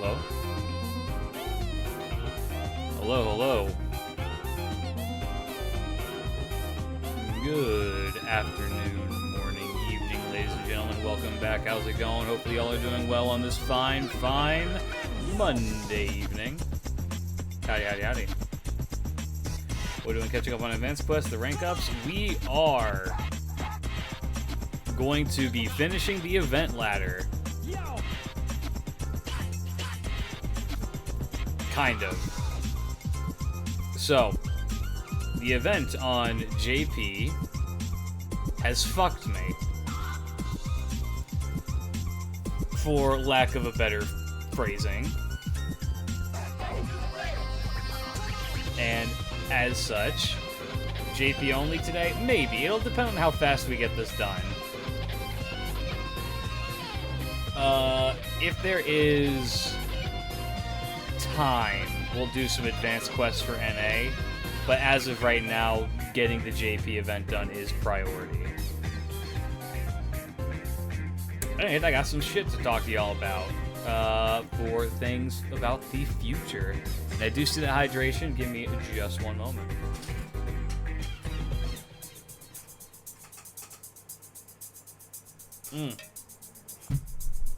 hello. Hello, hello. Good afternoon, morning, evening, ladies and gentlemen. Welcome back. How's it going? Hopefully y'all are doing well on this fine Monday evening. Howdy, howdy, howdy. We're doing catching up on advanced quests, the rank ups. We are going to be finishing the event ladder. Kind of. So, the event on JP has fucked me. For lack of a better phrasing. And as such, JP only today? Maybe. It'll depend on how fast we get this done. If there is time, we'll do some advanced quests for NA, but as of right now, getting the JP event done is priority. And I got some shit to talk to y'all about for things about the future. And I do see the hydration. Give me just one moment.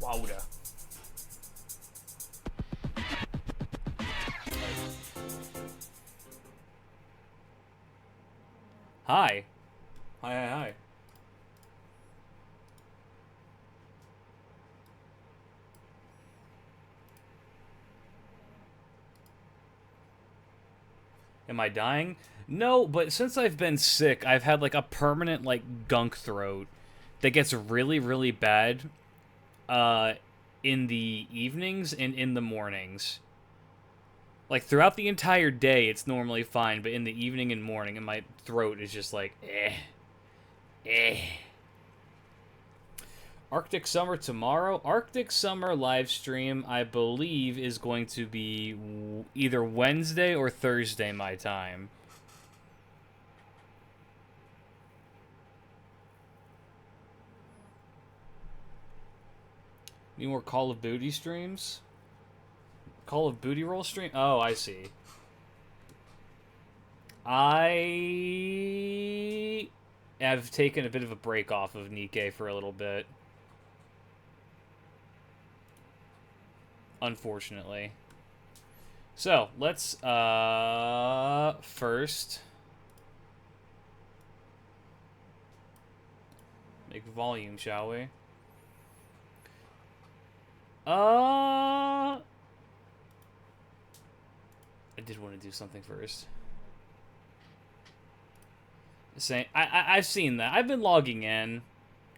Water. Hi. Hi. Am I dying? No, but since I've been sick, I've had like a permanent like gunk throat that gets really, really bad in the evenings and in the mornings. Like, throughout the entire day, it's normally fine, but in the evening and morning, and my throat is just like, Arctic Summer tomorrow. Arctic Summer live stream, I believe, is going to be either Wednesday or Thursday my time. Need more Call of Booty streams? Call of Booty roll stream? Oh, I see. I have taken a bit of a break off of Nikke for a little bit. Unfortunately. So, let's first make volume, shall we? I did want to do something first. I've seen that. I've been logging in.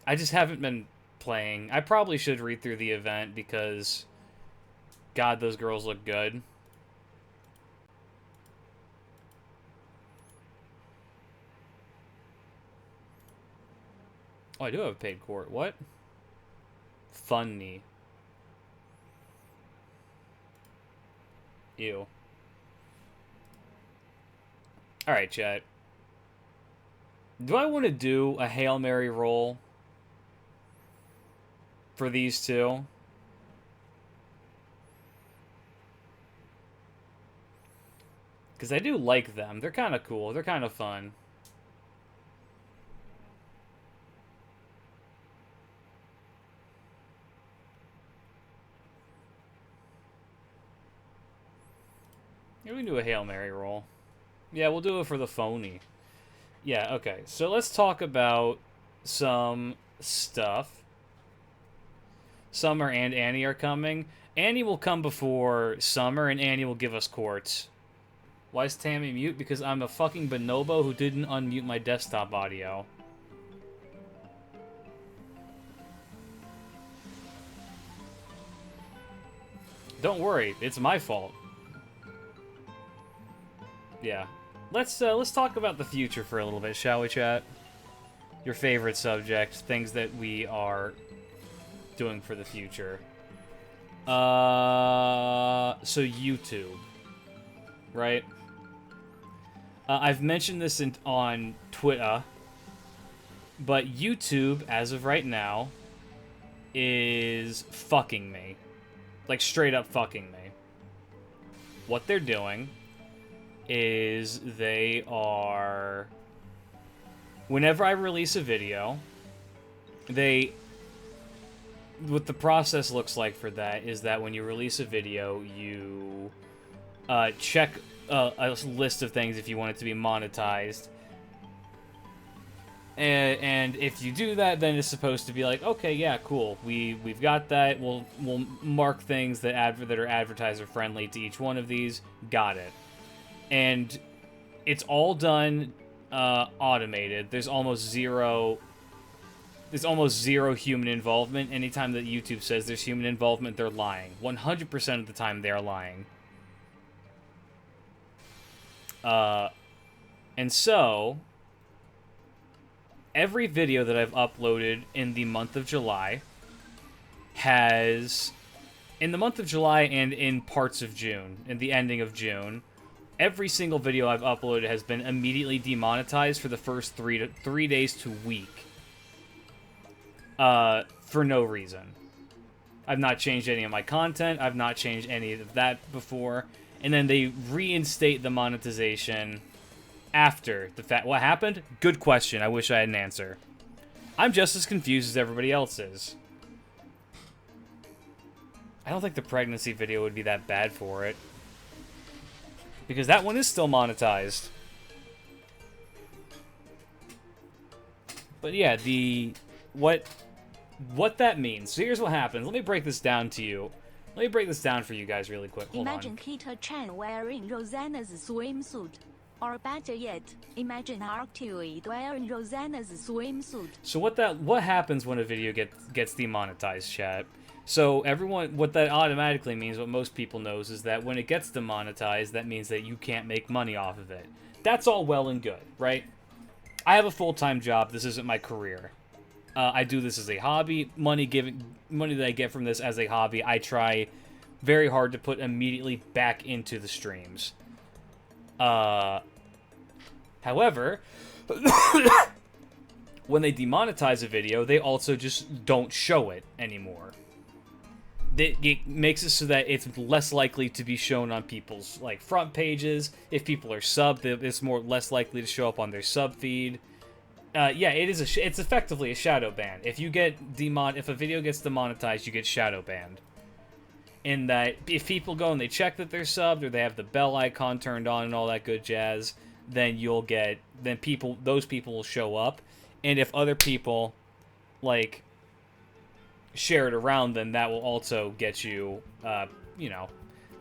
I just haven't been playing. I probably should read through the event because, God, those girls look good. Oh, I do have a paid court. What? Funny. Ew. Alright, chat. Do I want to do a Hail Mary roll for these two? Because I do like them. They're kind of cool. They're kind of fun. Yeah, we can do a Hail Mary roll. Yeah, we'll do it for the phony. Yeah, okay. So let's talk about some stuff. Summer and Annie are coming. Annie will come before Summer, and Annie will give us courts. Why is Tammy mute? Because I'm a fucking bonobo who didn't unmute my desktop audio. Don't worry, it's my fault. Yeah. Let's talk about the future for a little bit, shall we, chat? Your favorite subject, things that we are doing for the future. So YouTube, right? I've mentioned this on Twitter, but YouTube, as of right now, is fucking me. Like, straight up fucking me. What they're doing is they are... Whenever I release a video, what the process looks like for that is that when you release a video, you check a list of things if you want it to be monetized. And if you do that, then it's supposed to be like, okay, yeah, cool. We've got that. We'll mark things that are advertiser friendly to each one of these. Got it. And it's all done automated. There's almost zero human involvement. Anytime that YouTube says there's human involvement, they're lying. 100% of the time, they're lying. And so, every video that I've uploaded in the month of July in the month of July and in parts of June, in the ending of June, every single video I've uploaded has been immediately demonetized for the first 3 days to week. For no reason. I've not changed any of my content. I've not changed any of that before. And then they reinstate the monetization after the fact. What happened? Good question. I wish I had an answer. I'm just as confused as everybody else is. I don't think the pregnancy video would be that bad for it. Because that one is still monetized. But yeah, what that means. So here's what happens. Let me break this down to you. Let me break this down for you guys really quick. Hold Imagine on. Kita Chan wearing Rosanna's swimsuit. Or better yet, imagine Arctui wearing Rosanna's swimsuit. So what happens when a video gets demonetized, chat? So what that automatically means, what most people knows, is that when it gets demonetized, that means that you can't make money off of it. That's all well and good, right? I have a full-time job. This isn't my career. I do this as a hobby. Money that I get from this as a hobby, I try very hard to put immediately back into the streams. However, when they demonetize a video, they also just don't show it anymore. It makes it so that it's less likely to be shown on people's front pages. If people are subbed, it's less likely to show up on their sub feed. Yeah, it's effectively a shadow ban. If a video gets demonetized, you get shadow banned. In that, if people go and they check that they're subbed or they have the bell icon turned on and all that good jazz, then those people will show up. And if other people share it around, then that will also get you, that'll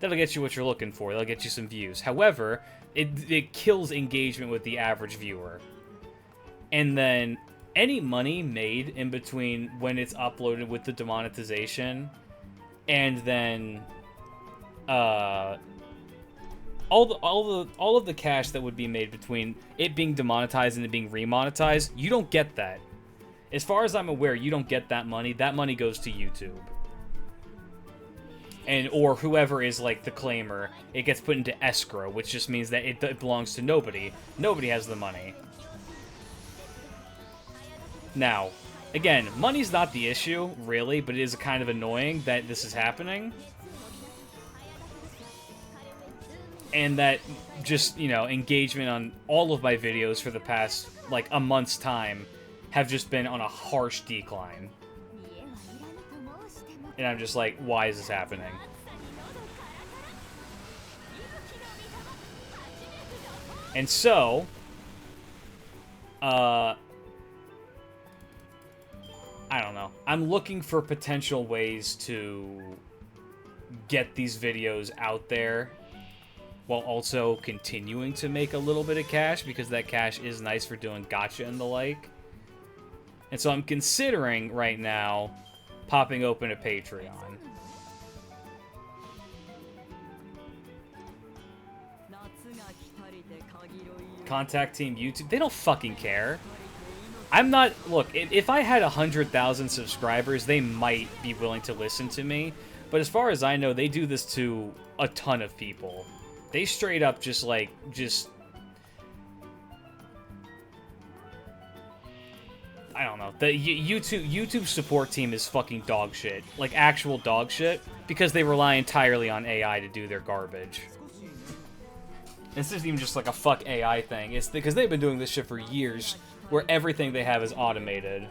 get you what you're looking for. That'll get you some views. However, it kills engagement with the average viewer. And then any money made in between when it's uploaded with the demonetization and then all of the cash that would be made between it being demonetized and it being remonetized, you don't get that. As far as I'm aware, you don't get that money. That money goes to YouTube. Or whoever is the claimer, it gets put into escrow, which just means that it belongs to nobody. Nobody has the money. Now, again, money's not the issue, really, but it is kind of annoying that this is happening. And that just, engagement on all of my videos for the past, a month's time have just been on a harsh decline. And I'm just like, why is this happening? And so, I don't know. I'm looking for potential ways to get these videos out there while also continuing to make a little bit of cash, because that cash is nice for doing gacha and the like. And so I'm considering right now popping open a Patreon. Contact Team YouTube. They don't fucking care. I'm not... Look, if I had 100,000 subscribers, they might be willing to listen to me. But as far as I know, they do this to a ton of people. They straight up just, I don't know. The YouTube support team is fucking dog shit. Actual dog shit. because they rely entirely on AI to do their garbage. This isn't even just like a fuck AI thing. It's because they've been doing this shit for years, where everything they have is automated.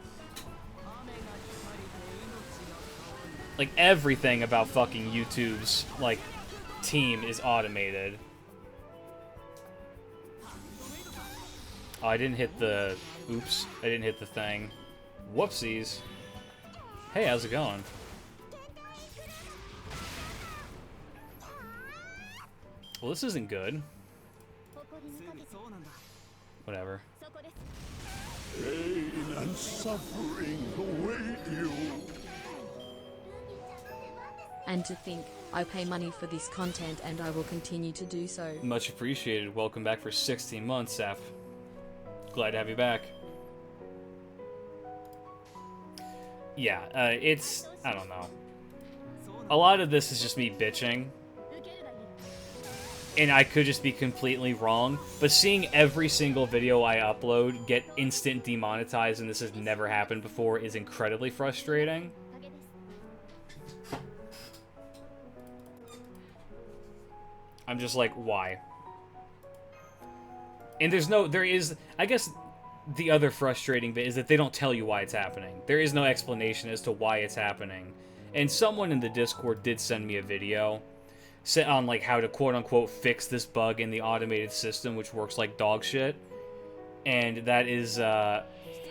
Like, everything about fucking YouTube's, like, team is automated. Oh, I didn't hit the... Oops. I didn't hit the thing. Whoopsies. Hey, how's it going? Well, this isn't good. Whatever. Pain and suffering await you. And to think, I pay money for this content and I will continue to do so. Much appreciated. Welcome back for 16 months, Sap. Glad to have you back. Yeah, it's... I don't know. A lot of this is just me bitching. And I could just be completely wrong, but seeing every single video I upload get instant demonetized, and this has never happened before, is incredibly frustrating. I'm just like, why? And there is, I guess the other frustrating bit is that they don't tell you why it's happening. There is no explanation as to why it's happening. And someone in the Discord did send me a video set on like how to quote-unquote fix this bug in the automated system, which works like dog shit. And that is I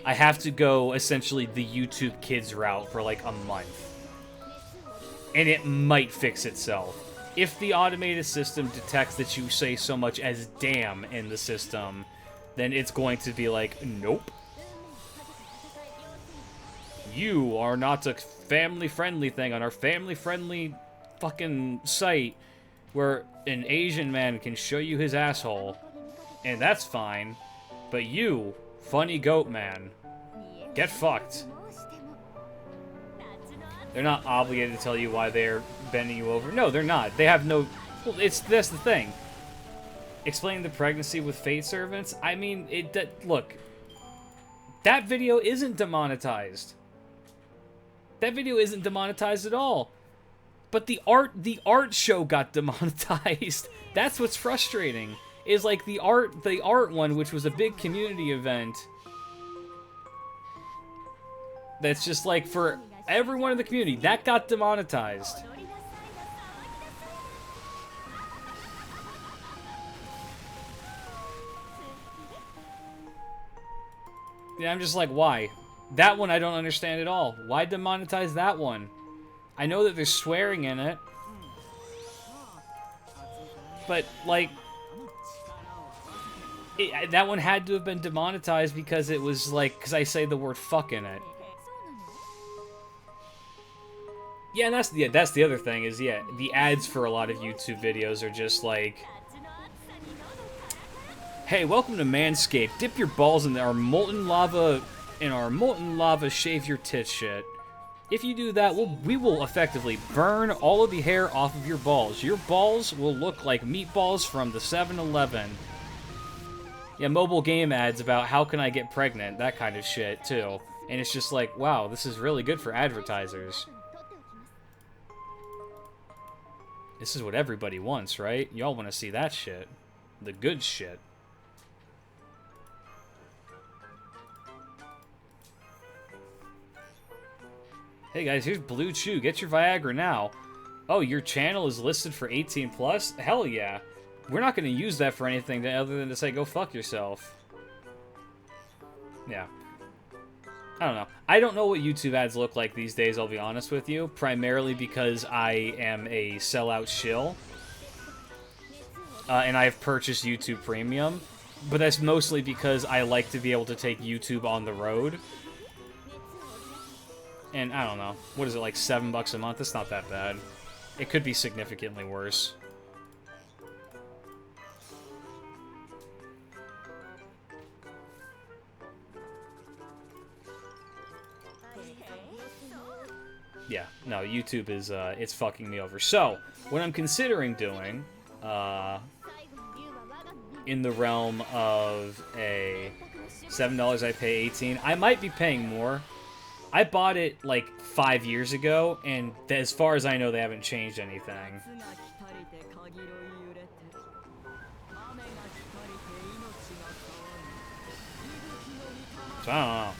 have to go essentially the YouTube Kids route for like a month, and it might fix itself if the automated system detects that you say so much as damn in the system. Then it's going to be like, nope, you are not a family-friendly thing on our family-friendly fucking site where an Asian man can show you his asshole, and that's fine, but you, funny goat man, get fucked. They're not obligated to tell you why they're bending you over. No, they're not. They have no... Well, that's the thing. Explaining the pregnancy with Fate Servants, I mean, look, that video isn't demonetized. That video isn't demonetized at all. But the art show got demonetized. That's what's frustrating. Is like the art one, which was a big community event. That's just like for everyone in the community, that got demonetized. Yeah, I'm just like, why? That one I don't understand at all. Why demonetize that one? I know that there's swearing in it, but, like, that one had to have been demonetized because it was, like, because I say the word fuck in it. Yeah, and that's the other thing is, yeah, the ads for a lot of YouTube videos are just like, hey, welcome to Manscaped. Dip your balls in our molten lava, shave your tits shit. If you do that, we will effectively burn all of the hair off of your balls. Your balls will look like meatballs from the 7-Eleven. Yeah, mobile game ads about how can I get pregnant, that kind of shit, too. And it's just like, wow, this is really good for advertisers. This is what everybody wants, right? Y'all want to see that shit. The good shit. Hey guys, here's Blue Chew. Get your Viagra now. Oh, your channel is listed for 18 plus? Hell yeah. We're not going to use that for anything other than to say go fuck yourself. Yeah. I don't know. I don't know what YouTube ads look like these days, I'll be honest with you. Primarily because I am a sellout shill. And I've purchased YouTube Premium. But that's mostly because I like to be able to take YouTube on the road. And I don't know. What is it, like $7 a month? It's not that bad. It could be significantly worse. Yeah, no, YouTube is, it's fucking me over. So, what I'm considering doing, in the realm of a $7 I pay 18, I might be paying more. I bought it like 5 years ago, and as far as I know, they haven't changed anything. So I don't know.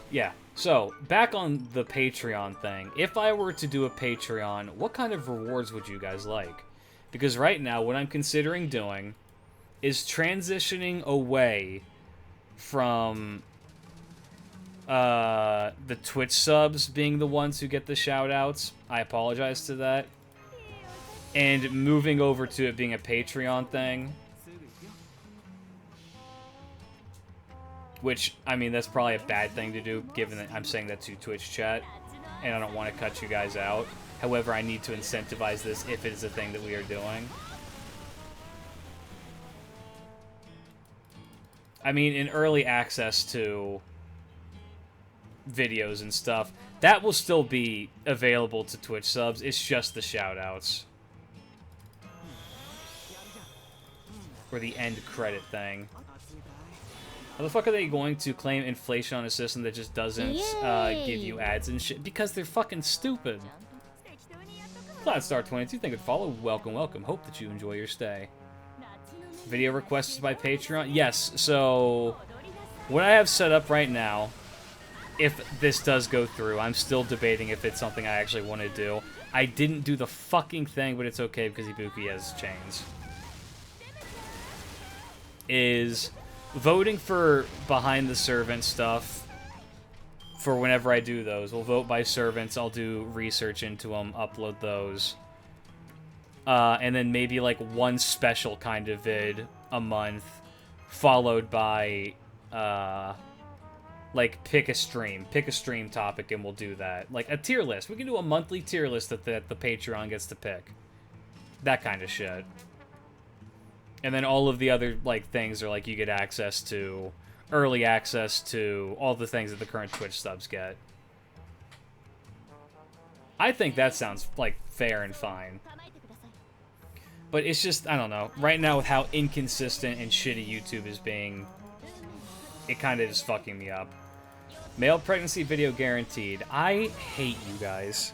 Yeah, so back on the Patreon thing. If I were to do a Patreon, what kind of rewards would you guys like? Because right now, what I'm considering doing is transitioning away from the Twitch subs being the ones who get the shout-outs. I apologize to that. And moving over to it being a Patreon thing. Which, I mean, that's probably a bad thing to do, given that I'm saying that to Twitch chat, and I don't want to cut you guys out. However, I need to incentivize this if it is a thing that we are doing. I mean, in early access to videos and stuff, that will still be available to Twitch subs. It's just the shoutouts. Or the end credit thing. How the fuck are they going to claim inflation on a system that just doesn't give you ads and shit? Because they're fucking stupid. CloudStar22, thank you for follow. Welcome, welcome. Hope that you enjoy your stay. Video requests by Patreon? Yes, so what I have set up right now, if this does go through, I'm still debating if it's something I actually want to do. I didn't do the fucking thing, but it's okay because Ibuki has chains. Is voting for behind the servant stuff for whenever I do those. We'll vote by servants. I'll do research into them, upload those. And then maybe like one special kind of vid a month, followed by like pick a stream topic, and we'll do that. Like a tier list. We can do a monthly tier list that the Patreon gets to pick. That kind of shit. And then all of the other, like, things are, like, you get access to, early access to all the things that the current Twitch subs get. I think that sounds, like, fair and fine. But it's just, I don't know. Right now, with how inconsistent and shitty YouTube is being, it kind of is fucking me up. Male pregnancy video guaranteed. I hate you guys.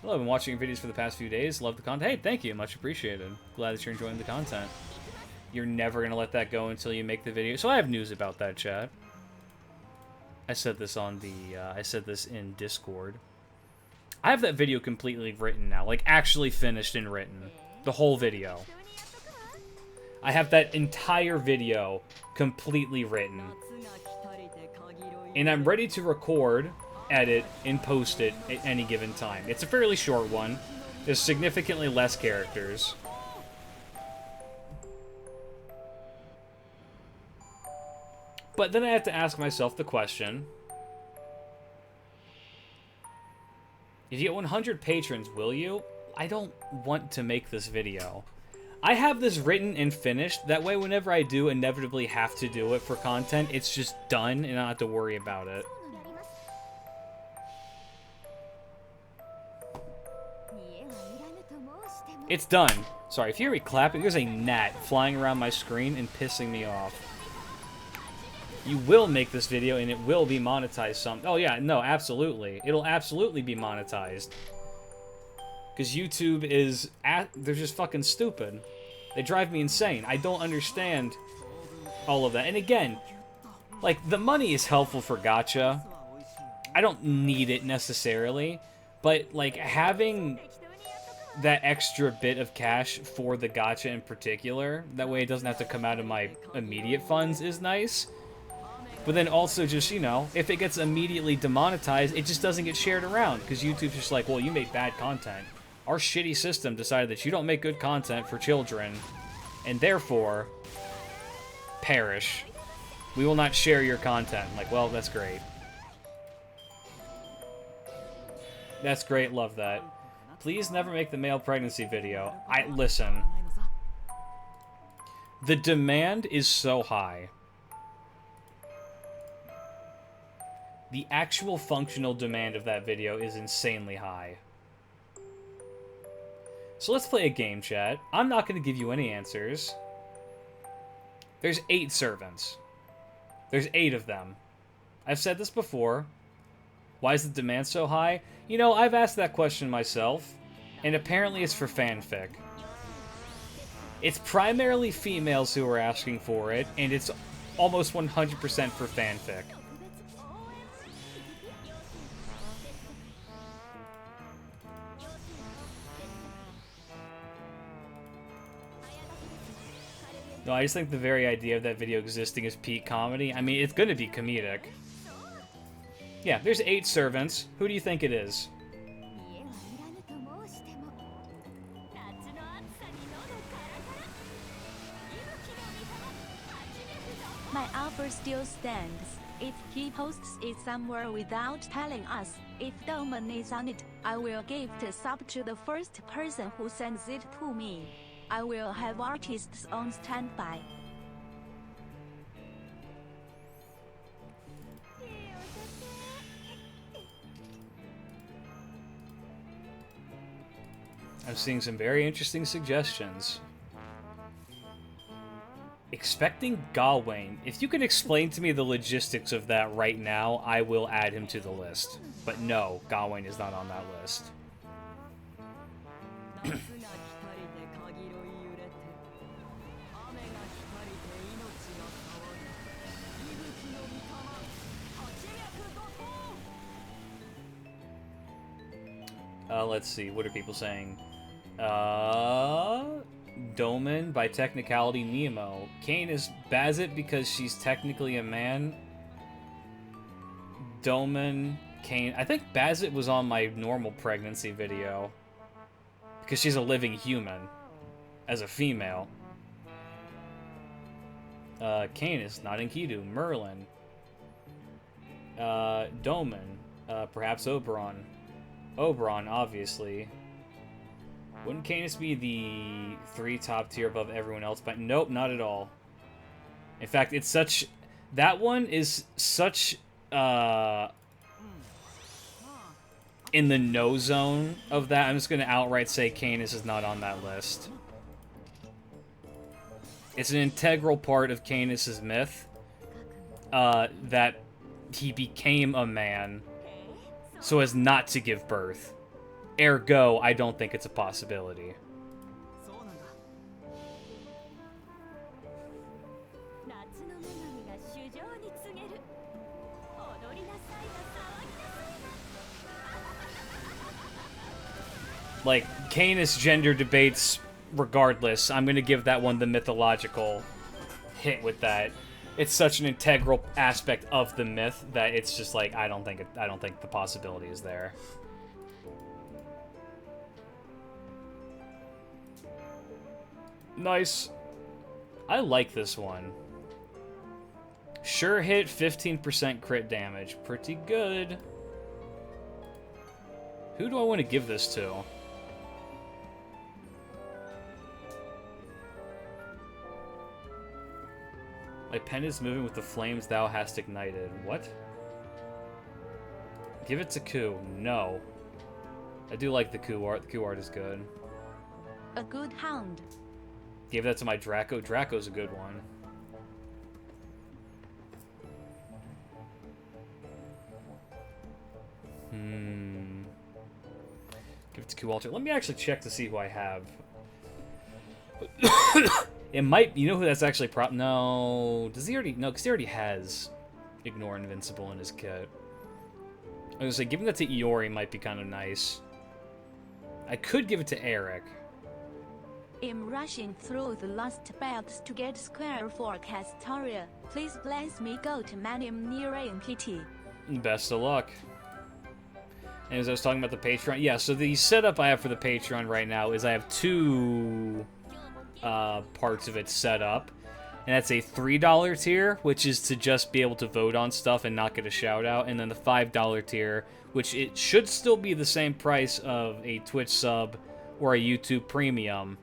Hello, I've been watching your videos for the past few days. Love the content. Hey, thank you. Much appreciated. Glad that you're enjoying the content. You're never going to let that go until you make the video. So I have news about that, chat. I said this on the, I said this in Discord. I have that video completely written now. Like, actually finished and written. The whole video. I have that entire video completely written. And I'm ready to record, edit, and post it at any given time. It's a fairly short one. There's significantly less characters. But then I have to ask myself the question, if you get 100 patrons, will you? I don't want to make this video. I have this written and finished. That way, whenever I do inevitably have to do it for content, it's just done and I don't have to worry about it. It's done. Sorry, if you hear me clapping, there's a gnat flying around my screen and pissing me off. You will make this video and it will be monetized Oh yeah, no, absolutely. It'll absolutely be monetized. Because YouTube is they're just fucking stupid. They drive me insane. I don't understand all of that. And again, like, the money is helpful for gacha. I don't need it necessarily, but like having that extra bit of cash for the gacha in particular, that way it doesn't have to come out of my immediate funds, is nice. But then also just, you know, if it gets immediately demonetized, it just doesn't get shared around, because YouTube's just like, well, you made bad content. Our shitty system decided that you don't make good content for children, and therefore, perish. We will not share your content. Like, well, that's great. That's great, love that. Please never make the male pregnancy video. Listen. The demand is so high. The actual functional demand of that video is insanely high. So let's play a game, chat. I'm not going to give you any answers. There's 8 servants. There's 8 of them. I've said this before. Why is the demand so high? You know, I've asked that question myself, and apparently it's for fanfic. It's primarily females who are asking for it, and it's almost 100% for fanfic. No, I just think the very idea of that video existing is peak comedy. I mean, it's going to be comedic. Yeah, there's 8 servants. Who do you think it is? My offer still stands. If he posts it somewhere without telling us, if Doman is on it, I will give the sub to the first person who sends it to me. I will have artists on standby. I'm seeing some very interesting suggestions. Expecting Gawain. If you can explain to me the logistics of that right now, I will add him to the list. But no, Gawain is not on that list. Let's see, what are people saying? Doman, by technicality, Nemo. Kane is Bazit because she's technically a man. Doman, Kane. I think Bazit was on my normal pregnancy video. Because she's a living human. As a female. Kane is not Enkidu. Merlin. Doman. Perhaps Oberon. Oberon, obviously. Wouldn't Canis be the 3 top tier above everyone else? But nope, not at all. In fact, it's such... That one is such... in the no zone of that. I'm just going to outright say Canis is not on that list. It's an integral part of Canis' myth. That he became a man so as not to give birth. Ergo, I don't think it's a possibility. Like, Canis gender debates regardless. I'm gonna give that one the mythological hit with that. It's such an integral aspect of the myth that it's just like I don't think the possibility is there. Nice. I like this one. Sure hit, 15% crit damage. Pretty good. Who do I want to give this to? My pen is moving with the flames thou hast ignited. What? Give it to Ku. No. I do like the Ku art. The Ku art is good. A good hound. Gave that to my Draco. Draco's a good one. Give it to Ku Alter. Let me actually check to see who I have. It might... You know who that's actually No. Does he already... No, because he already has Ignore Invincible in his kit. I was going to say, giving that to Iori might be kind of nice. I could give it to Eric. I'm rushing through the lost belts to get square for Castoria. Please bless me go to Manium near NPT. Best of luck. And as I was talking about the Patreon, yeah, so the setup I have for the Patreon right now is I have 2 parts of it set up. And that's a $3 tier, which is to just be able to vote on stuff and not get a shout out. And then the $5 tier, which it should still be the same price of a Twitch sub or a YouTube Premium.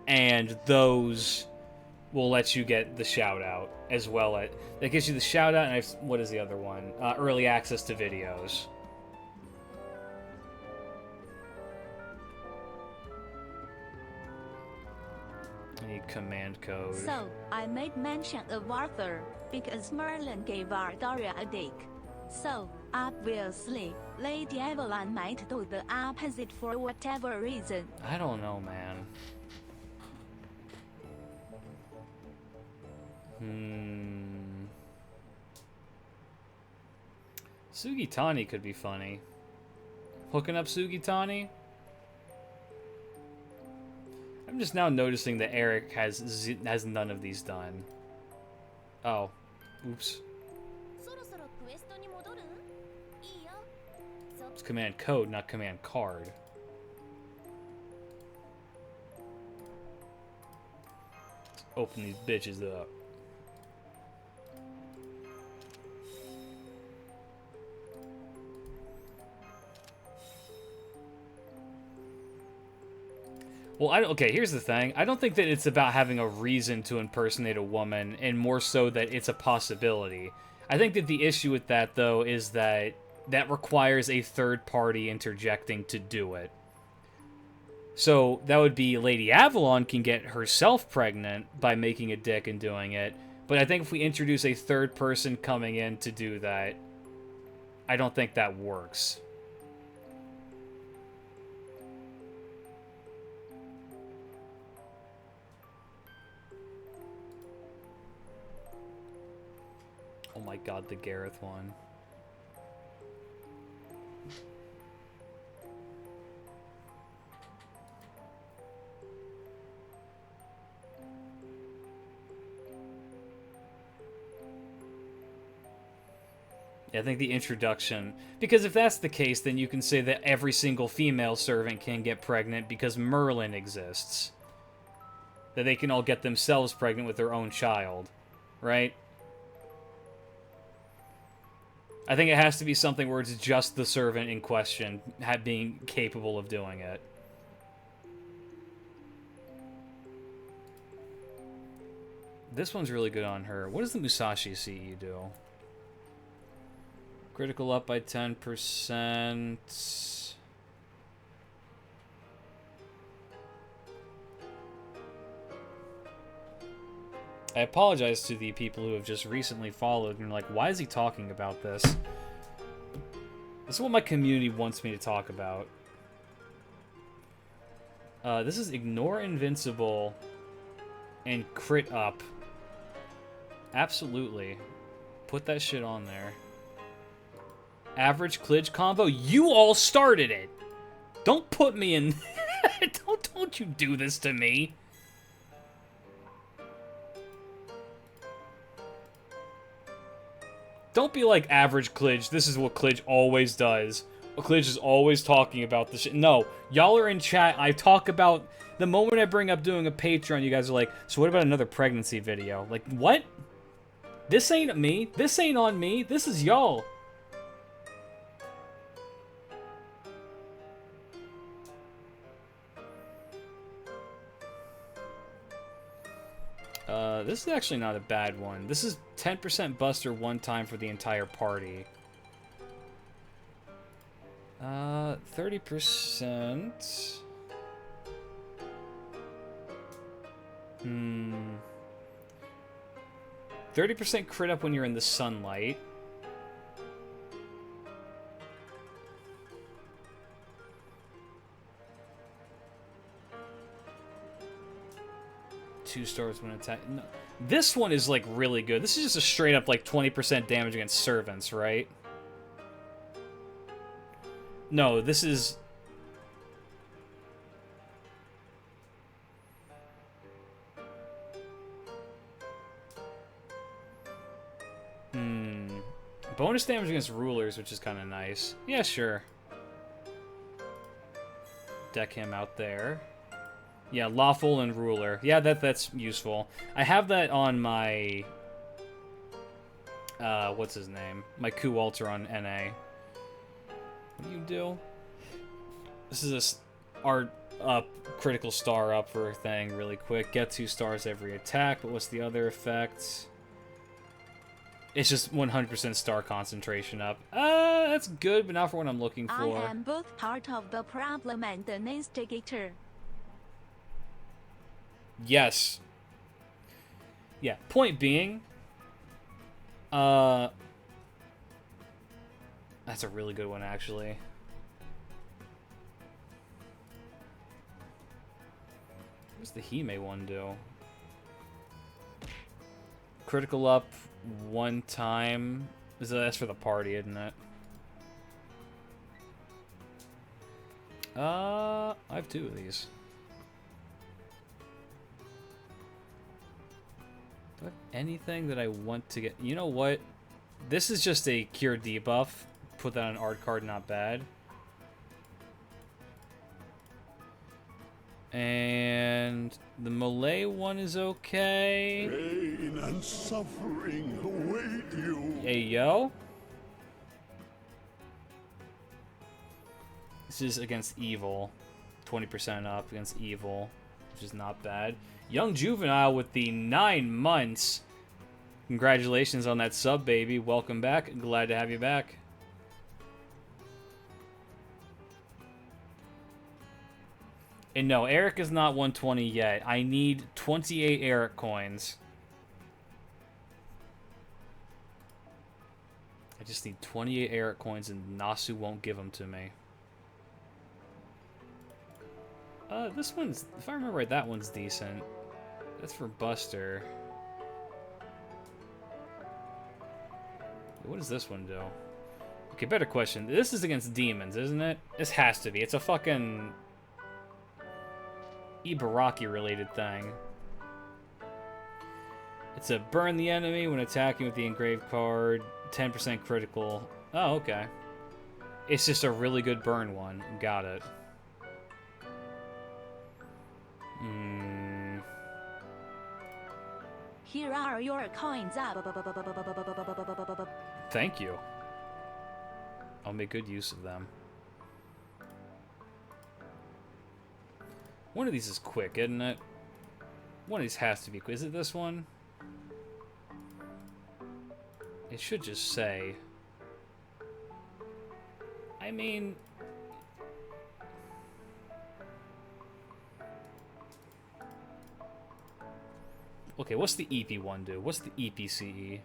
And those will let you get the shout out as well. That gives you the shout out, and what is the other one? Early access to videos. need command code. So, I made mention of Arthur, because Merlin gave Ardoria a dick. So, obviously, Lady Evelyn might do the opposite for whatever reason. I don't know, man. Sugitani could be funny. Hooking up Sugitani? I'm just now noticing that Eric has none of these done. Oh. Oops. It's command code, not command card. Let's open these bitches up. Well, okay, here's the thing. I don't think that it's about having a reason to impersonate a woman, and more so that it's a possibility. I think that the issue with that, though, is that that requires a third party interjecting to do it. So, that would be Lady Avalon can get herself pregnant by making a dick and doing it, but I think if we introduce a third person coming in to do that, I don't think that works. Oh my god, the Gareth one. Yeah, I think the introduction... Because if that's the case, then you can say that every single female servant can get pregnant because Merlin exists. That they can all get themselves pregnant with their own child. Right? I think it has to be something where it's just the servant in question being capable of doing it. This one's really good on her. What does the Musashi CE do? Critical up by 10%. I apologize to the people who have just recently followed and are like, why is he talking about this? This is what my community wants me to talk about. This is Ignore Invincible and Crit Up. Absolutely. Put that shit on there. Average Klidge combo? You all started it! Don't put me in... don't you do this to me. Don't be like average Klidge. This is what Klidge always does. Klidge is always talking about this shit. No, y'all are in chat. I talk about... The moment I bring up doing a Patreon, you guys are like, so what about another pregnancy video? Like, what? This ain't me. This ain't on me. This is y'all. This is actually not a bad one. This is 10% Buster one time for the entire party. 30%. 30% crit up when you're in the sunlight. Two stars when attack. No. This one is like really good. This is just a straight up like 20% damage against servants, right? No, this is... Bonus damage against rulers, which is kind of nice. Yeah, sure. Deck him out there. Yeah, lawful and ruler. Yeah, that's useful. I have that on my... what's his name? My coup alter on NA. What do you do? This is our critical star up for thing really quick. Get 2 stars every attack, but what's the other effect? It's just 100% star concentration up. That's good, but not for what I'm looking for. I am both part of the problem and an instigator. Yes, Yeah, point being, that's a really good one, actually. What's the Hime one do? Critical up one time. That's for the party, isn't it? I have two of these. Do I have anything that I want to get? You know what? This is just a cure debuff. Put that on art card, not bad. And the Malay one is okay. Pain and suffering await you. Hey, yo. This is against evil. 20% up against evil, which is not bad. Young Juvenile with the 9 months. Congratulations on that sub, baby. Welcome back. Glad to have you back. And no, Eric is not 120 yet. I need 28 Eric coins. I just need 28 Eric coins and Nasu won't give them to me. This one's, if I remember right, that one's decent. That's for Buster. What does this one do? Okay, better question. This is against demons, isn't it? This has to be. It's a fucking Ibaraki related thing. It's a burn the enemy when attacking with the engraved card. 10% critical. Oh, okay. It's just a really good burn one. Got it. Here are your coins. Thank you. I'll make good use of them. One of these is quick, isn't it? One of these has to be quick. Is it this one? It should just say. I mean... Okay, what's the EP one do? What's the EPCE?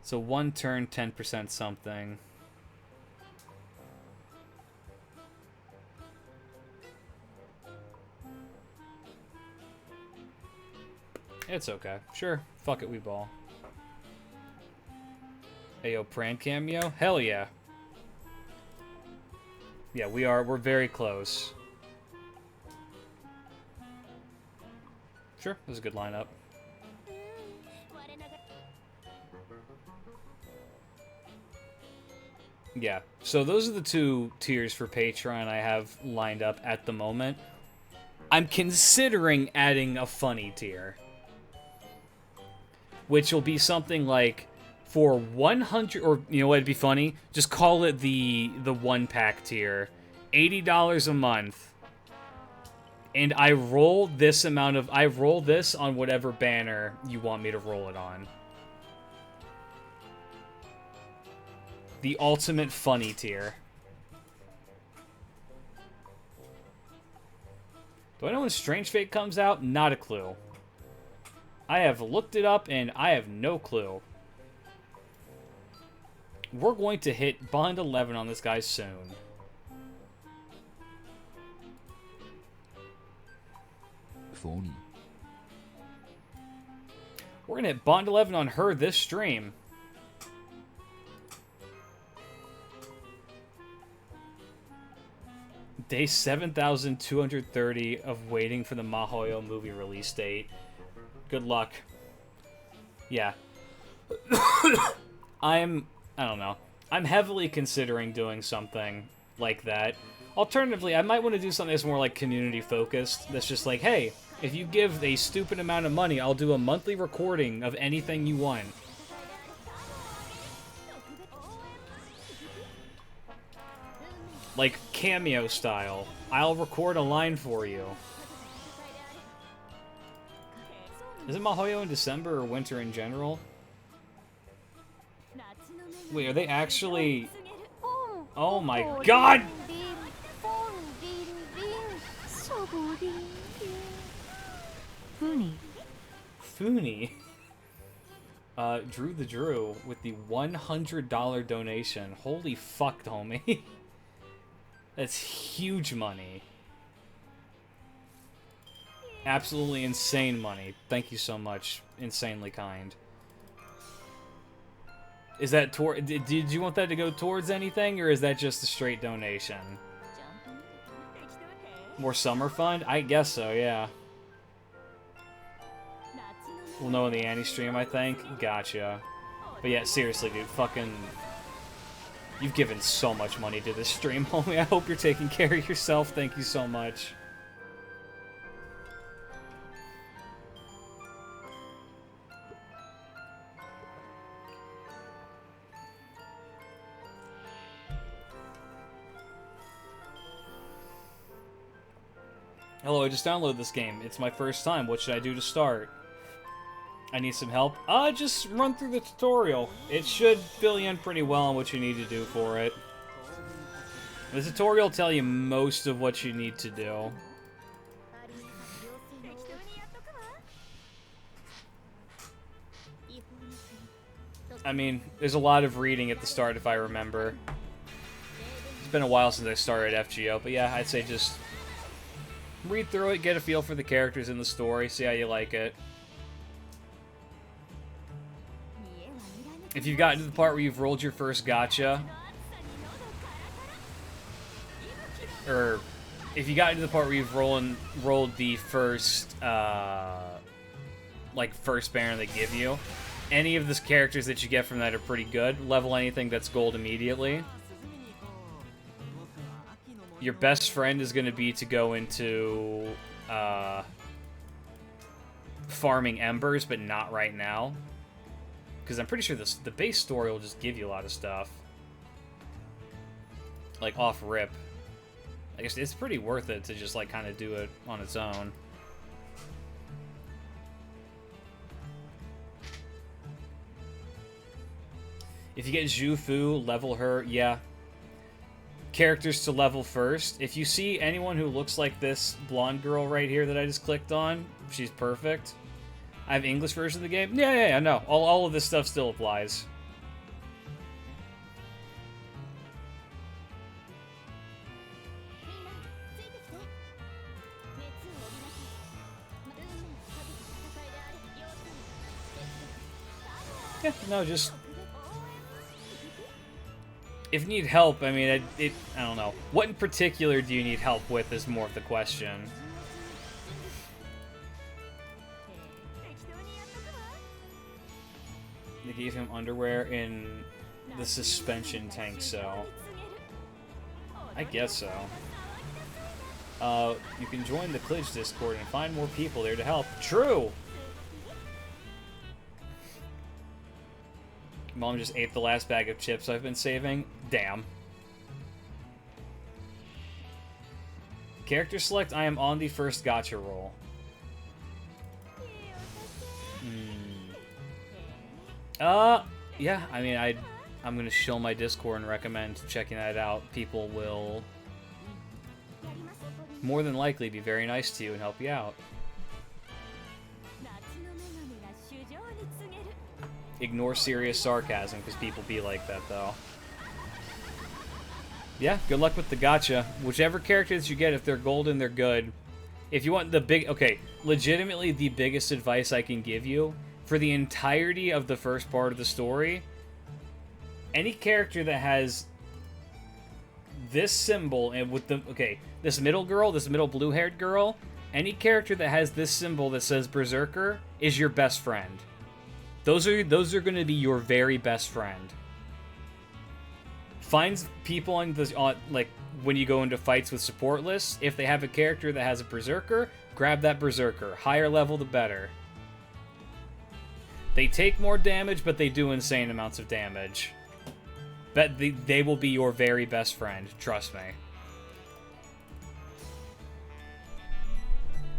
So 1 turn, 10% something. It's okay. Sure. Fuck it, we ball. Ayo, Pran cameo? Hell yeah. Yeah, we're very close. Sure, that was a good lineup. Yeah, so those are the 2 tiers for Patreon I have lined up at the moment. I'm considering adding a funny tier, which will be something like for 100, or you know what, it'd be funny? Just call it the 1-pack tier. $80 a month. And I roll this on whatever banner you want me to roll it on. The ultimate funny tier. Do I know when Strange Fate comes out? Not a clue. I have looked it up and I have no clue. We're going to hit Bond 11 on this guy soon. Phony. We're gonna hit Bond 11 on her this stream. Day 7,230 of waiting for the Mahoyo movie release date. Good luck. Yeah. I don't know. I'm heavily considering doing something like that. Alternatively, I might want to do something that's more like community focused. That's just like, hey, if you give a stupid amount of money, I'll do a monthly recording of anything you want. Like cameo style. I'll record a line for you. Is it Mahoyo in December or winter in general? Wait, are they actually... Oh my god! Funny. Foony. Drew the Drew with the $100 donation. Holy fuck, homie. That's huge money. Absolutely insane money. Thank you so much. Insanely kind. Is that did you want that to go towards anything, or is that just a straight donation? More summer fun? I guess so, yeah. We'll know in the Annie stream, I think. Gotcha. But yeah, seriously, dude, fucking... You've given so much money to this stream, homie. I hope you're taking care of yourself. Thank you so much. Hello, I just downloaded this game. It's my first time. What should I do to start? I need some help. Just run through the tutorial. It should fill you in pretty well on what you need to do for it. The tutorial will tell you most of what you need to do. I mean, there's a lot of reading at the start if I remember. It's been a while since I started FGO, but yeah, I'd say just read through it, get a feel for the characters in the story, see how you like it. If you've gotten to the part where you've rolled your first gacha, or if you got into the part where you've rolled the first, like, first banner they give you, any of the characters that you get from that are pretty good. Level anything that's gold immediately. Your best friend is going to be to go into farming embers, but not right now. Because I'm pretty sure the base story will just give you a lot of stuff. Like, off rip. I guess it's pretty worth it to just, like, kind of do it on its own. If you get Zhu level her, yeah. Characters to level first. If you see anyone who looks like this blonde girl right here that I just clicked on, she's perfect. I have English version of the game. Yeah, no. All of this stuff still applies. Yeah, no, just... If you need help, I mean, I don't know. What in particular do you need help with is more of the question. They gave him underwear in the suspension tank, so... I guess so. You can join the Klidge Discord and find more people there to help. True! Mom just ate the last bag of chips I've been saving. Damn. Character select, I am on the first gacha roll. Yeah, I mean, I'm gonna shill my Discord and recommend checking that out. People will more than likely be very nice to you and help you out. Ignore serious sarcasm, because people be like that, though. Yeah, good luck with the gacha. Whichever characters you get, if they're golden, they're good. If you want the big... Okay, legitimately the biggest advice I can give you, for the entirety of the first part of the story, any character that has this symbol, and with the... Okay, this middle girl, this middle blue-haired girl, any character that has this symbol that says Berserker is your best friend. Those are going to be your very best friend. Find people on the like when you go into fights with support lists. If they have a character that has a Berserker, grab that Berserker. Higher level, the better. They take more damage, but they do insane amounts of damage. Bet they will be your very best friend. Trust me.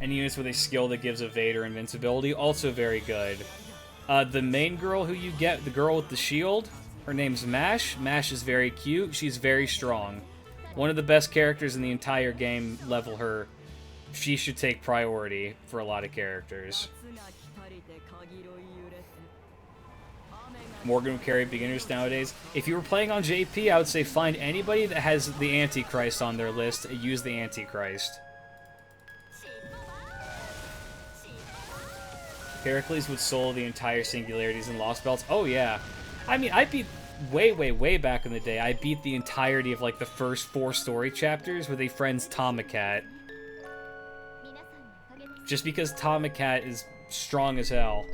Any units with a skill that gives a Vader invincibility, also very good. The main girl who you get, the girl with the shield, her name's Mash. Mash is very cute. She's very strong. One of the best characters in the entire game. Level her. She should take priority for a lot of characters. Morgan would carry beginners nowadays. If you were playing on JP, I would say find anybody that has the Antichrist on their list. Use the Antichrist. Heracles would solo the entire Singularities and Lost Belts. Oh, yeah. I mean, I beat... way back in the day, I beat the entirety of, like, the first 4 story chapters with a friend's Tomacat. Just because Tomacat is strong as hell.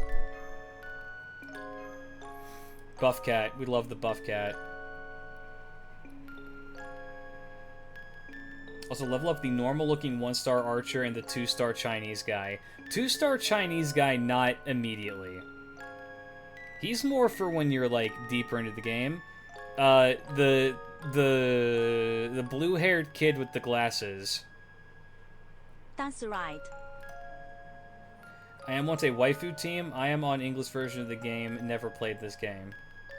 Buff Cat. We love the Buff Cat. Also, level up the normal-looking 1-star archer and the 2-star Chinese guy. 2-star Chinese guy, not immediately. He's more for when you're, like, deeper into the game. The blue-haired kid with the glasses. That's right. I am once a waifu team. I am on English version of the game. Never played this game.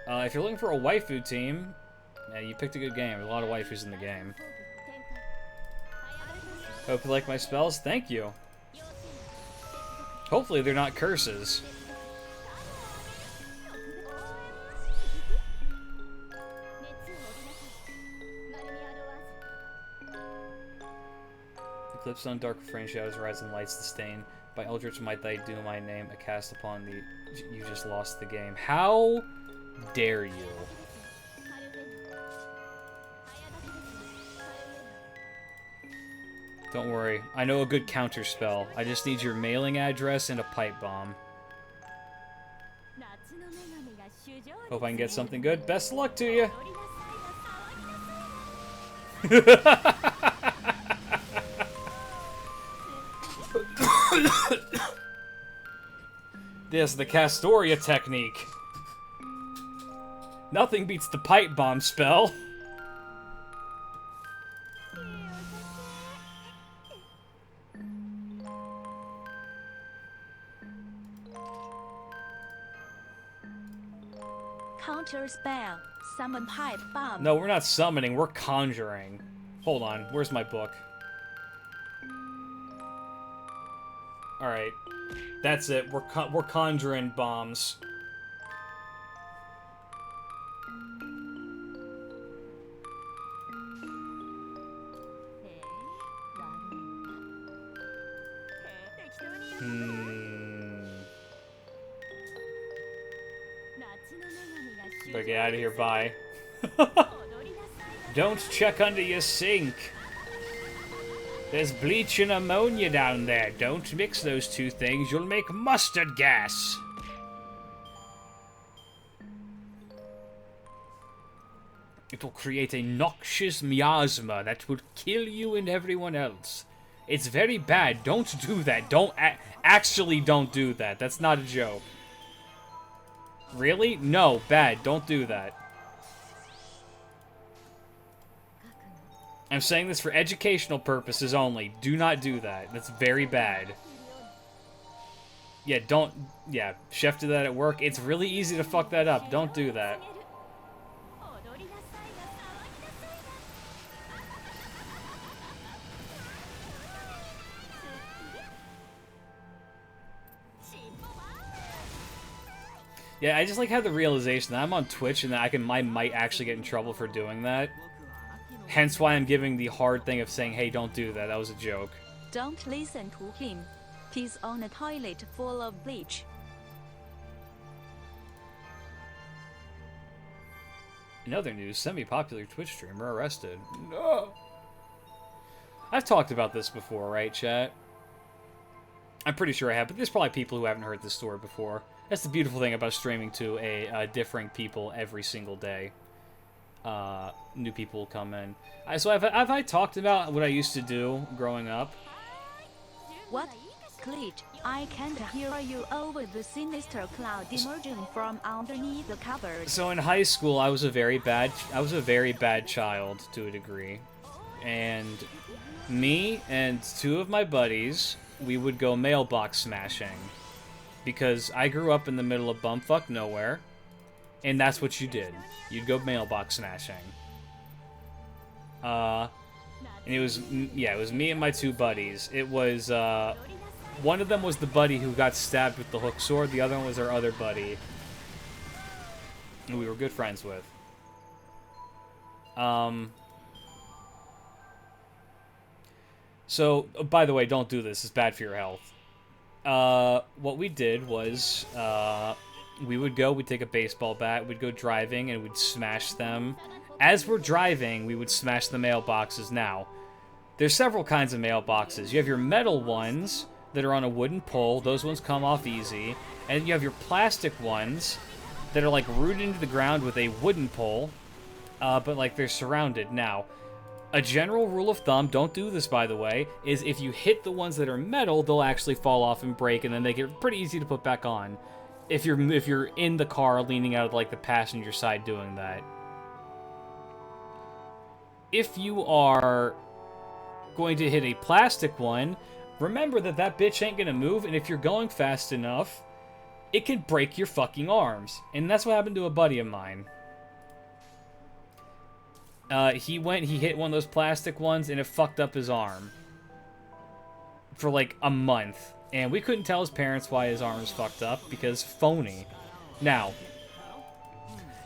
If you're looking for a waifu team, yeah, you picked a good game. There's a lot of waifus in the game. Hope you like my spells. Thank you. Hopefully they're not curses. Eclipse on dark refrain shadows rise and lights the stain. By eldritch might thy doom I name, a cast upon thee. You just lost the game. How dare you? Don't worry, I know a good counter spell. I just need your mailing address and a pipe bomb. Hope I can get something good. Best of luck to you. This is the Castoria technique. Nothing beats the pipe bomb spell. Counter spell. Summon pipe bomb. No, we're not summoning, we're conjuring. Hold on, where's my book? Alright. That's it, we're conjuring bombs. Better get out of here, bye. Don't check under your sink. There's bleach and ammonia down there. Don't mix those two things. You'll make mustard gas. It will create a noxious miasma that will kill you and everyone else. It's very bad. Don't do that. Actually don't do that. That's not a joke. Really? No, bad. Don't do that. I'm saying this for educational purposes only. Do not do that. That's very bad. Yeah, don't... Yeah, Chef did that at work. It's really easy to fuck that up. Don't do that. Yeah, I just like have the realization that I'm on Twitch and that I might actually get in trouble for doing that. Hence why I'm giving the hard thing of saying, hey, don't do that. That was a joke. Don't listen to him. He's on a toilet full of bleach. In other news, semi-popular Twitch streamer arrested. No! I've talked about this before, right, chat? I'm pretty sure I have, but there's probably people who haven't heard this story before. That's the beautiful thing about streaming to differing people every single day. New people come in. So have I talked about what I used to do growing up? What? Glitch, I can't hear you over the sinister cloud emerging from underneath the covers. So in high school, I was a very bad child to a degree. And me and 2 of my buddies, we would go mailbox smashing. Because I grew up in the middle of bumfuck nowhere, and that's what you did. You'd go mailbox smashing. And it was me and my 2 buddies. It was, one of them was the buddy who got stabbed with the hook sword, the other one was our other buddy. who we were good friends with. So, by the way, don't do this. It's bad for your health. What we did was, we'd take a baseball bat, we'd go driving, and we'd smash them. As we're driving, we would smash the mailboxes. Now, there's several kinds of mailboxes. You have your metal ones that are on a wooden pole. Those ones come off easy. And you have your plastic ones that are, like, rooted into the ground with a wooden pole. But, like, they're surrounded. Now, a general rule of thumb, don't do this, by the way, is if you hit the ones that are metal, they'll actually fall off and break, and then they get pretty easy to put back on. If you're in the car leaning out of, like, the passenger side doing that. If you are going to hit a plastic one, remember that that bitch ain't gonna move, and if you're going fast enough, it can break your fucking arms. And that's what happened to a buddy of mine. He hit one of those plastic ones, and it fucked up his arm. For like a month. And we couldn't tell his parents why his arm was fucked up, because phony. Now,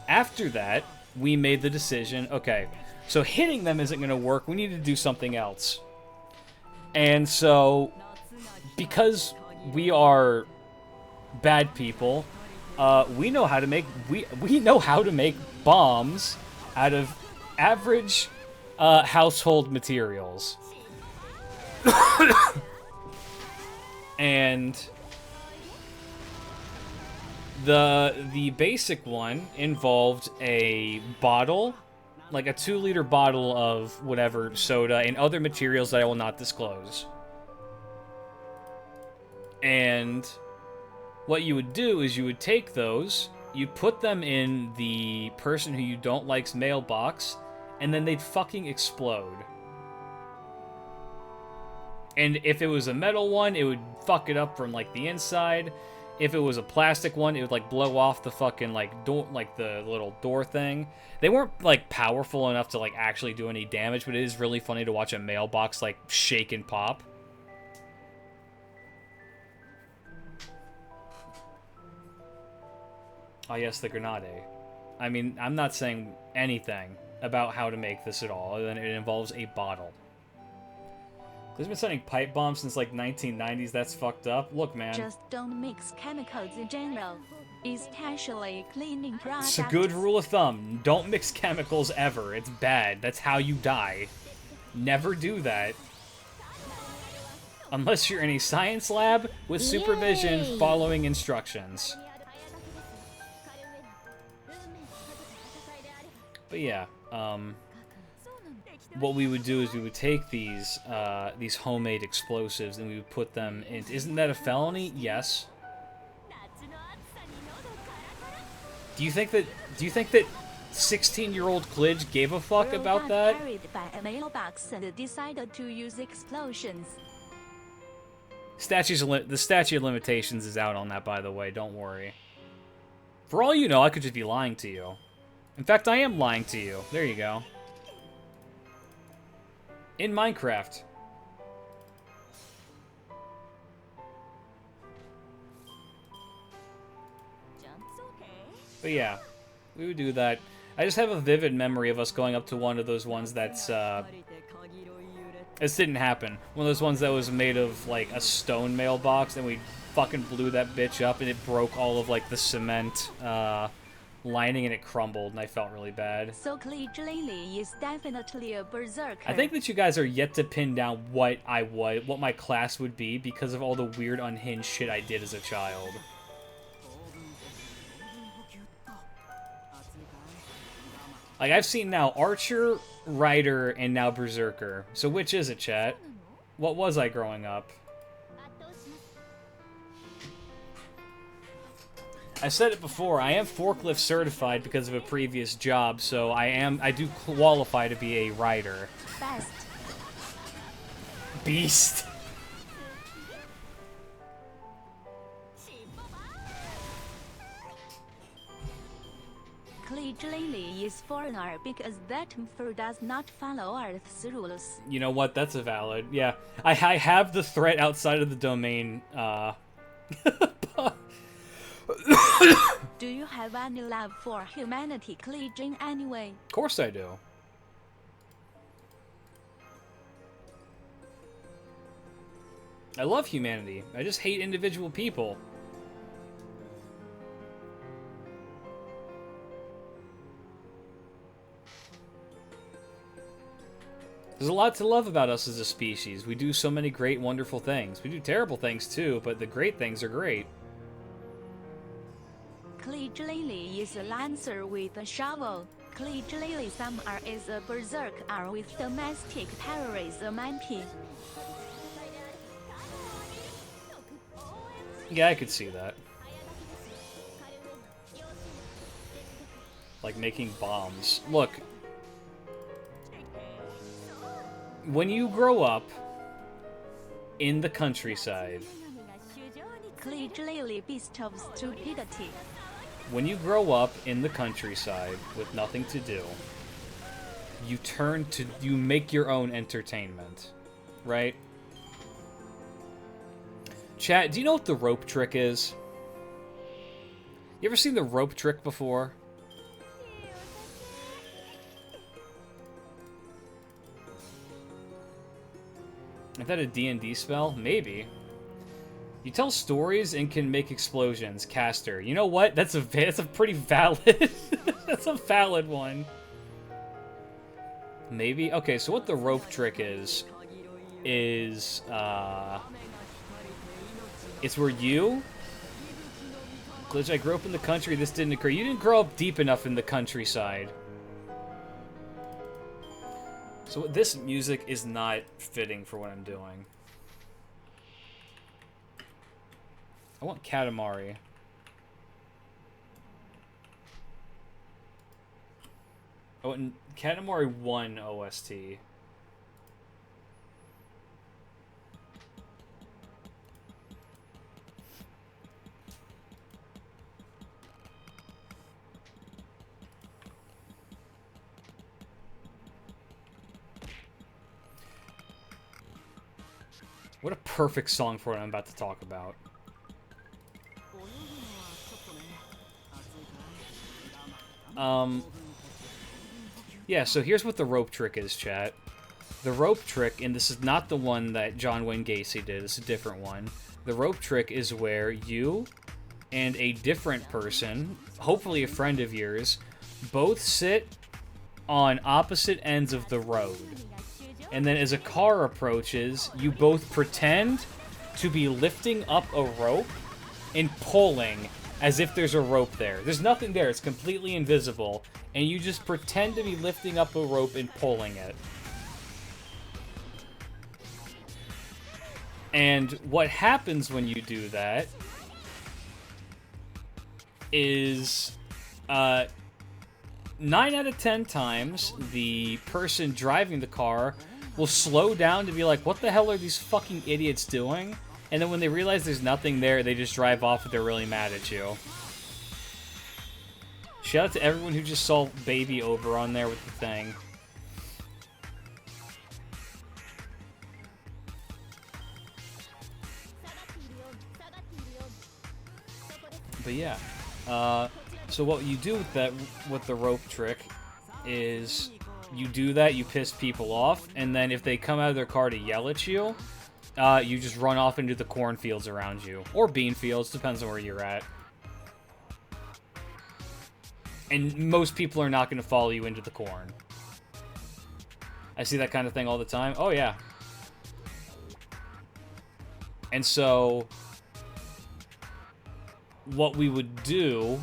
after that, we made the decision, okay, so hitting them isn't going to work, we need to do something else. And so, because we are bad people, we know how to make bombs out of average household materials. And the basic one involved a bottle, like a 2-liter bottle of whatever soda and other materials that I will not disclose. And what you would do is you would take those, you'd put them in the person who you don't like's mailbox, and then they'd fucking explode. And if it was a metal one, it would fuck it up from, like, the inside. If it was a plastic one, it would, like, blow off the fucking, like, door, like, the little door thing. They weren't, like, powerful enough to, like, actually do any damage, but it is really funny to watch a mailbox, like, shake and pop. Oh, yes, the Grenade. I mean, I'm not saying anything about how to make this at all, other than it involves a bottle. He's been sending pipe bombs since like 1990s. That's fucked up. Look, man. Just don't mix chemicals in general, especially cleaning products. It's a good rule of thumb. Don't mix chemicals ever. It's bad. That's how you die. Never do that. Unless you're in a science lab with supervision following instructions. But yeah, what we would do is we would take these homemade explosives and we would put them in. Isn't that a felony? Yes. Do you think that 16-year-old Klidge gave a fuck about that? Carried by a mailbox and decided to use explosions. The statute of limitations is out on that, by the way. Don't worry. For all you know, I could just be lying to you. In fact, I am lying to you. There you go. In Minecraft. But yeah, we would do that. I just have a vivid memory of us going up to one of those ones that's, this didn't happen. One of those ones that was made of, like, a stone mailbox, and we fucking blew that bitch up, and it broke all of, like, the cement, lining, and it crumbled, and I felt really bad. So Klidge Lily is definitely a berserker. I think that you guys are yet to pin down what my class would be because of all the weird unhinged shit I did as a child. Like, I've seen now Archer, Rider, and now Berserker. So which is it, chat? What was I growing up? I said it before, I am forklift certified because of a previous job, so I do qualify to be a rider. Best. Beast. Klidge Lily is foreigner because that mother does not follow Earth's rules. You know what? That's a valid. Yeah, I have the threat outside of the domain. Do you have any love for humanity, Klijin, anyway? Of course I do. I love humanity. I just hate individual people. There's a lot to love about us as a species. We do so many great, wonderful things. We do terrible things too, but the great things are great. Klijlili is a lancer with a shovel. Klijlili Samar is a berserker with domestic terrorism MP. Yeah, I could see that. Like making bombs. Look. When you grow up in the countryside, Klijlili beast of stupidity. when you grow up in the countryside with nothing to do, you make your own entertainment, right? Chat, do you know what the rope trick is? You ever seen the rope trick before? Is that a D&D spell? Maybe. You tell stories and can make explosions. Caster. You know what? That's a pretty valid... that's a valid one. Maybe? Okay, so what the rope trick is... it's where you... Glitch, I grew up in the country, this didn't occur. You didn't grow up deep enough in the countryside. So this music is not fitting for what I'm doing. I want Katamari. Oh, and Katamari 1 OST. What a perfect song for what I'm about to talk about. Yeah, so here's what the rope trick is, chat. The rope trick, and this is not the one that John Wayne Gacy did, it's a different one. The rope trick is where you and a different person, hopefully a friend of yours, both sit on opposite ends of the road. And then as a car approaches, you both pretend to be lifting up a rope and pulling as if there's a rope there. There's nothing there, it's completely invisible, and you just pretend to be lifting up a rope and pulling it. And what happens when you do that is 9 out of 10 times the person driving the car will slow down to be like, what the hell are these fucking idiots doing? And then when they realize there's nothing there, they just drive off and they're really mad at you. Shout out to everyone who just saw Baby over on there with the thing. But yeah, so what you do with the rope trick is you do that, you piss people off, and then if they come out of their car to yell at you, you just run off into the cornfields around you. Or bean fields, depends on where you're at. And most people are not going to follow you into the corn. I see that kind of thing all the time. Oh, yeah. And so what we would do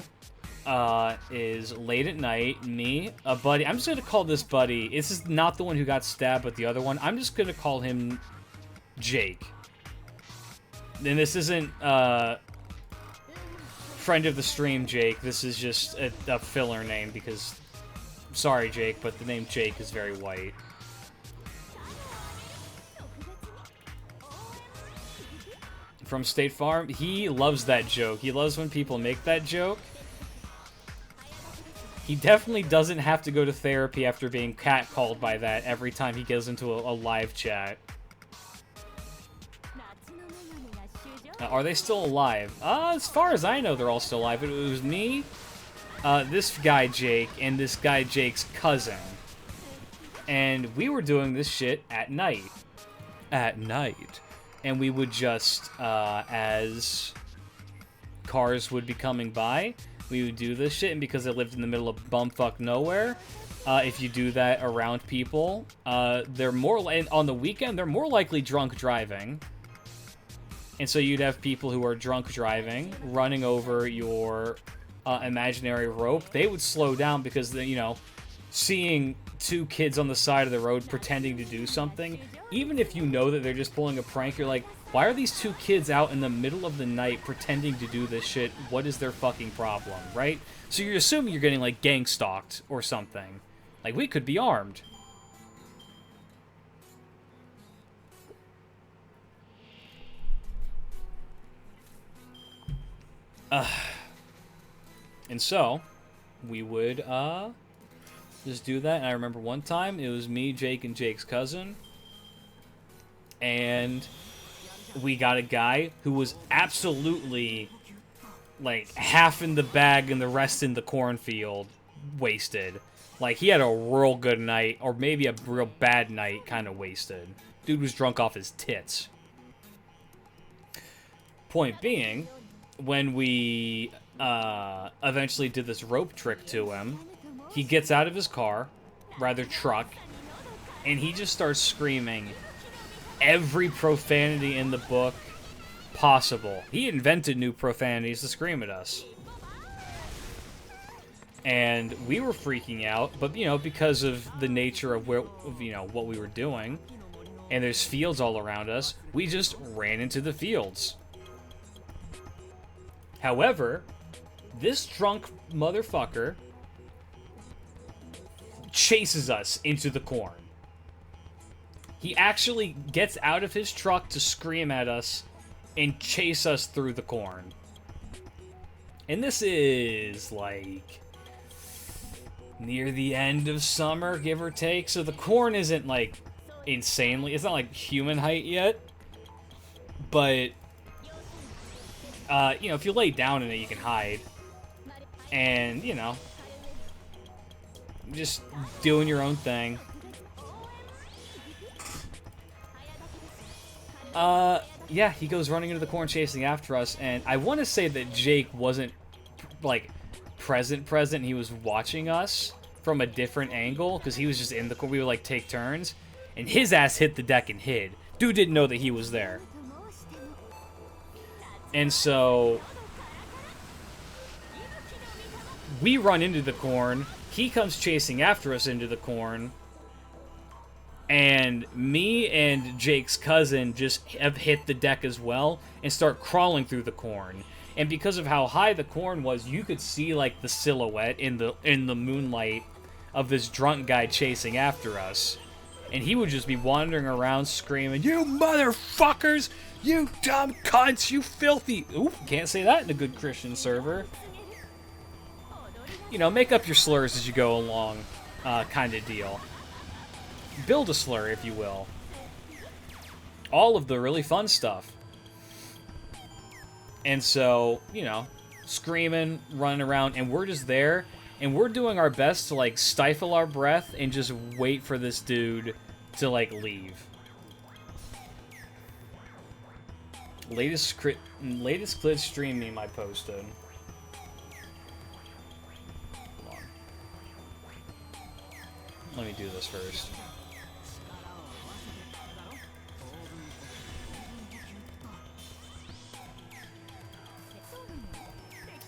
is late at night, me, a buddy, I'm just going to call this buddy, this is not the one who got stabbed, but the other one, I'm just going to call him Jake. And this isn't friend of the stream Jake, this is just a filler name because, sorry Jake, but the name Jake is very white. From State Farm, he loves that joke. He loves when people make that joke. He definitely doesn't have to go to therapy after being catcalled by that every time he goes into a live chat. Are they still alive? As far as I know, they're all still alive. It was me, this guy Jake, and this guy Jake's cousin. And we were doing this shit at night. At night. And we would just, as cars would be coming by, we would do this shit. And because I lived in the middle of bumfuck nowhere, if you do that around people, they're more, and on the weekend, they're more likely drunk driving. And so you'd have people who are drunk driving, running over your imaginary rope. They would slow down because, you know, seeing two kids on the side of the road pretending to do something, even if you know that they're just pulling a prank, you're like, why are these two kids out in the middle of the night pretending to do this shit? What is their fucking problem, right? So you're assuming you're getting, like, gang stalked or something. Like, we could be armed. And so, we would, just do that. And I remember one time, it was me, Jake, and Jake's cousin. And we got a guy who was absolutely, like, half in the bag and the rest in the cornfield, wasted. Like, he had a real good night, or maybe a real bad night, kind of wasted. Dude was drunk off his tits. Point being, when we eventually did this rope trick to him, he gets out of his car, rather truck, and he just starts screaming every profanity in the book possible. He invented new profanities to scream at us. And we were freaking out, but, you know, because of the nature of where, you know, what we were doing, and there's fields all around us, we just ran into the fields. However, this drunk motherfucker chases us into the corn. He actually gets out of his truck to scream at us and chase us through the corn. And this is, like, near the end of summer, give or take. So the corn isn't, like, insanely... It's not, like, human height yet. But, you know, if you lay down in it, you can hide. And, you know, just doing your own thing. Yeah, he goes running into the corn chasing after us, and I want to say that Jake wasn't, like, present. He was watching us from a different angle, because he was just in the corn. We would, like, take turns, and his ass hit the deck and hid. Dude didn't know that he was there. And so we run into the corn. He comes chasing after us into the corn. And me and Jake's cousin just have hit the deck as well and start crawling through the corn. And because of how high the corn was, you could see, like, the silhouette in the moonlight of this drunk guy chasing after us. And he would just be wandering around screaming, "You motherfuckers! You dumb cunts! You filthy..." Oop, can't say that in a good Christian server. You know, make up your slurs as you go along, kind of deal. Build a slur, if you will. All of the really fun stuff. And so, you know, screaming, running around, and we're just there, and we're doing our best to, like, stifle our breath and just wait for this dude to, like, leave. Latest clip stream meme I posted. Hold on. Let me do this first.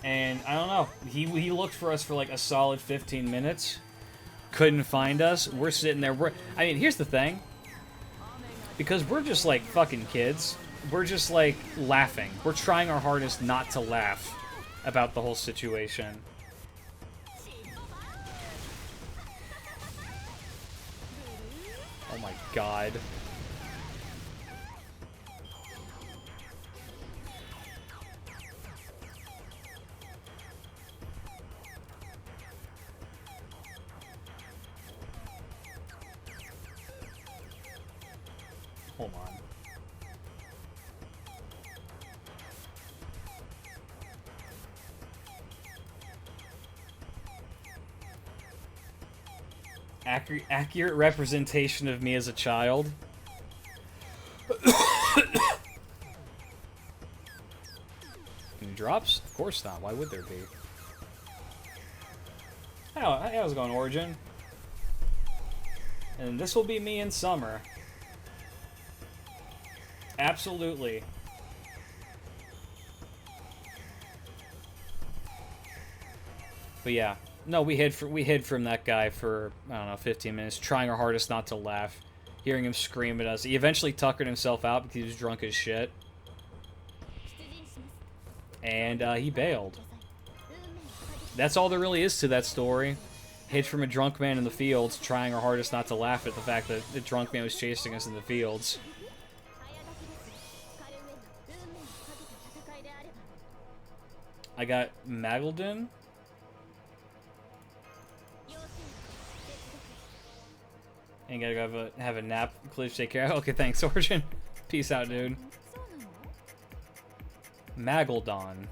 And I don't know, he looked for us for like a solid 15 minutes, couldn't find us. We're sitting there, I mean, here's the thing, because we're just like fucking kids, we're just like laughing. We're trying our hardest not to laugh about the whole situation. Oh my god. Hold on. accurate representation of me as a child. Any drops? Of course not. Why would there be? How's it going, Origin? And this will be me in summer. Absolutely. But yeah, no, we hid from that guy for, I don't know, 15 minutes, trying our hardest not to laugh, hearing him scream at us. He eventually tuckered himself out because he was drunk as shit. And he bailed. That's all there really is to that story. Hid from a drunk man in the fields, trying our hardest not to laugh at the fact that the drunk man was chasing us in the fields. I got Mageldon. Ain't gotta go have a nap. Cliff, take care. Okay, thanks, Origin. Peace out, dude. Mageldon.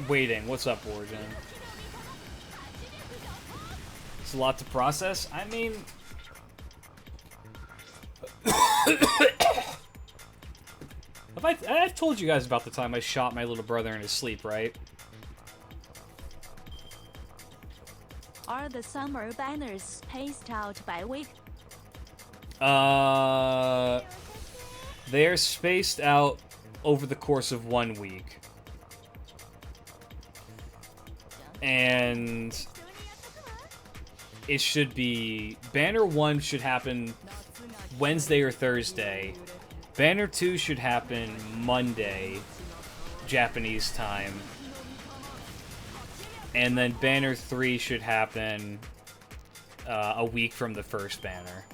Waiting. What's up, Origin? It's a lot to process. I mean... I've told you guys about the time I shot my little brother in his sleep, right? Are the summer banners spaced out by week? They're spaced out over the course of 1 week. And it should be... Banner 1 should happen Wednesday or Thursday. Banner 2 should happen Monday, Japanese time. And then Banner 3 should happen a week from the first banner.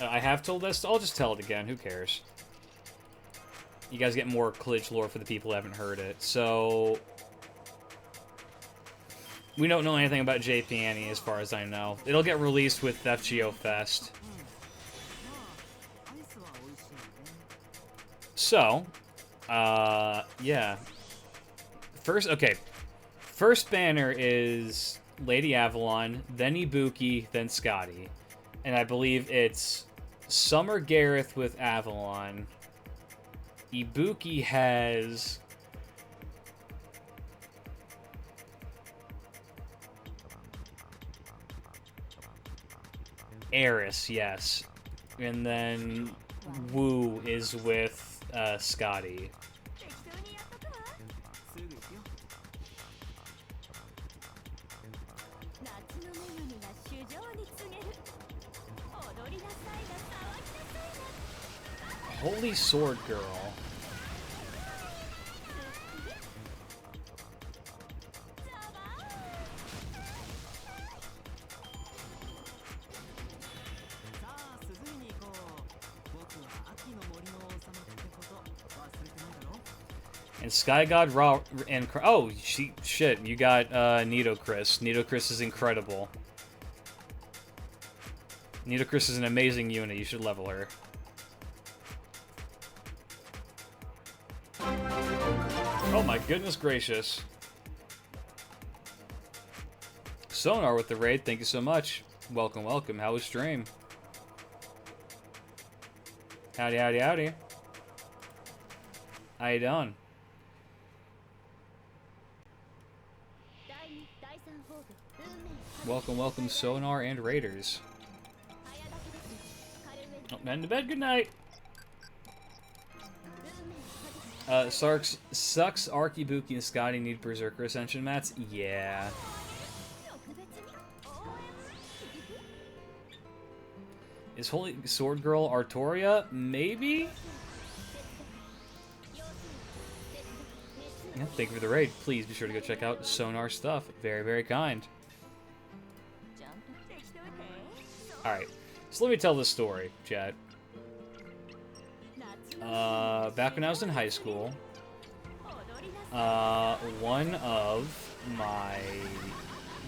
I have told this, I'll just tell it again, who cares? You guys get more Klidge lore for the people who haven't heard it. So, we don't know anything about JP Annie as far as I know. It'll get released with FGO Fest. So, yeah. First banner is Lady Avalon, then Ibuki, then Scotty. And I believe it's Summer Gareth with Avalon. Ibuki has... Eris, yes. And then Wu is with Scotty. Holy Sword Girl. And Sky God Raw and oh shit, you got Nidochris. Nidochris is incredible. Nidochris is an amazing unit. You should level her. Oh my goodness gracious. Sonar with the raid, thank you so much. Welcome, welcome. How was stream? Howdy, howdy, howdy. How you doing? Welcome, welcome, Sonar and Raiders. Oh, heading to bed, good night. Sucks Arkibuki and Scotty need Berserker Ascension mats? Yeah. Is Holy Sword Girl Artoria? Maybe? Yeah, thank you for the raid. Please be sure to go check out Sonar stuff. Very, very kind. Alright, so let me tell this story, chat. Back when I was in high school, one of my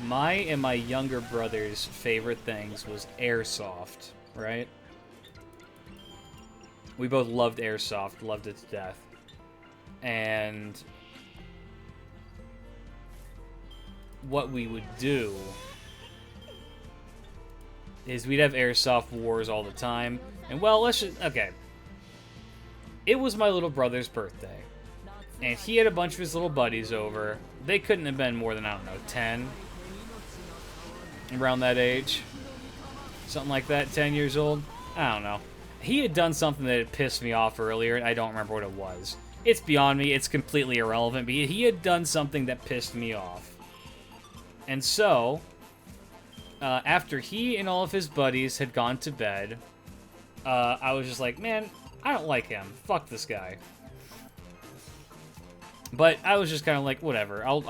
my and my younger brother's favorite things was airsoft, right? We both loved airsoft, loved it to death. And what we would do is we'd have airsoft wars all the time. And, well, let's just... Okay. It was my little brother's birthday. And he had a bunch of his little buddies over. They couldn't have been more than, I don't know, 10. Around that age. Something like that, 10 years old. I don't know. He had done something that had pissed me off earlier, and I don't remember what it was. It's beyond me. It's completely irrelevant. But he had done something that pissed me off. And so... after he and all of his buddies had gone to bed, I was just like, man, I don't like him. Fuck this guy. But I was just kind of like, whatever. I don't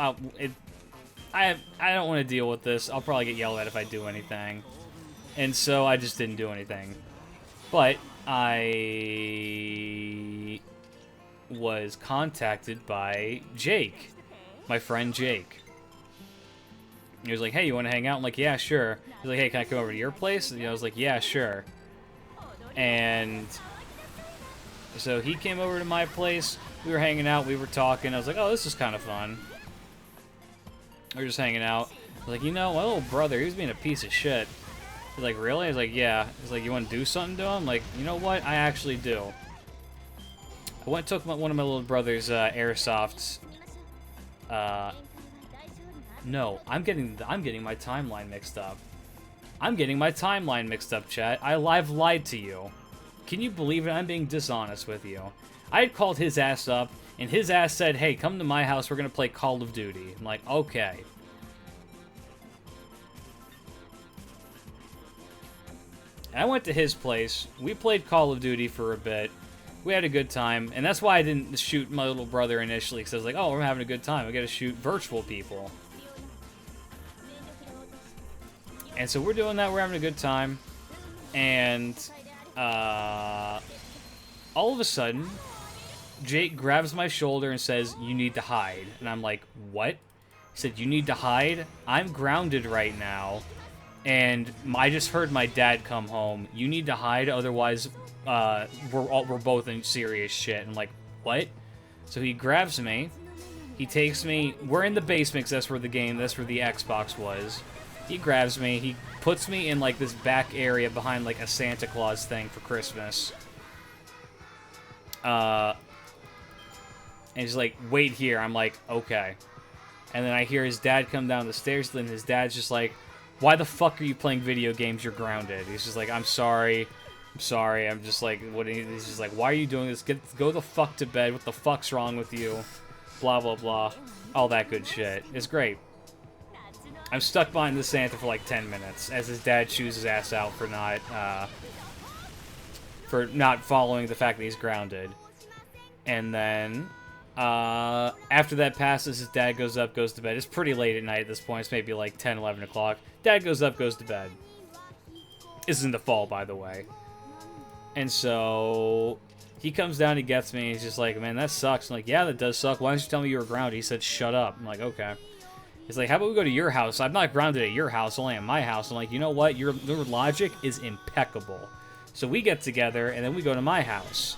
want to deal with this. I'll probably get yelled at if I do anything. And so I just didn't do anything. But I was contacted by Jake, my friend Jake. He was like, hey, you want to hang out? I'm like, yeah, sure. He's like, hey, can I come over to your place? And I was like, yeah, sure. And so he came over to my place. We were hanging out. We were talking. I was like, oh, this is kind of fun. We were just hanging out. I was like, you know, my little brother, he was being a piece of shit. He's like, really? I was like, yeah. He's like, you want to do something to him? Like, you know what? I actually do. I went and took one of my little brother's airsofts. No, I'm getting my timeline mixed up. I'm getting my timeline mixed up, chat. I've lied to you. Can you believe it? I'm being dishonest with you. I had called his ass up, and his ass said, hey, come to my house, we're gonna play Call of Duty. I'm like, okay. And I went to his place. We played Call of Duty for a bit. We had a good time, and that's why I didn't shoot my little brother initially, because I was like, oh, we're having a good time. I gotta shoot virtual people. And so we're doing that, we're having a good time, and all of a sudden, Jake grabs my shoulder and says, you need to hide. And I'm like, what? He said, you need to hide? I'm grounded right now, and I just heard my dad come home. You need to hide, otherwise we're both in serious shit. I'm like, what? So he grabs me, he takes me, we're in the basement because that's where the Xbox was. He grabs me, he puts me in, like, this back area behind, like, a Santa Claus thing for Christmas. And he's like, wait here. I'm like, okay. And then I hear his dad come down the stairs, then his dad's just like, why the fuck are you playing video games? You're grounded. He's just like, I'm sorry. I'm just like, what? He's just like, why are you doing this? Go the fuck to bed. What the fuck's wrong with you? Blah, blah, blah. All that good shit. It's great. I'm stuck behind the Santa for like 10 minutes as his dad chews his ass out for not following the fact that he's grounded. And then after that passes, his dad goes up, goes to bed. It's pretty late at night at this point. It's maybe like 10, 11 o'clock. Dad goes up, goes to bed. This is in the fall, by the way. And so he comes down, he gets me, he's just like, man, that sucks. I'm like, yeah, that does suck. Why didn't you tell me you were grounded? He said, shut up. I'm like, okay. He's like, how about we go to your house? I'm not grounded at your house, only at my house. I'm like, you know what? Your logic is impeccable. So we get together, and then we go to my house.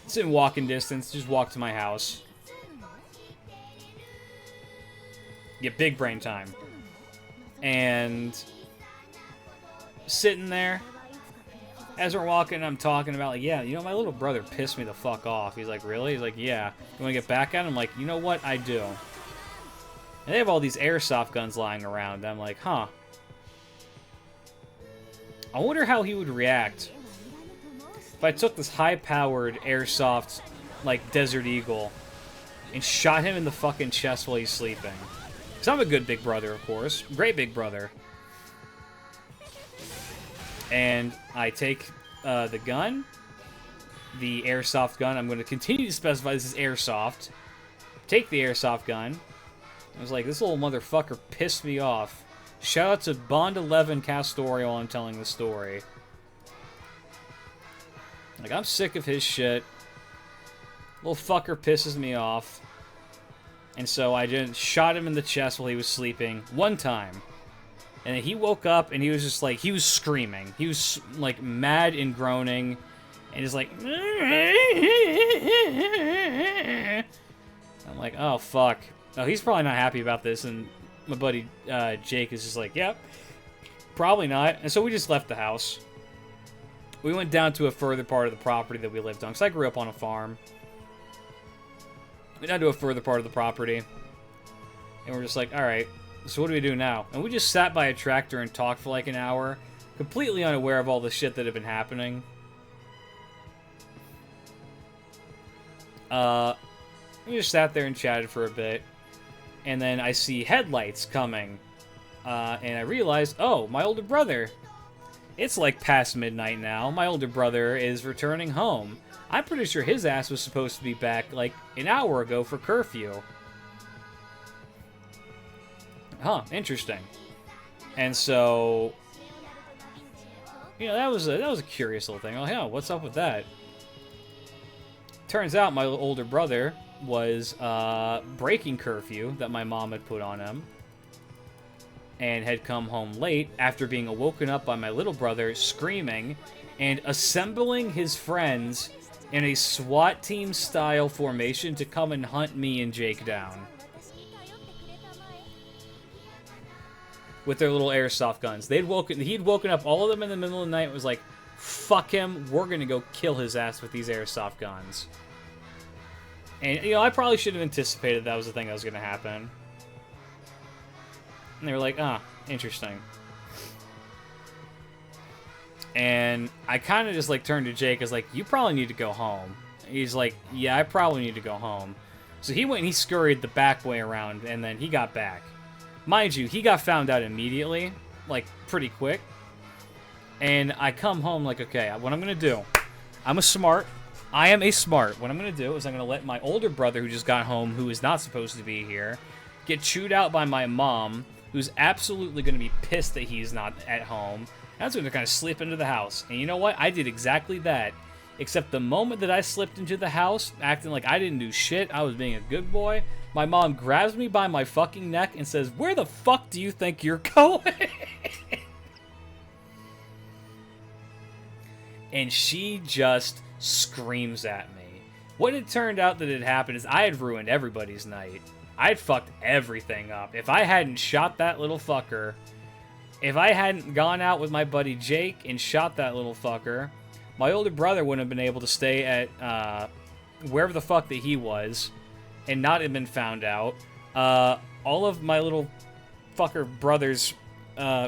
It's in walking distance. Just walk to my house. Get big brain time. And sitting there, as we're walking, I'm talking about, like, yeah, you know, my little brother pissed me the fuck off. He's like, really? He's like, yeah. You want to get back at him? I'm like, you know what? I do. And they have all these airsoft guns lying around. I'm like, huh. I wonder how he would react if I took this high-powered airsoft, like, Desert Eagle and shot him in the fucking chest while he's sleeping. Because I'm a good big brother, of course. Great big brother. And I take the gun, the airsoft gun. I'm going to continue to specify this is airsoft. Take the airsoft gun. I was like, this little motherfucker pissed me off. Shout out to Bond 11 Castoria while I'm telling the story. Like, I'm sick of his shit. Little fucker pisses me off. And so I just shot him in the chest while he was sleeping one time. And then he woke up and he was just like, he was screaming. He was like mad and groaning. And he's like, I'm like, oh, fuck. Oh, he's probably not happy about this. And my buddy Jake is just like, yep, probably not. And so we just left the house. We went down to a further part of the property that we lived on. Because I grew up on a farm. We went down to a further part of the property. And we're just like, alright, so what do we do now? And we just sat by a tractor and talked for like an hour. Completely unaware of all the shit that had been happening. We just sat there and chatted for a bit. And then I see headlights coming. And I realized, oh, my older brother. It's like past midnight now. My older brother is returning home. I'm pretty sure his ass was supposed to be back like an hour ago for curfew. Huh, interesting. And so, you know, that was a curious little thing. Oh, yeah, what's up with that? Turns out my older brother was breaking curfew that my mom had put on him and had come home late after being awoken up by my little brother screaming and assembling his friends in a SWAT team style formation to come and hunt me and Jake down with their little airsoft guns. He'd woken up all of them in the middle of the night and was like, fuck him, we're gonna go kill his ass with these airsoft guns. And, you know, I probably should have anticipated that was the thing that was going to happen. And they were like, ah, interesting. And I kind of just, like, turned to Jake. I was like, you probably need to go home. And he's like, yeah, I probably need to go home. So he went and he scurried the back way around, and then he got back. Mind you, he got found out immediately, like, pretty quick. And I come home like, okay, what I'm going to do, I am a smart. What I'm going to do is I'm going to let my older brother, who just got home, who is not supposed to be here, get chewed out by my mom, who's absolutely going to be pissed that he's not at home. I was going to kind of slip into the house. And you know what? I did exactly that. Except the moment that I slipped into the house, acting like I didn't do shit, I was being a good boy, my mom grabs me by my fucking neck and says, where the fuck do you think you're going? And she just screams at me. What it turned out that had happened is I had ruined everybody's night. I'd fucked everything up. If I hadn't shot that little fucker, if I hadn't gone out with my buddy Jake and shot that little fucker, my older brother wouldn't have been able to stay at wherever the fuck that he was and not have been found out. All of my little fucker brother's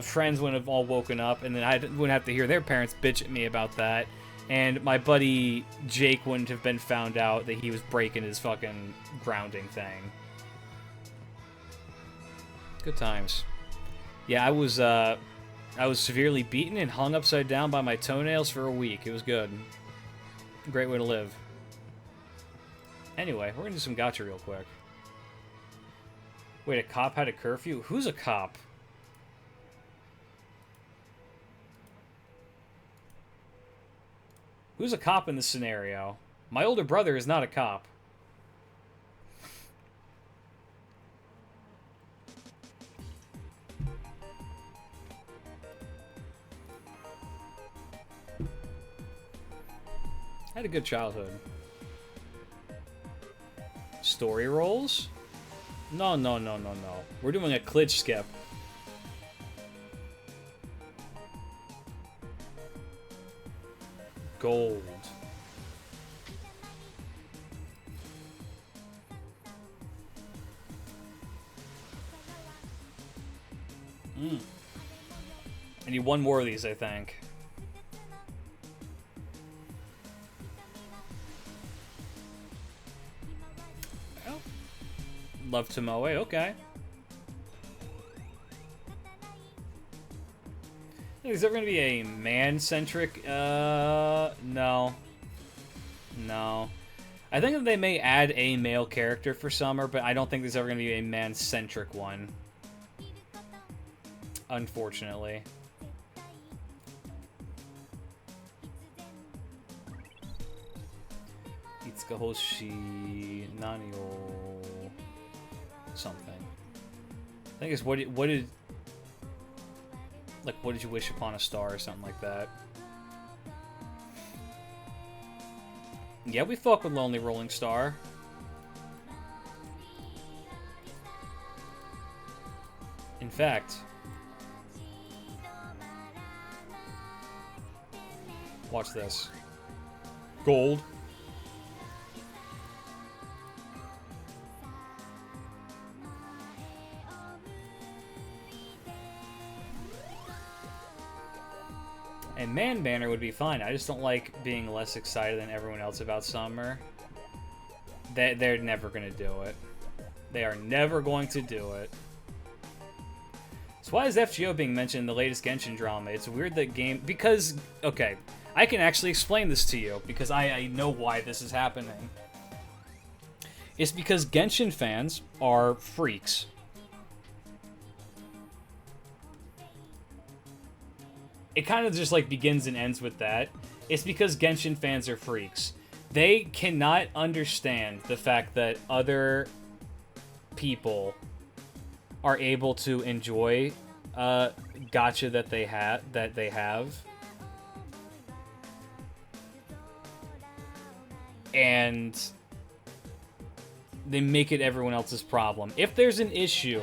friends wouldn't have all woken up, and then I wouldn't have to hear their parents bitch at me about that. And my buddy Jake wouldn't have been found out that he was breaking his fucking grounding thing. Good times. Yeah, I was severely beaten and hung upside down by my toenails for a week. It was good. Great way to live. Anyway, we're gonna do some gacha real quick. Wait, a cop had a curfew? Who's a cop? Who's a cop in this scenario? My older brother is not a cop. I had a good childhood. Story rolls? No. We're doing a glitch skip. Gold. I need one more of these, I think. Oh. Love Tomoe, okay. Is there going to be a man-centric? No. No. I think that they may add a male character for Summer, but I don't think there's ever going to be a man-centric one. Unfortunately. Itsuka Hoshi Nanio. something. I think it's what did you wish upon a star or something like that. Yeah, we fuck with Lonely Rolling Star. In fact, watch this. Gold. And Man Banner would be fine. I just don't like being less excited than everyone else about Summer. They're never going to do it. They are never going to do it. So why is FGO being mentioned in the latest Genshin drama? It's weird that game... Because... Okay. I can actually explain this to you, because I know why this is happening. It's because Genshin fans are freaks. It kind of just like begins and ends with that. It's because Genshin fans are freaks. They cannot understand the fact that other people are able to enjoy gacha that they have. And they make it everyone else's problem. If there's an issue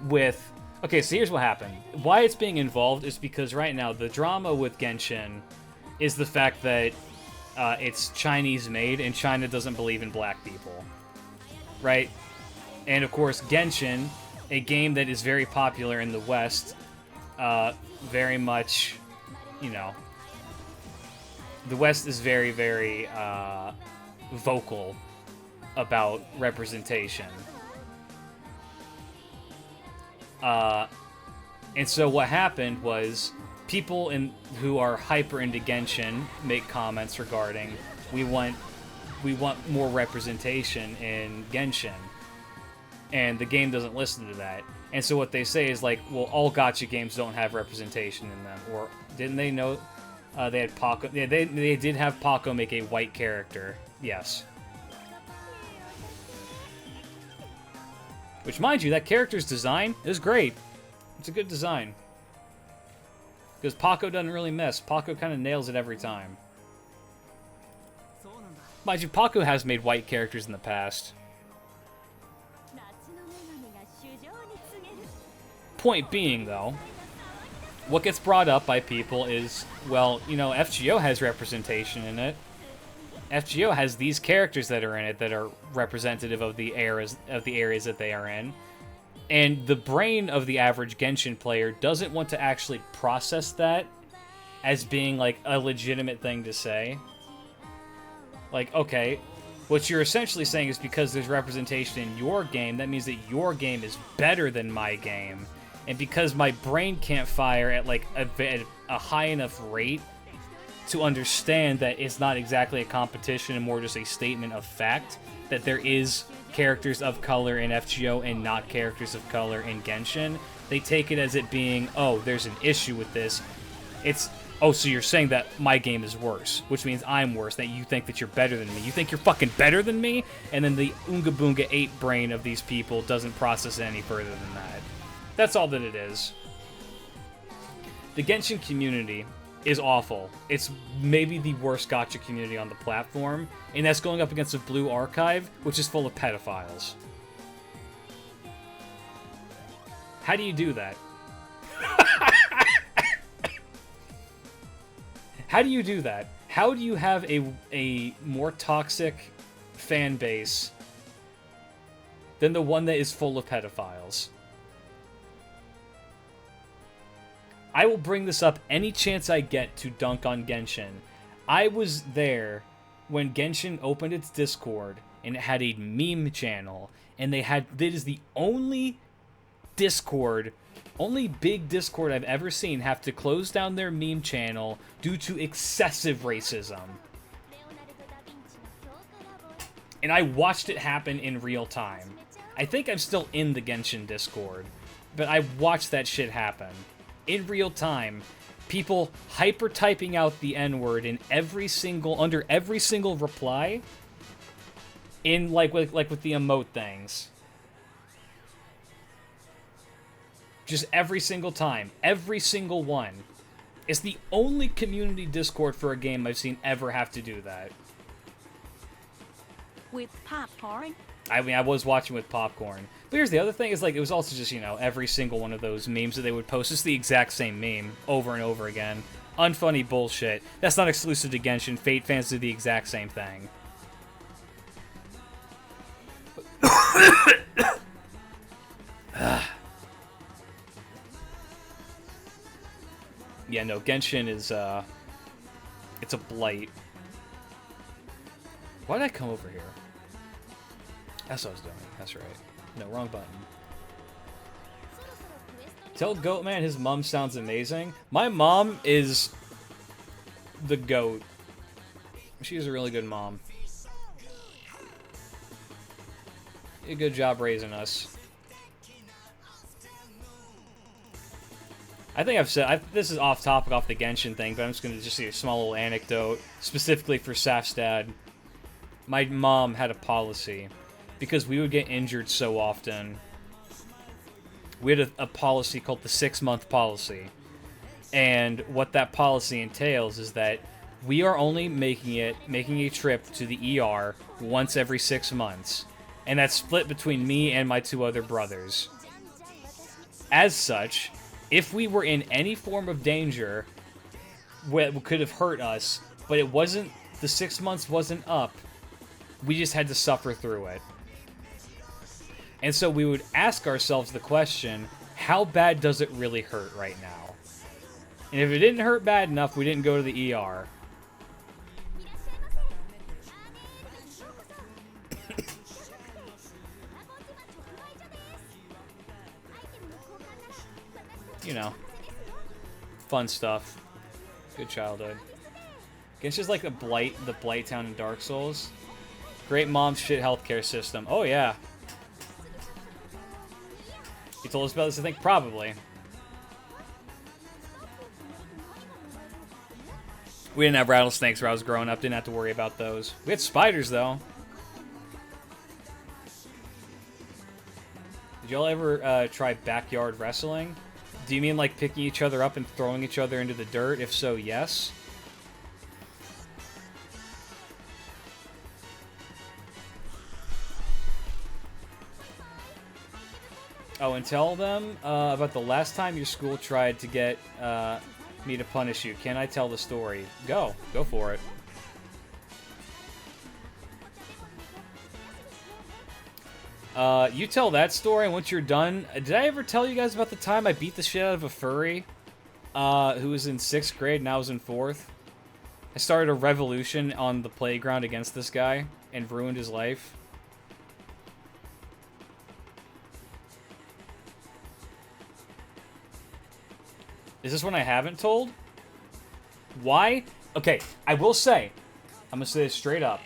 with... Okay, so here's what happened. Why it's being involved is because right now the drama with Genshin is the fact that it's Chinese made and China doesn't believe in black people. Right? And of course, Genshin, a game that is very popular in the West, very much, you know, the West is very, very vocal about representation. And so what happened was people who are hyper into Genshin make comments regarding we want more representation in Genshin, and the game doesn't listen to that. And so what they say is like, well, all gacha games don't have representation in them, or didn't they know they had Paco? Yeah, they did have Paco make a white character, yes. Which, mind you, that character's design is great. It's a good design. Because Paco doesn't really miss. Paco kind of nails it every time. Mind you, Paco has made white characters in the past. Point being, though, what gets brought up by people is, well, you know, FGO has representation in it. FGO has these characters that are in it that are representative of the areas that they are in. And the brain of the average Genshin player doesn't want to actually process that as being like a legitimate thing to say. Like, okay, what you're essentially saying is because there's representation in your game, that means that your game is better than my game. And because my brain can't fire at like a high enough rate to understand that it's not exactly a competition and more just a statement of fact, that there is characters of color in FGO and not characters of color in Genshin, they take it as it being, oh, there's an issue with this. It's, oh, so you're saying that my game is worse, which means I'm worse, that you think that you're better than me. You think you're fucking better than me? And then the Oonga Boonga 8 brain of these people doesn't process it any further than that. That's all that it is. The Genshin community is awful. It's maybe the worst gacha community on the platform, and that's going up against the Blue Archive, which is full of pedophiles. How do you do that? How do you do that? How do you have a more toxic fan base than the one that is full of pedophiles? I will bring this up any chance I get to dunk on Genshin. I was there when Genshin opened its Discord, and it had a meme channel, and that is the only Discord, only big Discord I've ever seen have to close down their meme channel due to excessive racism. And I watched it happen in real time. I think I'm still in the Genshin Discord, but I watched that shit happen. In real time, people hyper typing out the N-word in under every single reply, in like with the emote things. Just every single time. Every single one. It's the only community Discord for a game I've seen ever have to do that. With popcorn? I mean, I was watching with popcorn. But here's the other thing, is like, it was also just, you know, every single one of those memes that they would post. It's the exact same meme over and over again. Unfunny bullshit. That's not exclusive to Genshin. Fate fans do the exact same thing. Yeah, no, Genshin is, it's a blight. Why did I come over here? That's what I was doing. That's right. No, wrong button. Tell Goatman his mom sounds amazing. My mom is the GOAT. She's a really good mom. A good job raising us. I think I've said, this is off topic, off the Genshin thing, but I'm just going to just see a small little anecdote, specifically for Saf's dad. My mom had a policy, because we would get injured so often. We had a policy called the 6-month policy. And what that policy entails is that we are only making a trip to the ER once every 6 months. And that's split between me and my 2 other brothers. As such, if we were in any form of danger what could have hurt us, but it wasn't, the 6 months wasn't up, we just had to suffer through it. And so we would ask ourselves the question, how bad does it really hurt right now? And if it didn't hurt bad enough, we didn't go to the ER. You know, fun stuff. Good childhood. Genshin's like the Blight Town in Dark Souls. Great mom shit healthcare system. Oh yeah. You told us about this, I think? Probably. We didn't have rattlesnakes where I was growing up. Didn't have to worry about those. We had spiders, though. Did y'all ever try backyard wrestling? Do you mean like picking each other up and throwing each other into the dirt? If so, yes. Oh, and tell them about the last time your school tried to get me to punish you. Can I tell the story? Go for it. You tell that story, and once you're done, did I ever tell you guys about the time I beat the shit out of a furry who was in 6th grade and I was in 4th? I started a revolution on the playground against this guy and ruined his life. Is this one I haven't told? Why? Okay, I will say, I'm gonna say this straight up.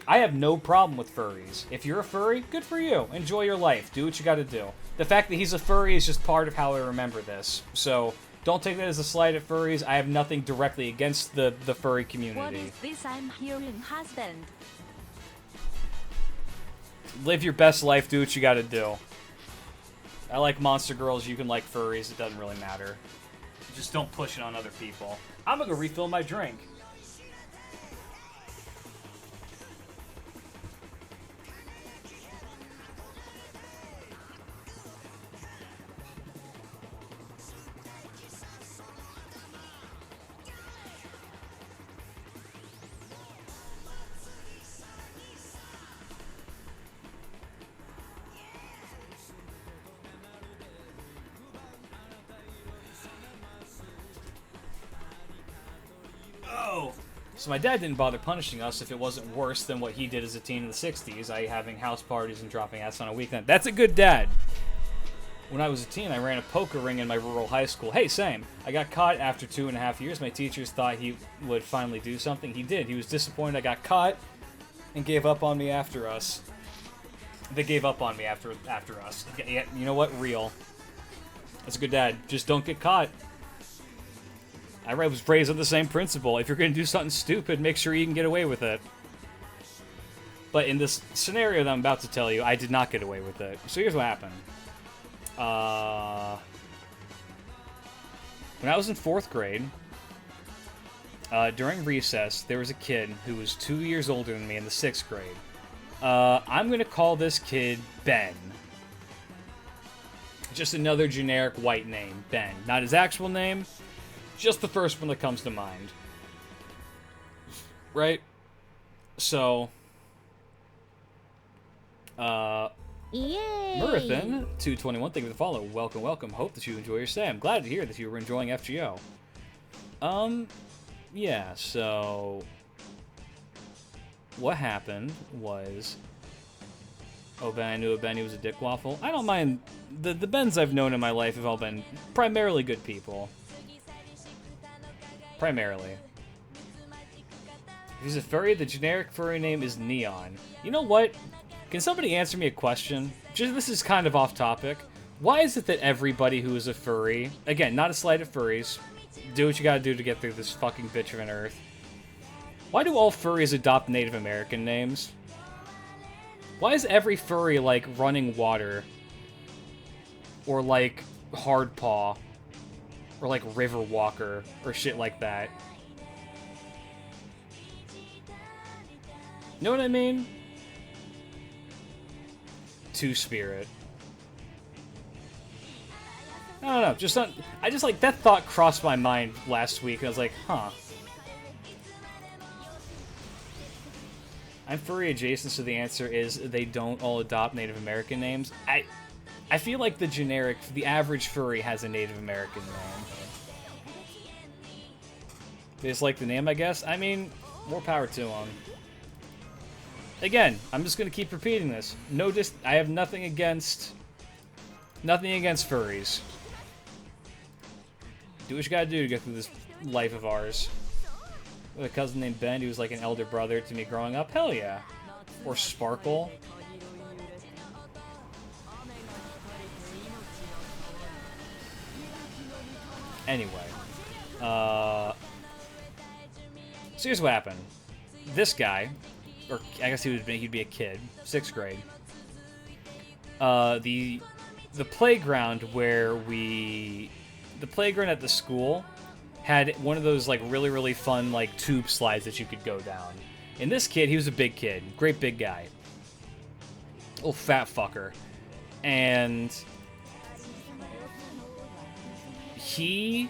I have no problem with furries. If you're a furry, good for you. Enjoy your life. Do what you gotta do. The fact that he's a furry is just part of how I remember this. So, don't take that as a slight at furries. I have nothing directly against the furry community. What is this I'm hearing, husband? Live your best life. Do what you gotta do. I like monster girls. You can like furries. It doesn't really matter. Just don't push it on other people. I'm gonna go refill my drink. So my dad didn't bother punishing us if it wasn't worse than what he did as a teen in the 60s, i.e. having house parties and dropping ass on a weekend. That's a good dad. When I was a teen, I ran a poker ring in my rural high school. Hey, same. I got caught after 2.5 years. My teachers thought he would finally do something. He did. He was disappointed I got caught and gave up on me after us. They gave up on me after us. Yeah, you know what? Real. That's a good dad. Just don't get caught. I was raised on the same principle. If you're going to do something stupid, make sure you can get away with it. But in this scenario that I'm about to tell you, I did not get away with it. So here's what happened. When I was in 4th grade, during recess, there was a kid who was 2 years older than me in the 6th grade. I'm going to call this kid Ben. Just another generic white name, Ben. Not his actual name, just the first one that comes to mind. Right? So, Yay! Marathon 221, thank you for the follow. Welcome, welcome. Hope that you enjoy your stay. I'm glad to hear that you were enjoying FGO. Yeah, so what happened was, oh, Ben, I knew a Ben who was a dick waffle. I don't mind. The Bens I've known in my life have all been primarily good people. Primarily. If he's a furry, the generic furry name is Neon. You know what? Can somebody answer me a question? Just, this is kind of off topic. Why is it that everybody who is a furry, again, not a slight at furries, do what you gotta do to get through this fucking bitch of an earth. Why do all furries adopt Native American names? Why is every furry like Running Water? Or like Hardpaw? Or like River Walker? Or shit like that? Know what I mean? Two-Spirit. I don't know, just not. I just like that thought crossed my mind last week. And I was like, huh. I'm furry adjacent, so the answer is they don't all adopt Native American names. I feel like the average furry has a Native American name. They just like the name, I guess. I mean, more power to them. Again, I'm just gonna keep repeating this. I have nothing against furries. Do what you gotta do to get through this life of ours. With a cousin named Ben who was like an elder brother to me growing up. Hell yeah. Or Sparkle. Anyway. So here's what happened. This guy, or I guess he'd be a kid, 6th grade. The playground the playground at the school had one of those like really, really fun like tube slides that you could go down. And this kid, he was a big kid, great big guy. Little fat fucker. And he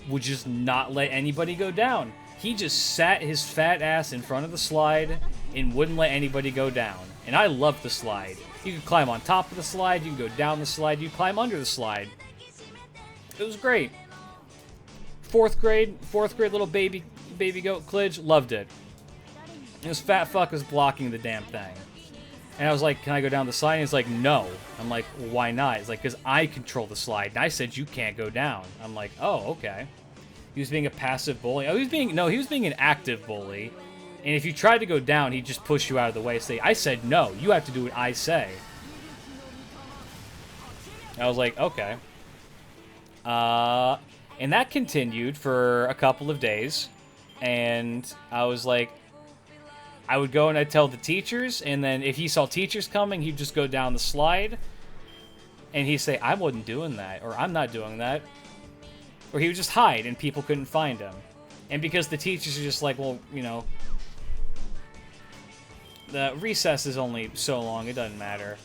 would just not let anybody go down. He just sat his fat ass in front of the slide and wouldn't let anybody go down. And I loved the slide. You could climb on top of the slide, you could go down the slide, you could climb under the slide. It was great. 4th grade little baby goat Klidge, loved it. And this fat fuck was blocking the damn thing. And I was like, can I go down the slide? And he's like, no. I'm like, why not? He's like, because I control the slide. And I said, you can't go down. I'm like, oh, okay. He was being a passive bully. Oh, he was being an active bully. And if you tried to go down, he'd just push you out of the way. Say, I said no. You have to do what I say. I was like, okay. And that continued for a couple of days. And I was like, I would go and I'd tell the teachers. And then if he saw teachers coming, he'd just go down the slide. And he'd say, I wasn't doing that. Or I'm not doing that. Or he would just hide and people couldn't find him. And because the teachers are just like, well, you know, the recess is only so long, it doesn't matter.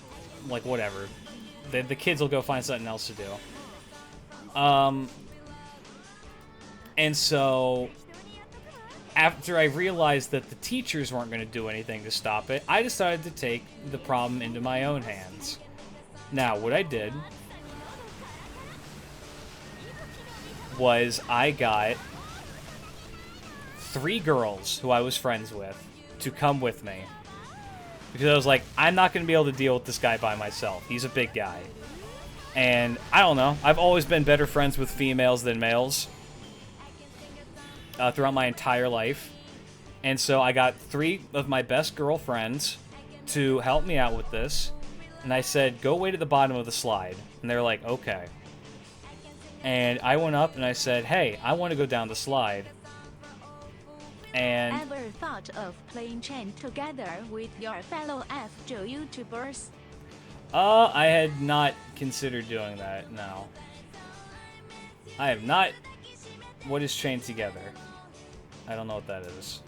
Like, whatever. The kids will go find something else to do. And so, after I realized that the teachers weren't going to do anything to stop it, I decided to take the problem into my own hands. Now, what I did was I got 3 girls who I was friends with to come with me. Because I was like, I'm not going to be able to deal with this guy by myself. He's a big guy. And, I don't know, I've always been better friends with females than males. Throughout my entire life. And so I got 3 of my best girlfriends to help me out with this. And I said, go wait at the bottom of the slide. And they're like, okay. And I went up and I said, hey, I want to go down the slide. And Ever thought of playing Chain together with your fellow FGO YouTubers? I had not considered doing that, no. I have not What is chained together? I don't know what that is.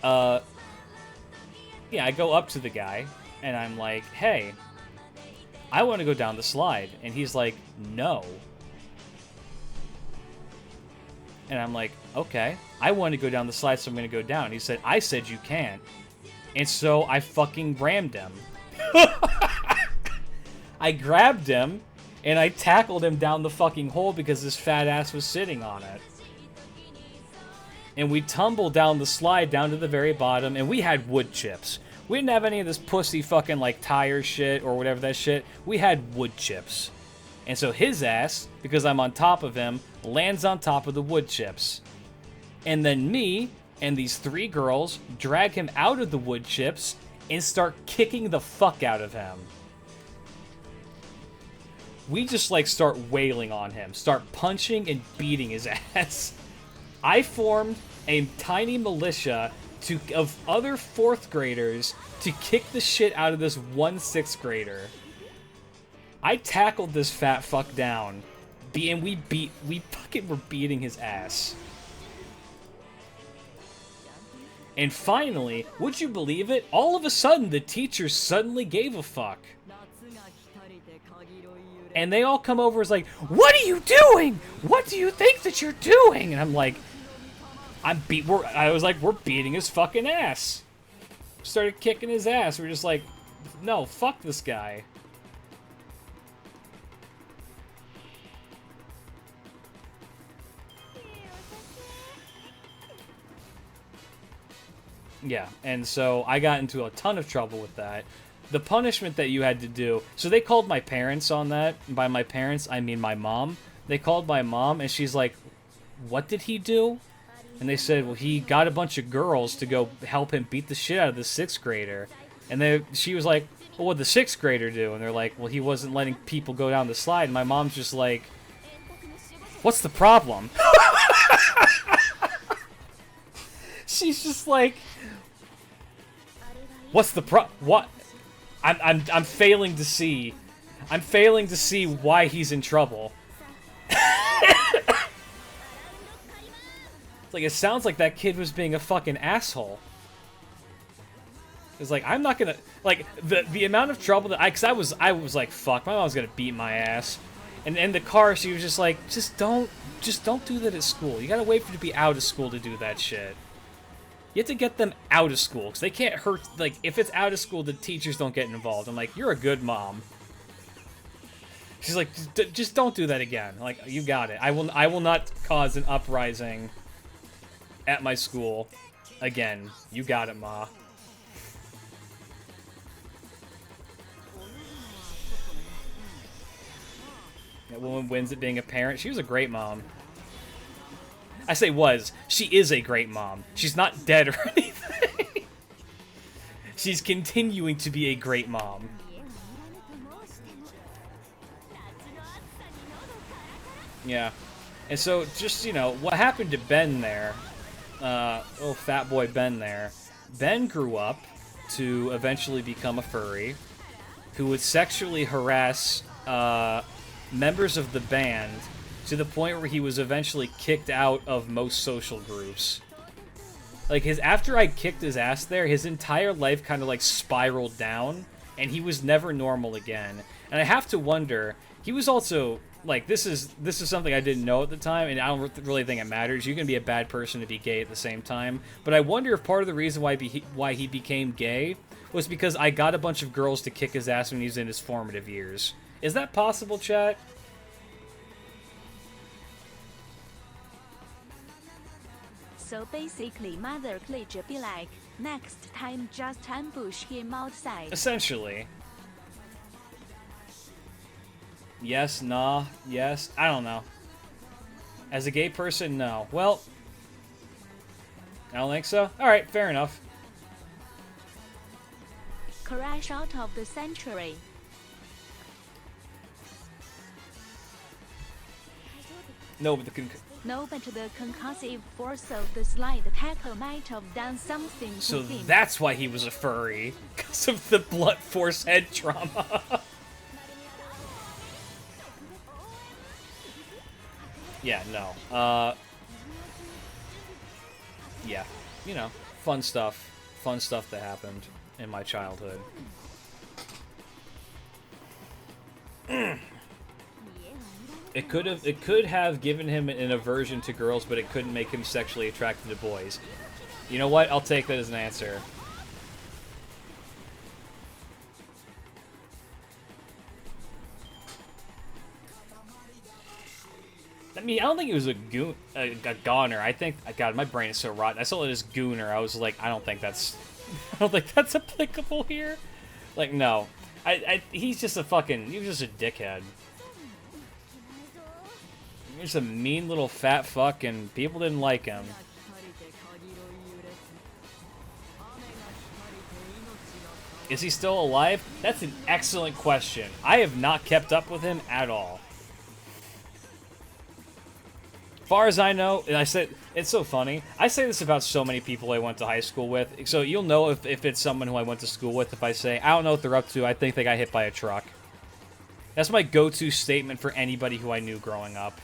Yeah, I go up to the guy, and I'm like, hey, I want to go down the slide. And he's like, no. And I'm like, okay, I want to go down the slide, so I'm going to go down. He said, I said you can't. And so I fucking rammed him. I grabbed him, and I tackled him down the fucking hole because his fat ass was sitting on it. And we tumbled down the slide down to the very bottom, and we had wood chips. We didn't have any of this pussy fucking, like, tire shit or whatever that shit. We had wood chips. And so his ass, because I'm on top of him, lands on top of the wood chips. And then me and these 3 girls drag him out of the wood chips and start kicking the fuck out of him. We just, like, start wailing on him, start punching and beating his ass. I formed a tiny militia of other 4th graders to kick the shit out of this one 6th grader. I tackled this fat fuck down, and we fucking were beating his ass. And finally, would you believe it? All of a sudden, the teachers suddenly gave a fuck. And they all come over as like, what are you doing? What do you think that you're doing? And I'm like, we're beating his fucking ass. Started kicking his ass. We're just like, no, fuck this guy. Yeah, and so I got into a ton of trouble with that. The punishment that you had to do... So they called my parents on that. And by my parents, I mean my mom. They called my mom, and she's like, what did he do? And they said, well, he got a bunch of girls to go help him beat the shit out of the 6th grader. And she was like, well, what'd the 6th grader do? And they're like, well, he wasn't letting people go down the slide. And my mom's just like, what's the problem? She's just like, what's the what? I'm failing to see. I'm failing to see why he's in trouble. Like, it sounds like that kid was being a fucking asshole. It's like, I'm not gonna... Like, the amount of trouble that... Because I was like, fuck, my mom's gonna beat my ass. And in the car, she was just like, just don't do that at school. You gotta wait for you to be out of school to do that shit. You have to get them out of school, because they can't hurt... Like, if it's out of school, the teachers don't get involved. I'm like, you're a good mom. She's like, just don't do that again. I'm like, you got it. I will not cause an uprising at my school again. You got it, Ma. That woman wins at being a parent. She was a great mom. I say was. She is a great mom. She's not dead or anything. She's continuing to be a great mom. Yeah. And so, just, you know, what happened to Ben there, little fat boy Ben there, Ben grew up to eventually become a furry who would sexually harass members of the band to the point where he was eventually kicked out of most social groups. Like, after I kicked his ass there, his entire life kind of, like, spiraled down, and he was never normal again. And I have to wonder, he was also... Like, this is something I didn't know at the time, and I don't really think it matters. You can be a bad person to be gay at the same time. But I wonder if part of the reason why he became gay was because I got a bunch of girls to kick his ass when he was in his formative years. Is that possible, chat? So basically, Mother could be like, next time just ambush him outside. Essentially. Yes, nah, yes, I don't know. As a gay person, no. Well, I don't think so. Alright, fair enough. Crash out of the century. No, but the concussive force of the slide tackle might have done something to So him. that's why he was a furry. Because of the blunt force head trauma. Yeah, no. Yeah, you know, fun stuff. Fun stuff that happened in my childhood. It could have given him an aversion to girls, but it couldn't make him sexually attracted to boys. You know what? I'll take that as an answer. I mean, I don't think he was a goner. I think, God, my brain is so rotten. I saw it as gooner. I was like, I don't think that's applicable here. Like, no. He's just a fucking, he was just a dickhead. He was a mean little fat fuck, and people didn't like him. Is he still alive? That's an excellent question. I have not kept up with him at all. Far as I know, and I said, it's so funny. I say this about so many people I went to high school with. So you'll know if it's someone who I went to school with if I say, I don't know what they're up to. I think they got hit by a truck. That's my go-to statement for anybody who I knew growing up.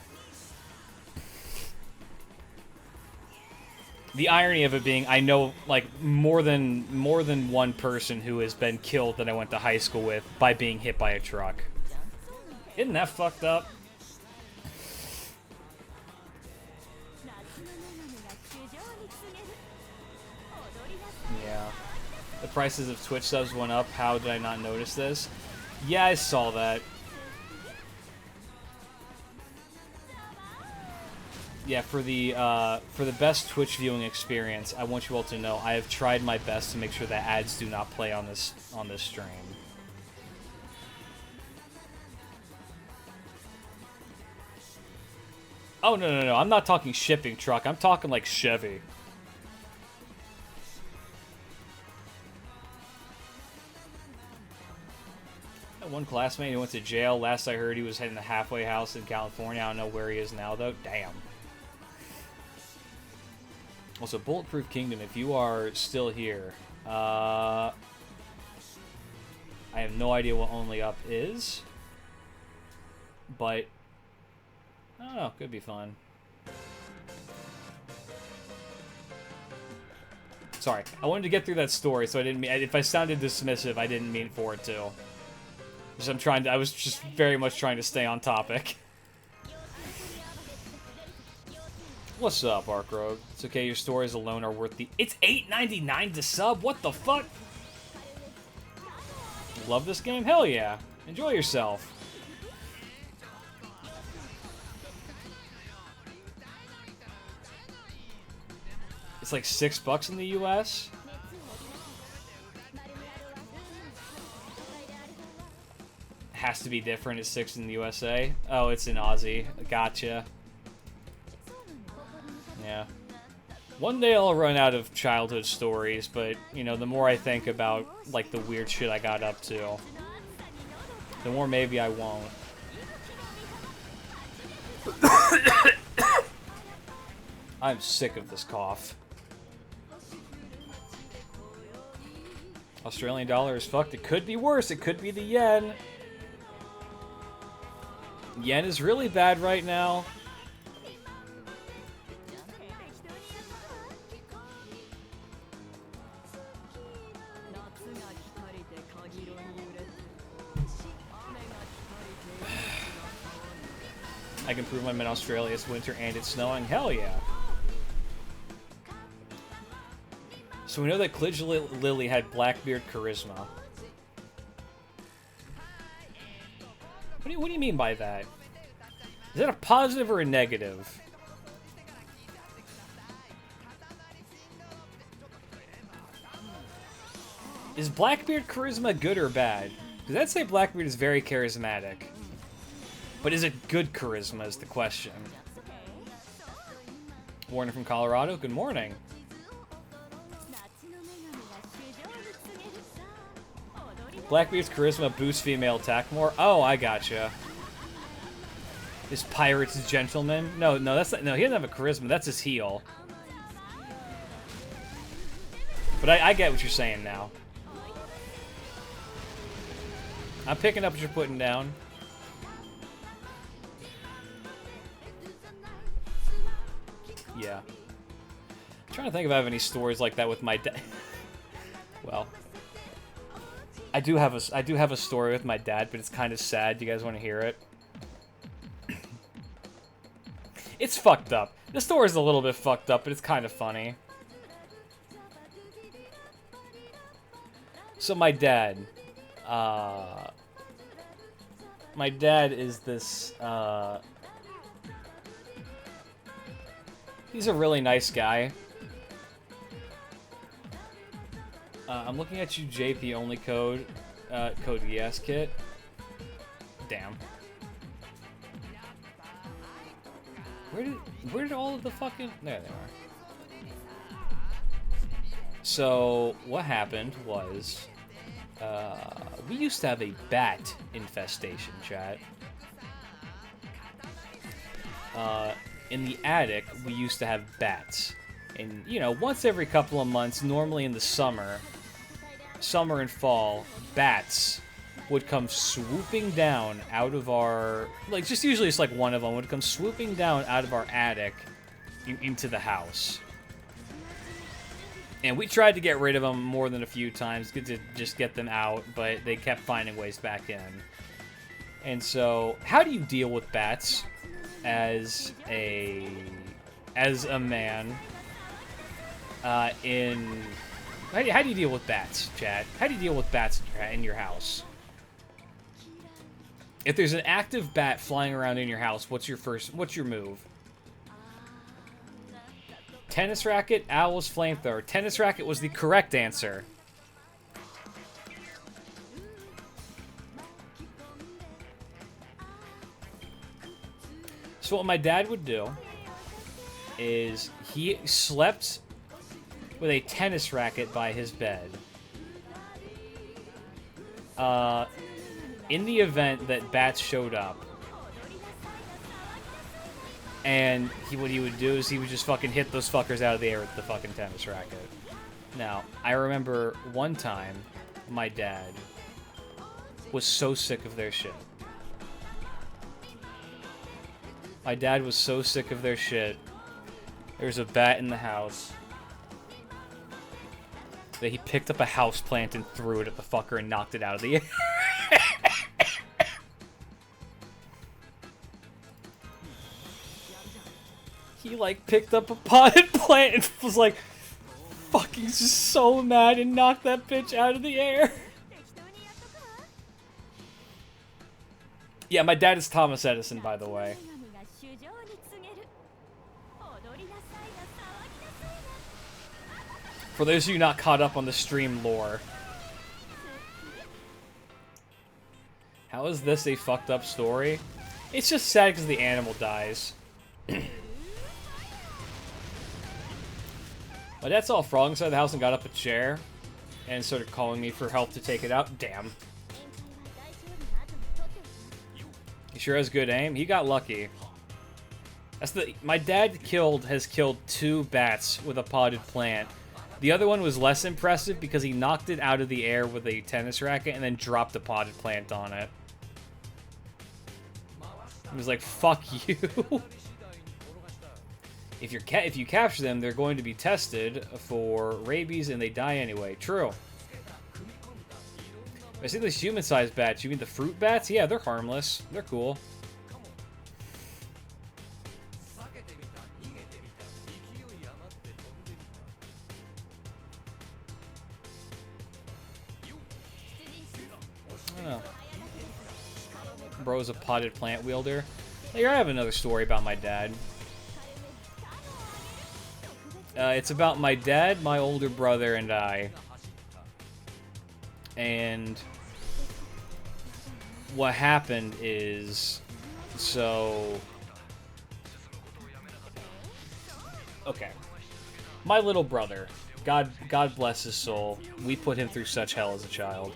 The irony of it being, I know like more than one person who has been killed that I went to high school with by being hit by a truck. Isn't that fucked up? Yeah. The prices of Twitch subs went up. How did I not notice this? Yeah, I saw that. Yeah, for the best Twitch viewing experience, I want you all to know I have tried my best to make sure that ads do not play on this stream. Oh no, I'm not talking shipping truck. I'm talking like Chevy. One classmate who went to jail. Last I heard, he was heading to halfway house in California. I don't know where he is now, though. Damn. Also, Bulletproof Kingdom, if you are still here, I have no idea what Only Up is, but I don't know. Could be fun. Sorry, I wanted to get through that story, so I didn't mean. If I sounded dismissive, I didn't mean for it to. I was just very much trying to stay on topic. What's up, Ark Rogue? It's okay, your stories alone are worth the... It's $8.99 to sub? What the fuck? Love this game? Hell yeah. Enjoy yourself. It's like $6 in the US? Has to be different. It's 6 in the USA. Oh, it's in Aussie. Gotcha. Yeah. One day I'll run out of childhood stories, but, you know, the more I think about, like, the weird shit I got up to, the more maybe I won't. I'm sick of this cough. Australian dollar is fucked. It could be worse. It could be the yen. Yen is really bad right now. I can prove I'm in Australia. It's winter and it's snowing. Hell yeah. So we know that Klidge Lily had Blackbeard charisma. What do you mean by that? Is that a positive or a negative? Is Blackbeard charisma good or bad? Because I'd say Blackbeard is very charismatic. But is it good charisma is the question. Warner from Colorado, good morning. Blackbeard's charisma boosts female attack more. Oh, I gotcha. Is Pirate's gentleman? No, that's not, no, he doesn't have a charisma. That's his heel. But I get what you're saying now. I'm picking up what you're putting down. Yeah. I'm trying to think if I have any stories like that with my dad. Well, I do have a story with my dad, but it's kind of sad. Do you guys want to hear it? It's fucked up. The story's a little bit fucked up, but it's kind of funny. So my dad is this, he's a really nice guy. I'm looking at you, JP only code yes kit. Damn. Where did all of the fucking... There they are. So, what happened was... we used to have a bat infestation, chat. In the attic, we used to have bats. And, you know, once every couple of months, normally in the summer and fall, bats would come swooping down out of our... Like, just usually it's like one of them would come swooping down out of our attic into the house. And we tried to get rid of them more than a few times to just get them out, but they kept finding ways back in. And so, how do you deal with bats as a man how do you deal with bats, Chad? How do you deal with bats in your house? If there's an active bat flying around in your house, what's your move? Tennis racket, owls, flamethrower. Tennis racket was the correct answer. So what my dad would do is he slept with a tennis racket by his bed. In the event that bats showed up, and what he would do is he would just fucking hit those fuckers out of the air with the fucking tennis racket. Now, I remember one time my dad was so sick of their shit. My dad was so sick of their shit. There was a bat in the house that he picked up a house plant and threw it at the fucker and knocked it out of the air. He, like, picked up a potted plant and was like, fucking just so mad and knocked that bitch out of the air. Yeah, my dad is Thomas Edison, by the way. For those of you not caught up on the stream lore. How is this a fucked up story? It's just sad because the animal dies. My dad saw a frog inside the house and got up a chair and started calling me for help to take it out. Damn. He sure has good aim. He got lucky. My dad has killed 2 bats with a potted plant. The other one was less impressive because he knocked it out of the air with a tennis racket and then dropped a potted plant on it. He was like, fuck you. If you capture them, they're going to be tested for rabies and they die anyway. True. I see these human-sized bats. You mean the fruit bats? Yeah, they're harmless. They're cool. Oh. Bro's a potted plant wielder. Here, I have another story about my dad. It's about my dad, my older brother, and I. And what happened is, so... Okay. My little brother, God bless his soul, we put him through such hell as a child.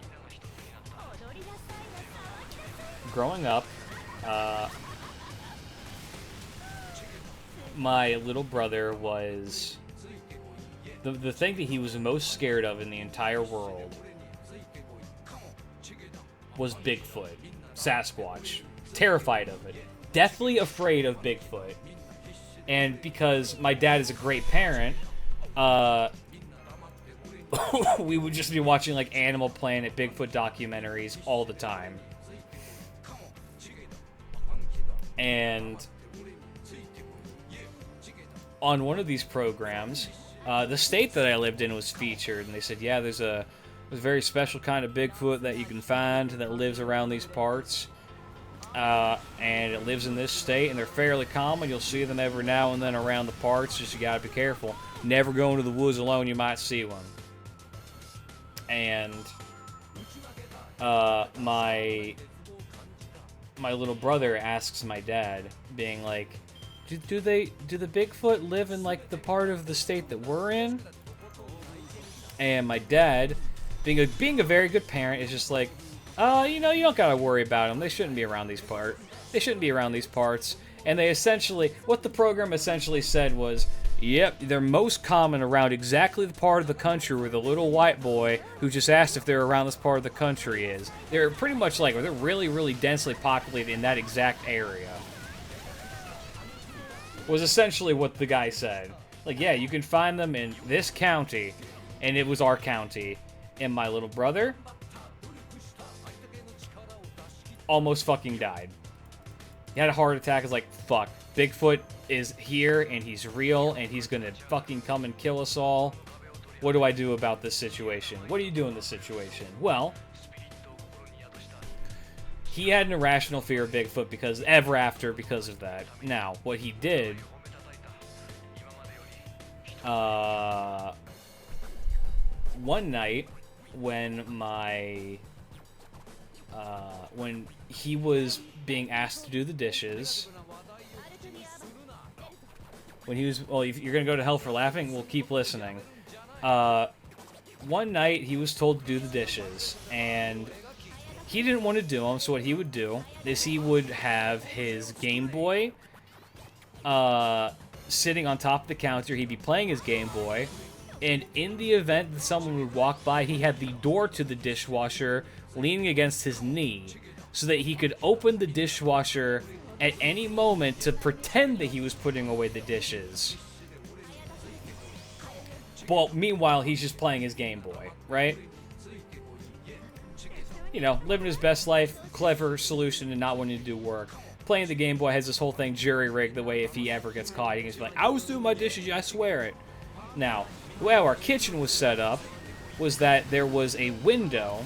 Growing up, my little brother was... The thing that he was most scared of in the entire world was Bigfoot. Sasquatch. Terrified of it. Deathly afraid of Bigfoot. And because my dad is a great parent, we would just be watching like Animal Planet, Bigfoot documentaries all the time. And on one of these programs, the state that I lived in was featured, and they said, yeah, there's a very special kind of Bigfoot that you can find that lives around these parts. And it lives in this state, and they're fairly common. You'll see them every now and then around the parts, just you gotta be careful. Never go into the woods alone, you might see one. And my little brother asks my dad, being like, do the Bigfoot live in like the part of the state that we're in? And my dad, being a very good parent, is just like, you know, you don't gotta worry about them. They shouldn't be around these parts. They shouldn't be around these parts. And they essentially, what the program essentially said was, yep, they're most common around exactly the part of the country where the little white boy who just asked if they're around this part of the country is. They're pretty much like, they're really, really densely populated in that exact area. Was essentially what the guy said. Like, yeah, you can find them in this county, and it was our county. And my little brother almost fucking died. He had a heart attack. It's like, fuck, Bigfoot is here, and he's real, and he's gonna fucking come and kill us all. What do I do about this situation? What do you do in this situation? Well, he had an irrational fear of Bigfoot because of that. Now, what he did, one night when when he was being asked to do the dishes, when he was, well, if you're gonna go to hell for laughing, we'll keep listening. One night he was told to do the dishes, and he didn't want to do them, so what he would do is he would have his Game Boy sitting on top of the counter. He'd be playing his Game Boy, and in the event that someone would walk by, he had the door to the dishwasher leaning against his knee, so that he could open the dishwasher at any moment to pretend that he was putting away the dishes. Well, meanwhile, he's just playing his Game Boy, right? You know, living his best life, clever solution and not wanting to do work. Playing the Game Boy has this whole thing jury-rigged, the way if he ever gets caught, he can just be like, I was doing my dishes, I swear it. Now, the way our kitchen was set up was that there was a window.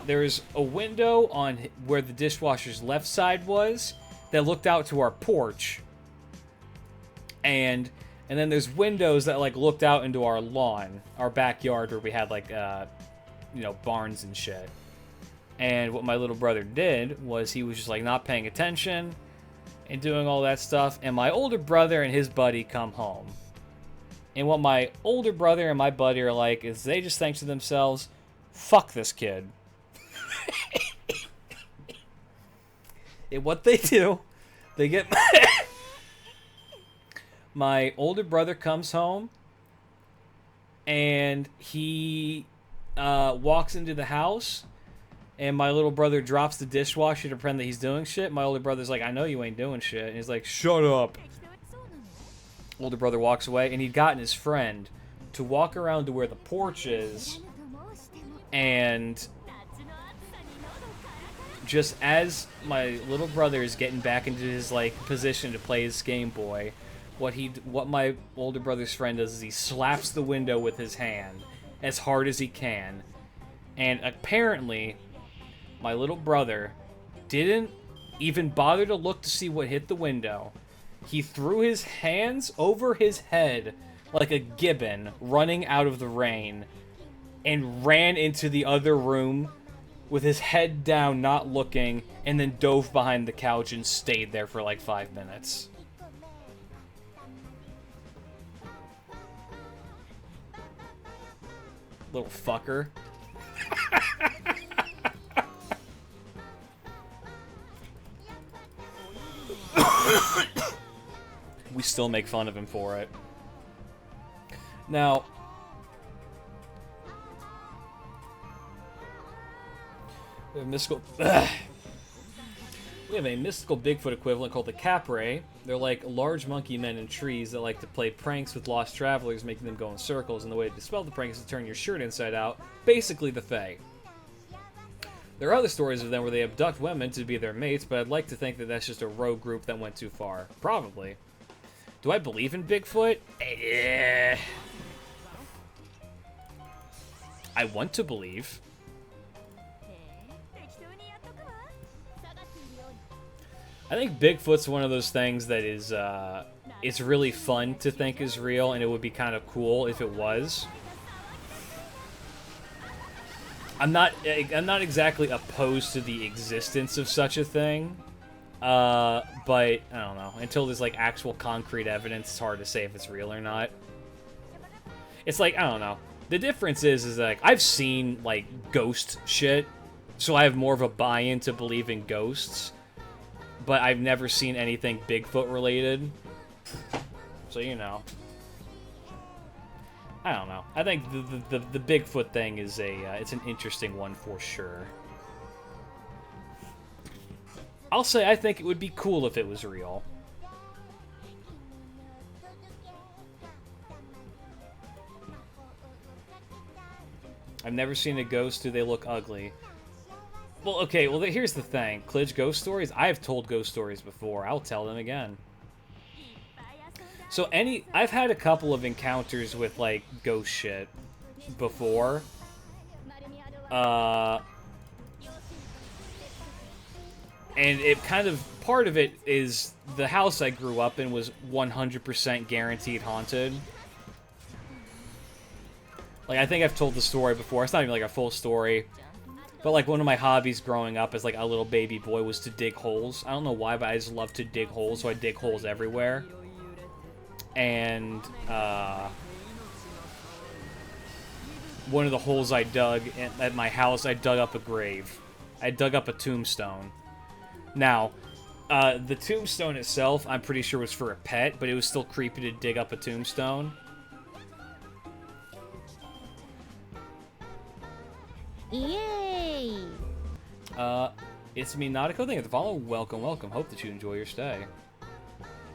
There's a window on where the dishwasher's left side was that looked out to our porch. And then there's windows that, like, looked out into our lawn, our backyard, where we had, like, you know, barns and shit. And what my little brother did was he was just, like, not paying attention and doing all that stuff. And my older brother and his buddy come home. And what my older brother and my buddy are like is they just think to themselves, fuck this kid. And what they do, they get... My older brother comes home, and he walks into the house, and my little brother drops the dishwasher to pretend that he's doing shit. My older brother's like, I know you ain't doing shit. And he's like, shut up. Older brother walks away, and he'd gotten his friend to walk around to where the porch is, and just as my little brother is getting back into his, like, position to play his Game Boy, what my older brother's friend does is he slaps the window with his hand as hard as he can. And apparently, my little brother didn't even bother to look to see what hit the window. He threw his hands over his head like a gibbon running out of the rain and ran into the other room with his head down, not looking, and then dove behind the couch and stayed there for like 5 minutes. Little fucker. We still make fun of him for it. Now, mystical. We have a mystical Bigfoot equivalent called the Capre. They're like large monkey men in trees that like to play pranks with lost travelers, making them go in circles, and the way to dispel the prank is to turn your shirt inside out, basically the Fae. There are other stories of them where they abduct women to be their mates, but I'd like to think that that's just a rogue group that went too far. Probably. Do I believe in Bigfoot? I want to believe. I think Bigfoot's one of those things that is, it's really fun to think is real, and it would be kind of cool if it was. I'm not exactly opposed to the existence of such a thing, but I don't know. Until there's like actual concrete evidence, it's hard to say if it's real or not. It's like, I don't know. The difference is like I've seen like ghost shit, so I have more of a buy-in to believe in ghosts, but I've never seen anything Bigfoot related. So you know. I don't know. I think the Bigfoot thing is it's an interesting one for sure. I'll say I think it would be cool if it was real. I've never seen a ghost. Do they look ugly? Well, okay. Well, here's the thing. Klidge ghost stories. I have told ghost stories before. I'll tell them again. So I've had a couple of encounters with, like, ghost shit before. And it kind of, part of it is the house I grew up in was 100% guaranteed haunted. Like, I think I've told the story before. It's not even, like, a full story. But, like, one of my hobbies growing up as, like, a little baby boy was to dig holes. I don't know why, but I just love to dig holes, so I dig holes everywhere. And one of the holes I dug at my house, I dug up a grave. I dug up a tombstone. Now, the tombstone itself, I'm pretty sure was for a pet, but it was still creepy to dig up a tombstone. Yay! It's me, Nautico. Thank you for the follow. Welcome, welcome. Hope that you enjoy your stay.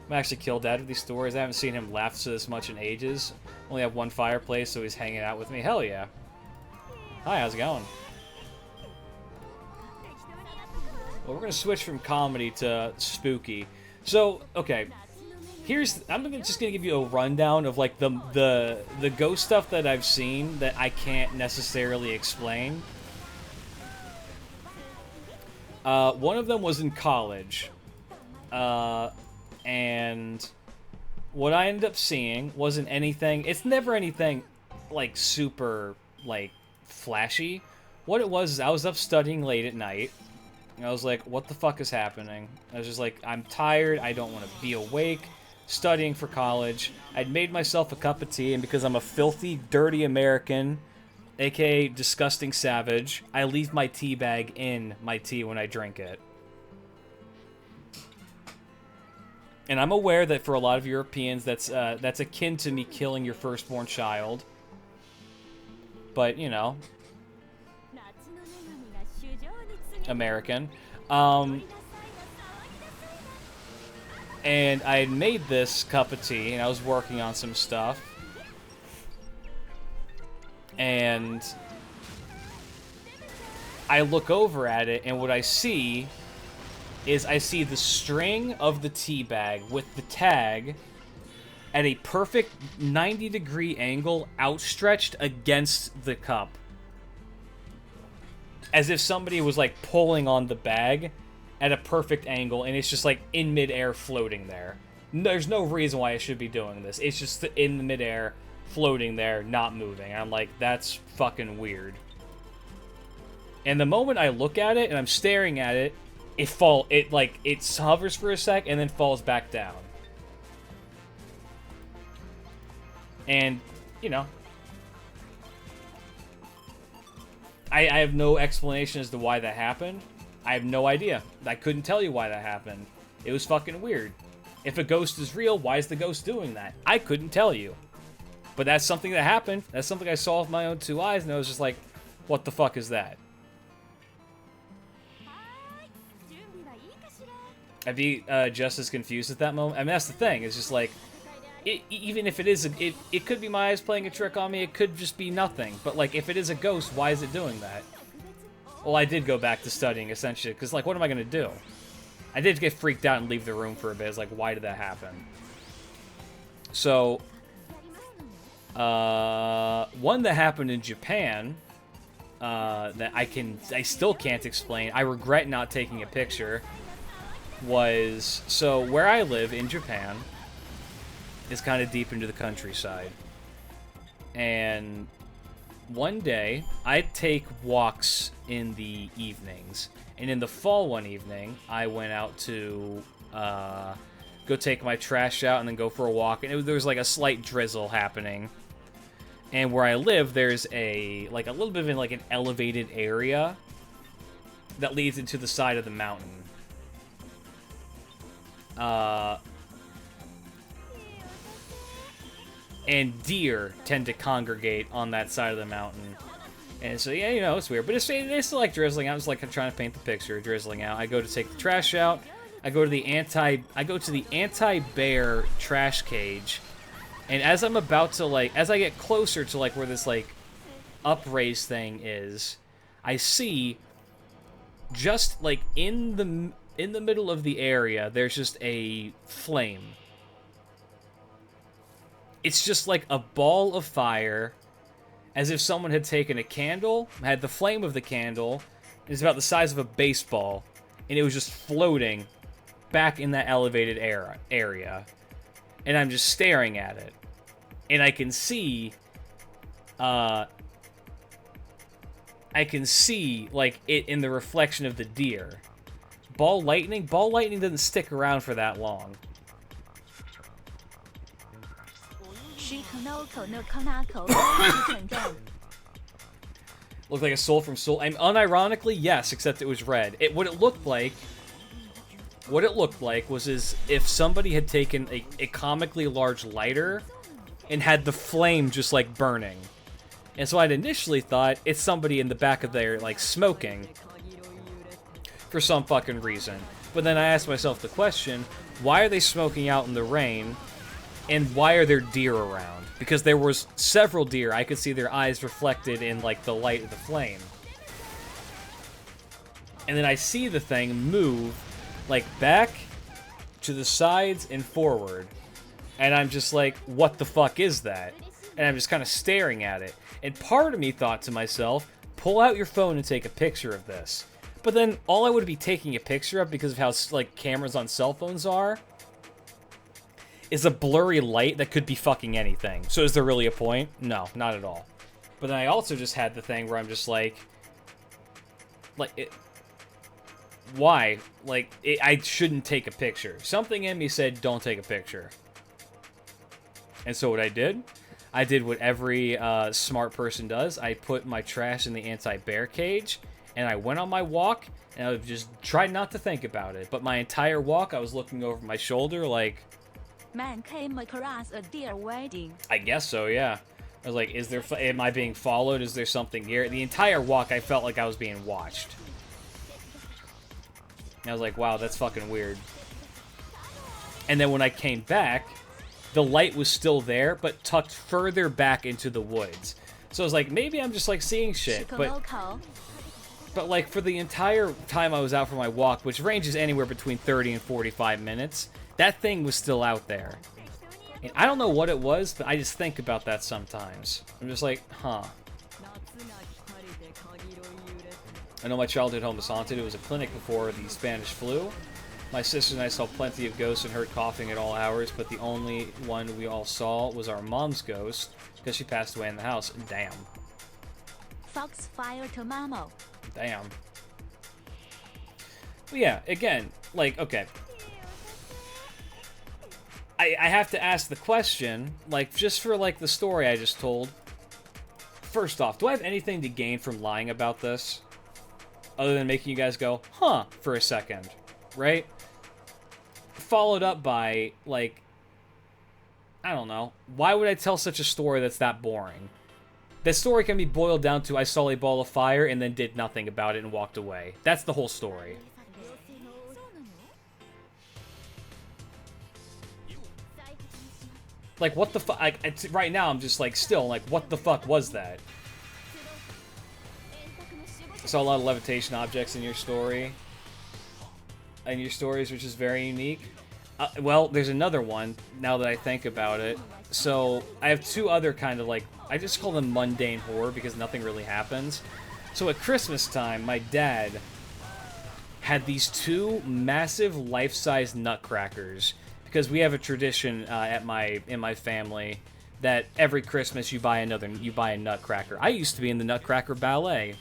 I'm actually killed Dad with these stories. I haven't seen him laugh so this much in ages. Only have one fireplace, so he's hanging out with me. Hell yeah. Hi, how's it going? Well, we're gonna switch from comedy to spooky. So, okay. I'm just gonna give you a rundown of like the ghost stuff that I've seen that I can't necessarily explain. One of them was in college. And what I ended up seeing wasn't anything... It's never anything, like, super, like, flashy. What it was is I was up studying late at night. And I was like, what the fuck is happening? I was just like, I'm tired. I don't want to be awake. Studying for college. I'd made myself a cup of tea, and because I'm a filthy, dirty American, aka disgusting savage, I leave my tea bag in my tea when I drink it. And I'm aware that for a lot of Europeans, that's akin to me killing your firstborn child. But, you know. American. And I had made this cup of tea, and I was working on some stuff. And I look over at it, and what I see is I see the string of the tea bag with the tag at a perfect 90-degree angle outstretched against the cup. As if somebody was, like, pulling on the bag at a perfect angle, and it's just, like, in midair floating there. There's no reason why I should be doing this. It's just in the midair, floating there, not moving. And I'm like, that's fucking weird. And the moment I look at it, and I'm staring at it, it hovers for a sec and then falls back down. And, you know, I have no explanation as to why that happened. I have no idea. I couldn't tell you why that happened. It was fucking weird. If a ghost is real, why is the ghost doing that? I couldn't tell you. But that's something that happened. That's something I saw with my own two eyes, and I was just like, what the fuck is that? I'd be just as confused at that moment. I mean, that's the thing. It's just like, even if it is, it could be my eyes playing a trick on me. It could just be nothing. But like, if it is a ghost, why is it doing that? Well, I did go back to studying essentially, because like, what am I gonna do? I did get freaked out and leave the room for a bit. It's like, why did that happen? So, one that happened in Japan that I still can't explain. I regret not taking a picture. Was so where I live in Japan is kind of deep into the countryside, and one day I take walks in the evenings, and in the fall one evening I went out to go take my trash out and then go for a walk, and there was like a slight drizzle happening. And where I live, there's a little bit of like an elevated area that leads into the side of the mountain. And deer tend to congregate on that side of the mountain. And so, yeah, you know, it's weird. But it's like drizzling out. It's like I'm trying to paint the picture, drizzling out. I go to take the trash out. I go to the anti-bear trash cage. And as I'm about to, like, as I get closer to, like, where this, like, upraised thing is, I see just, like, in the middle of the area, there's just a flame. It's just like a ball of fire, as if someone had taken a candle, had the flame of the candle, it's about the size of a baseball, and it was just floating back in that elevated area. And I'm just staring at it. And I can see, like, it in the reflection of the deer. Ball lightning doesn't stick around for that long. Looked like a soul from Soul. And unironically, yes, except it was red. What it looked like was as if somebody had taken a comically large lighter and had the flame just, like, burning. And so I'd initially thought it's somebody in the back of there, like, smoking for some fucking reason. But then I asked myself the question, why are they smoking out in the rain, and why are there deer around? Because there was several deer. I could see their eyes reflected in, like, the light of the flame. And then I see the thing move, like, back to the sides and forward. And I'm just like, what the fuck is that? And I'm just kind of staring at it. And part of me thought to myself, pull out your phone and take a picture of this. But then all I would be taking a picture of, because of how, like, cameras on cell phones are, is a blurry light that could be fucking anything. So is there really a point? No, not at all. But then I also just had the thing where I'm just like why? Like, I shouldn't take a picture. Something in me said, don't take a picture. And so what I did what every smart person does. I put my trash in the anti-bear cage, and I went on my walk, and I just tried not to think about it. But my entire walk, I was looking over my shoulder like... Man came across a deer wedding. I guess so, yeah. I was like, am I being followed? Is there something here? The entire walk, I felt like I was being watched. And I was like, wow, that's fucking weird. And then when I came back, the light was still there, but tucked further back into the woods. So I was like, maybe I'm just, like, seeing shit. But like, for the entire time I was out for my walk, which ranges anywhere between 30 and 45 minutes, that thing was still out there. And I don't know what it was, but I just think about that sometimes. I'm just like, huh. I know my childhood home is haunted. It was a clinic before the Spanish flu. My sister and I saw plenty of ghosts and heard coughing at all hours, but the only one we all saw was our mom's ghost, because she passed away in the house. Damn. Foxfire to Mamo. Damn. But yeah, again, like, okay. I have to ask the question, like, just for, like, the story I just told. First off, do I have anything to gain from lying about this? Other than making you guys go, huh, for a second, right? Followed up by, like, I don't know. Why would I tell such a story that's that boring? That story can be boiled down to I saw a ball of fire and then did nothing about it and walked away. That's the whole story. Like, what the fuck? Like, right now, I'm just like, still, like, what the fuck was that? I saw a lot of levitation objects in your story. In your stories, which is very unique. Well, there's another one, now that I think about it. So, I have two other kind of, like, I just call them mundane horror because nothing really happens. So, at Christmas time, my dad had these two massive life-size nutcrackers. Because we have a tradition in my family that every Christmas you buy a nutcracker. I used to be in the Nutcracker Ballet.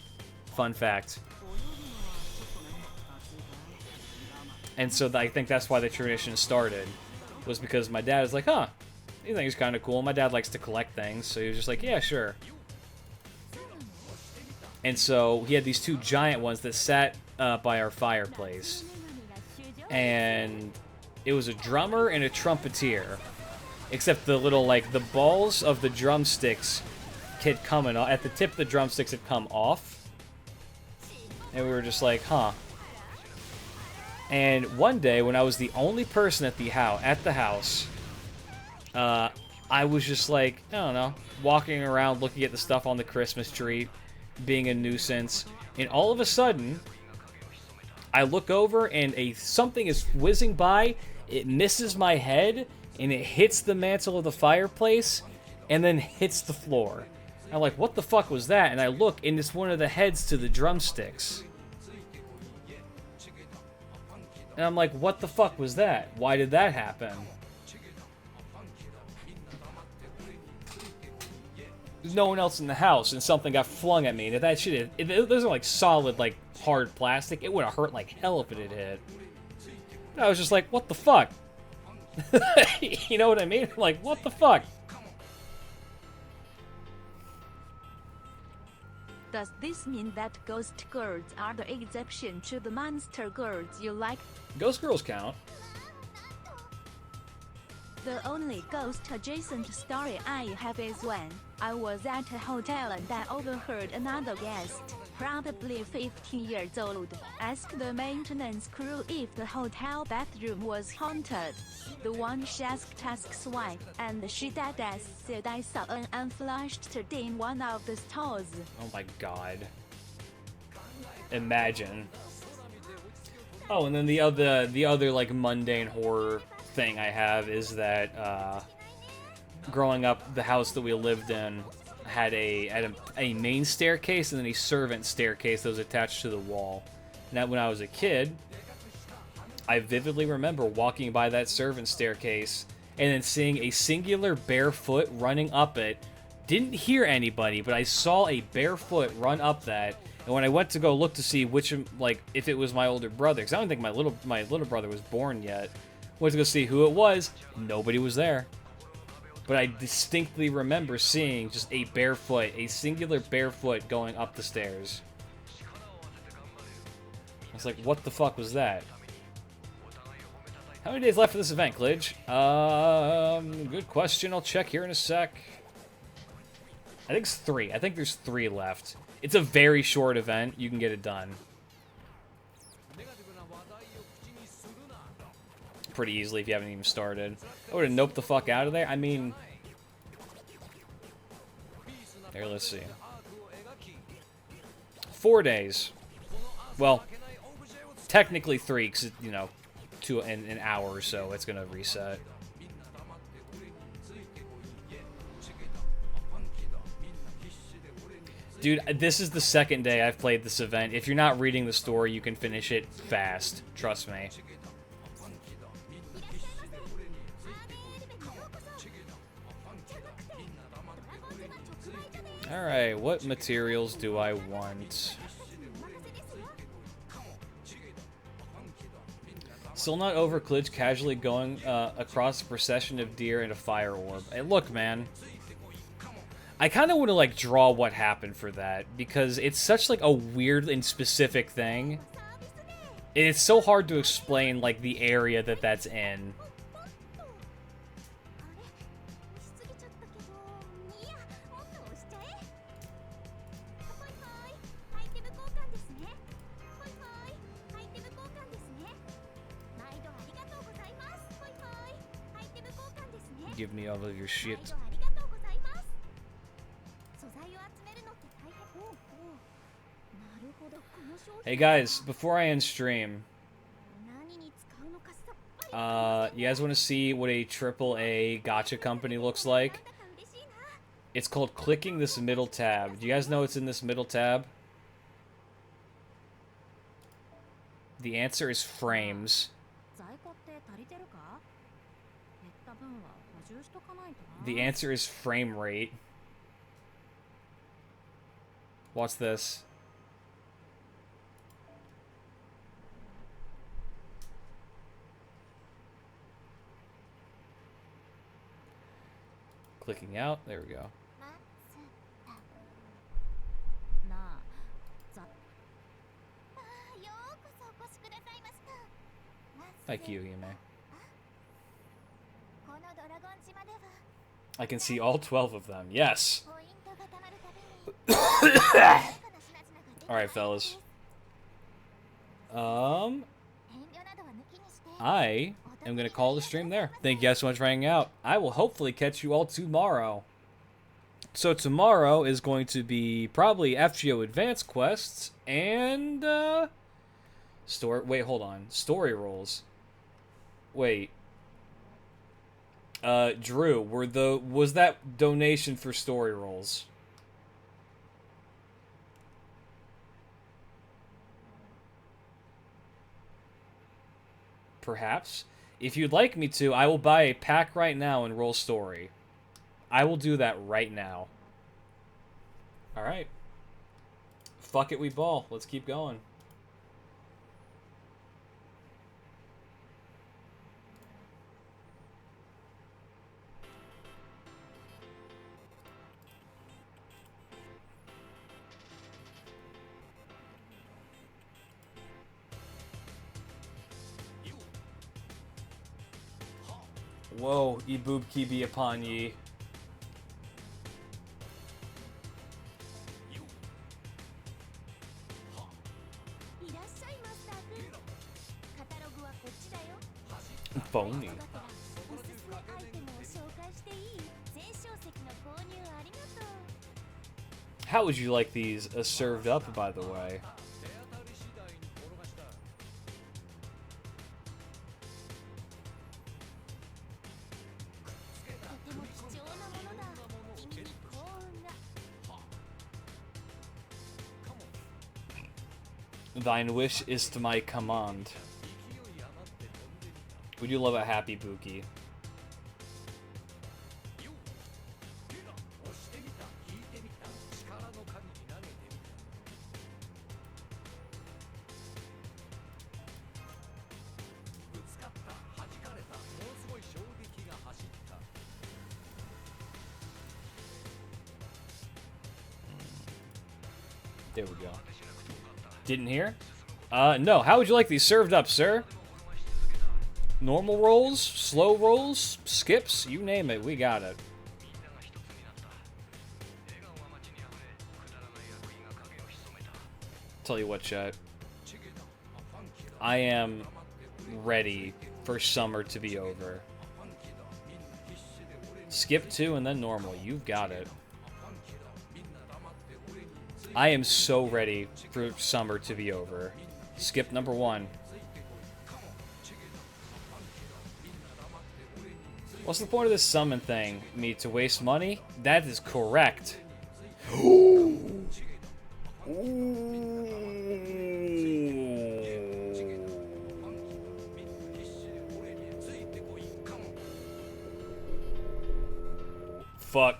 Fun fact. And so I think that's why the tradition started, was because my dad was like, huh, you think it's kind of cool. My dad likes to collect things, so he was just like, yeah, sure. And so he had these two giant ones that sat by our fireplace. And it was a drummer and a trumpeter. Except the little, like, the balls of the drumsticks had come at the tip of the drumsticks had come off. And we were just like, huh. And one day, when I was the only person at the house, I was just like, I don't know, walking around looking at the stuff on the Christmas tree, being a nuisance, and all of a sudden, I look over and something is whizzing by, it misses my head, and it hits the mantle of the fireplace, and then hits the floor. I'm like, what the fuck was that? And I look, and it's one of the heads to the drumsticks. And I'm like, what the fuck was that? Why did that happen? There's no one else in the house, and something got flung at me. And if that shit, those are like solid, like hard plastic, it would have hurt like hell if it had hit. And I was just like, what the fuck? You know what I mean? Like, what the fuck? Does this mean that ghost girls are the exception to the monster girls you like? Ghost girls count. The only ghost-adjacent story I have is when I was at a hotel and I overheard another guest, probably 15 years old, ask the maintenance crew if the hotel bathroom was haunted. The one she asked why, and she dead ass said I saw an unflushed teddy in one of the stalls. Oh my god. Imagine. Oh, and then the other like mundane horror thing I have is that growing up, the house that we lived in had a main staircase and then a servant staircase that was attached to the wall. Now, when I was a kid, I vividly remember walking by that servant staircase and then seeing a singular barefoot running up it. Didn't hear anybody, but I saw a barefoot run up that. And when I went to go look to see if it was my older brother, because I don't think my little brother was born yet. Went to go see who it was. Nobody was there. But I distinctly remember seeing just a singular barefoot going up the stairs. I was like, what the fuck was that? How many days left for this event, Klidge? Good question. I'll check here in a sec. I think it's 3. I think there's 3 left. It's a very short event. You can get it done pretty easily if you haven't even started. I would have noped the fuck out of there. I mean... Here, let's see. 4 days. Well, technically 3, because, you know, an hour or so, it's going to reset. Dude, this is the second day I've played this event. If you're not reading the story, you can finish it fast. Trust me. Alright, what materials do I want? Still not over Klidge casually going across a procession of deer in a fire orb. Hey, look, man. I kind of want to, like, draw what happened for that, because it's such, like, a weird and specific thing. It's so hard to explain, like, the area that that's in. give me all of your shit. Hey guys, before I end stream, you guys want to see what a AAA gacha company looks like? It's called clicking this middle tab. Do you guys know what's in this middle tab? The answer is frames. The answer is frame rate. Watch this. Clicking out. There we go. Thank you, Yume. I can see all 12 of them. Yes. Alright, fellas. I am going to call the stream there. Thank you guys so much for hanging out. I will hopefully catch you all tomorrow. So tomorrow is going to be probably FGO Advanced Quests and, wait, hold on. Story rolls. Wait. Drew, was that donation for story rolls? Perhaps. If you'd like me to, I will buy a pack right now and roll story. I will do that right now. Alright. Fuck it, we ball. Let's keep going. Whoa, Iboob ki be upon ye. Phony. How would you like these served up, by the way? Thine wish is to my command. We do love a happy Buki. There we go. Didn't hear? No. How would you like these served up, sir? Normal rolls? Slow rolls? Skips? You name it, we got it. Tell you what, chat. I am ready for summer to be over. Skip 2 and then normal. You've got it. I am so ready for summer to be over. Skip number 1. What's the point of this summon thing? Me to waste money? That is correct. Fuck.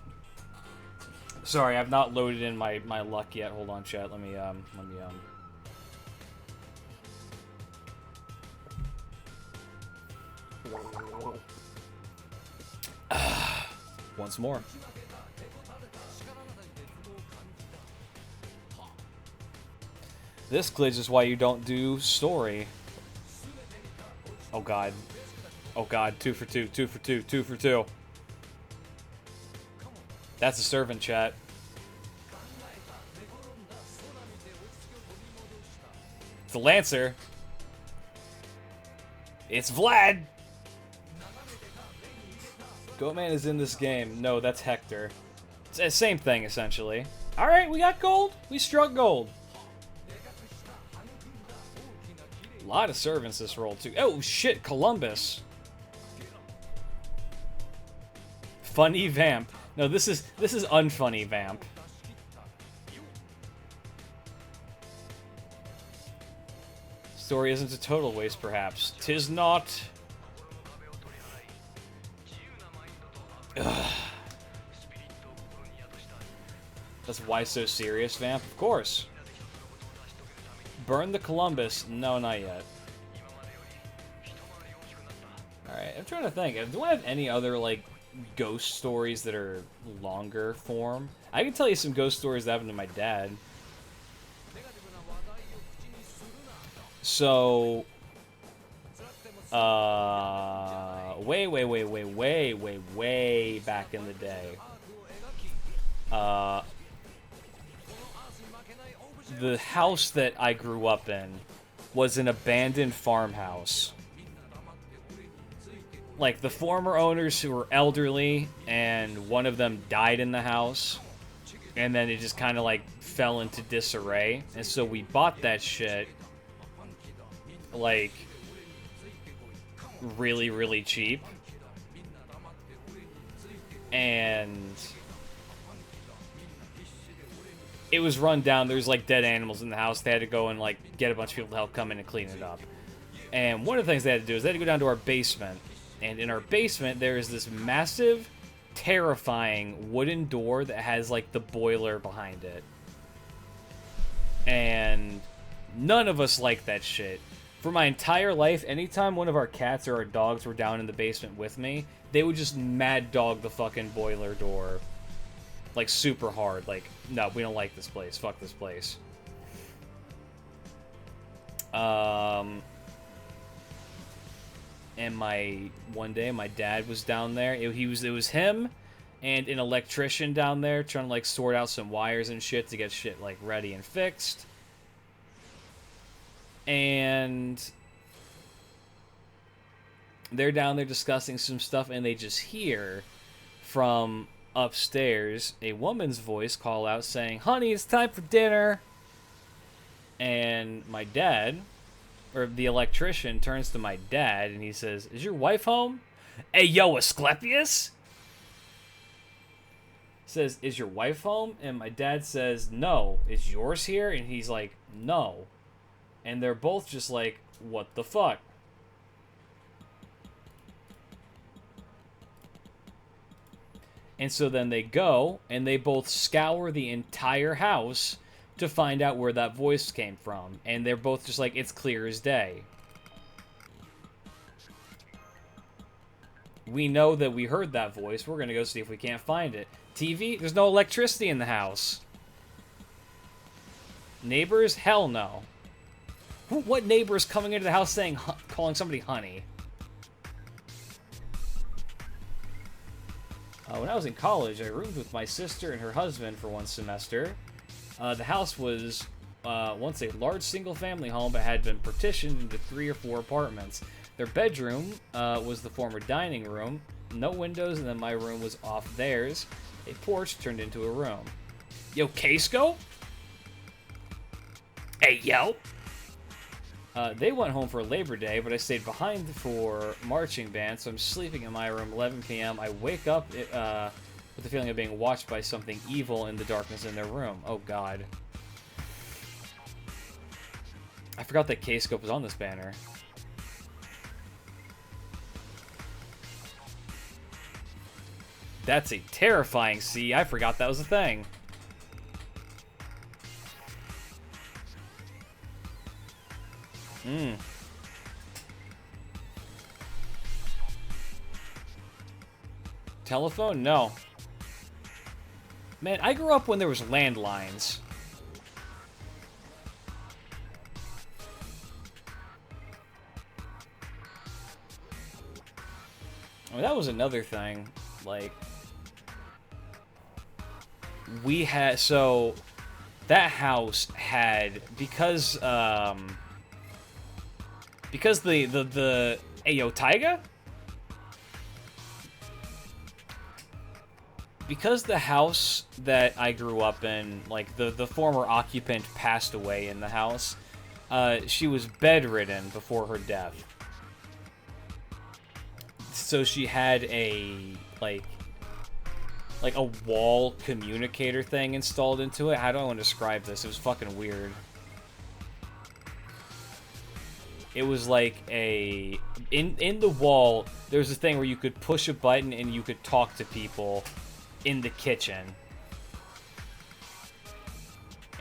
Sorry, I've not loaded in my luck yet. Hold on, chat. Let me once more. This glitch is why you don't do story. Oh god. Oh god, 2 for 2, 2 for 2, 2 for 2. That's a servant, chat. It's a Lancer. It's Vlad. Goatman is in this game. No, that's Hector. It's the same thing, essentially. Alright, we got gold. We struck gold. A lot of servants this roll, too. Oh, shit, Columbus. Funny Vamp. No, this is unfunny Vamp. Story isn't a total waste, perhaps. 'Tis not. Ugh. That's why so serious, Vamp? Of course. Burn the Columbus. No, not yet. Alright, I'm trying to think. Do I have any other, like, ghost stories that are longer form? I can tell you some ghost stories that happened to my dad. So, way back in the day, the house that I grew up in was an abandoned farmhouse. Like, the former owners who were elderly, and one of them died in the house, and then it just kind of, like, fell into disarray, and so we bought that shit, like, really, really cheap. And it was run down. There's, like, dead animals in the house. They had to go and, like, get a bunch of people to help come in and clean it up. And one of the things they had to do is they had to go down to our basement. And in our basement, there is this massive, terrifying wooden door that has, like, the boiler behind it. And none of us like that shit. For my entire life, anytime one of our cats or our dogs were down in the basement with me, they would just mad dog the fucking boiler door. Like, super hard. Like, no, we don't like this place. Fuck this place. And one day, my dad was down there. It was him and an electrician down there trying to, like, sort out some wires and shit to get shit, like, ready and fixed. And they're down there discussing some stuff, and they just hear from upstairs a woman's voice call out saying, "Honey, it's time for dinner." And my dad, or the electrician, turns to my dad and he says, "Is your wife home?" "Hey, yo, Asclepius?" Says, "Is your wife home?" And my dad says, "No." "Is yours here?" And he's like, "No." And they're both just like, what the fuck? And so then they go, and they both scour the entire house to find out where that voice came from. And they're both just like, it's clear as day. We know that we heard that voice. We're going to go see if we can't find it. TV? There's no electricity in the house. Neighbors? Hell no. What neighbor is coming into the house saying, calling somebody honey? When I was in college, I roomed with my sister and her husband for one semester. The house was once a large single-family home, but had been partitioned into 3 or 4 apartments. Their bedroom was the former dining room, no windows, and then my room was off theirs. A porch turned into a room. Yo, K-Scope? Hey, yo! They went home for Labor Day, but I stayed behind for marching band, so I'm sleeping in my room, 11 p.m. I wake up with the feeling of being watched by something evil in the darkness in their room. Oh, God. I forgot that K-Scope was on this banner. That's a terrifying C. I forgot that was a thing. Telephone? No. Man, I grew up when there was landlines. I mean, that was another thing. Like, we had, so that house had, because the Ayo Taiga? because the house that I grew up in, like, the former occupant passed away in the house, she was bedridden before her death. So she had a, like a wall communicator thing installed into it. How do I want to describe this? It was fucking weird. It was like a... In the wall, there was a thing where you could push a button and you could talk to people in the kitchen.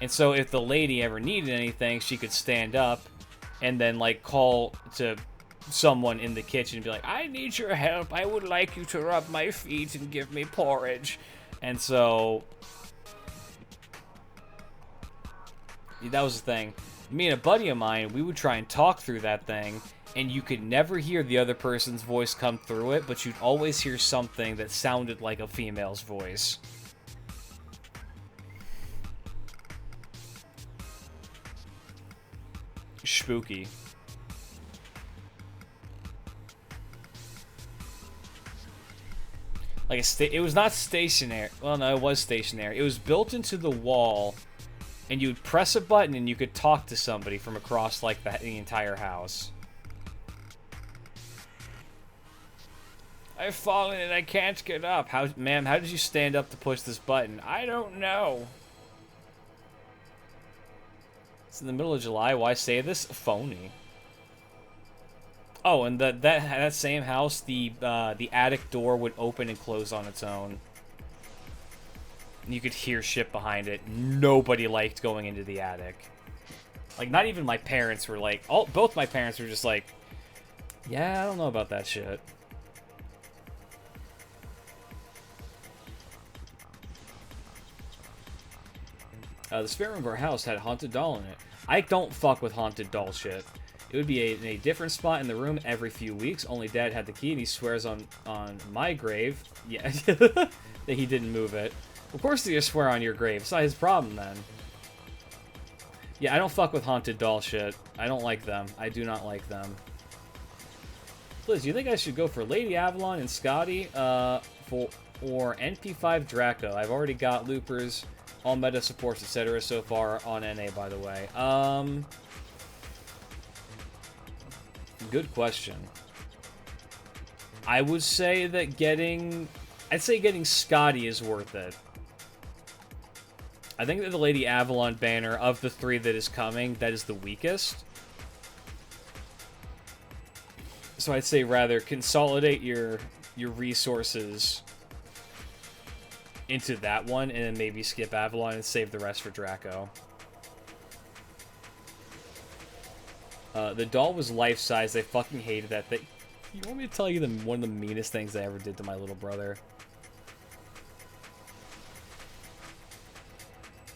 And so if the lady ever needed anything, she could stand up and then, like, call to someone in the kitchen and be like, I need your help. I would like you to rub my feet and give me porridge. And so... that was the thing. Me and a buddy of mine, we would try and talk through that thing, and you could never hear the other person's voice come through it, but you'd always hear something that sounded like a female's voice. Spooky. Like it was not stationary. Well, no, it was stationary. It was built into the wall, and you would press a button and you could talk to somebody from across, like, the entire house. I've fallen and I can't get up. Ma'am, how did you stand up to push this button? I don't know. It's in the middle of July. Why say this? Phony. Oh, and that same house, the attic door would open and close on its own. You could hear shit behind it. Nobody liked going into the attic. Like, not even my parents were like... both my parents were just like, yeah, I don't know about that shit. The spare room of our house had a haunted doll in it. I don't fuck with haunted doll shit. It would be in a different spot in the room every few weeks. Only Dad had the key, and he swears on my grave, yeah, that he didn't move it. Of course he just swear on your grave. It's not his problem, then. Yeah, I don't fuck with haunted doll shit. I don't like them. I do not like them. Liz, do you think I should go for Lady Avalon and Scotty, or NP5 Draco? I've already got loopers, all meta supports, etc. so far on NA, by the way. Good question. I would say that getting Scotty is worth it. I think that the Lady Avalon banner, of the three that is coming, that is the weakest. So I'd say rather consolidate your resources into that one, and then maybe skip Avalon and save the rest for Draco. The doll was life-size. I fucking hated that thing. You want me to tell you one of the meanest things I ever did to my little brother?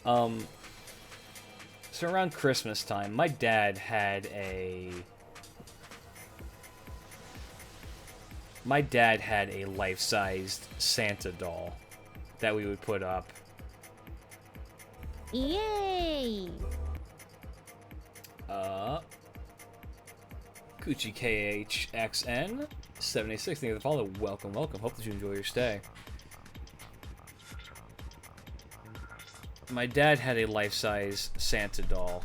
So around Christmas time, my dad had a life-sized Santa doll that we would put up. Yay! Gucci KHXN 76. Thank you for the follow. Welcome, welcome. Hope that you enjoy your stay. My dad had a life-size Santa doll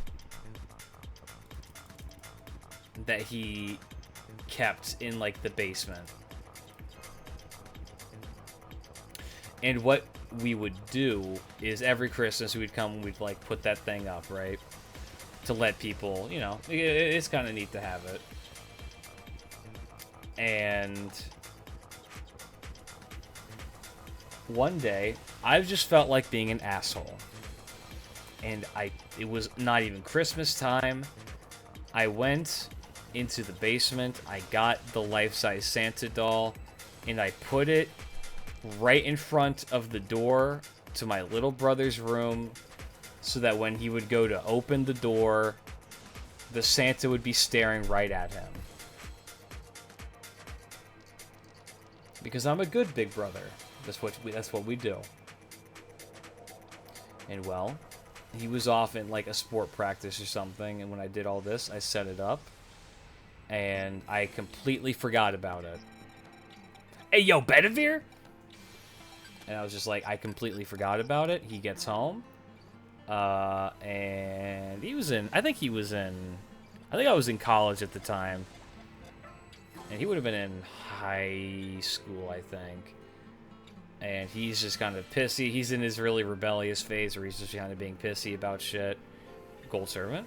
that he kept in, like, the basement. And what we would do is every Christmas we'd come and we'd, like, put that thing up, right? To let people, you know, it's kind of neat to have it. And one day, I just felt like being an asshole. And it was not even Christmas time. I went into the basement, I got the life-size Santa doll, and I put it right in front of the door to my little brother's room, so that when he would go to open the door, the Santa would be staring right at him. Because I'm a good big brother. That's what we do. And well, he was off in like a sport practice or something, and when I did all this, I set it up, and I completely forgot about it. Hey, yo, Bedivere? And I was just like, I completely forgot about it. He gets home. And he was in, I think I was in college at the time. And he would have been in high school, I think. And he's just kind of pissy. He's in his really rebellious phase where he's just kind of being pissy about shit. Gold Servant?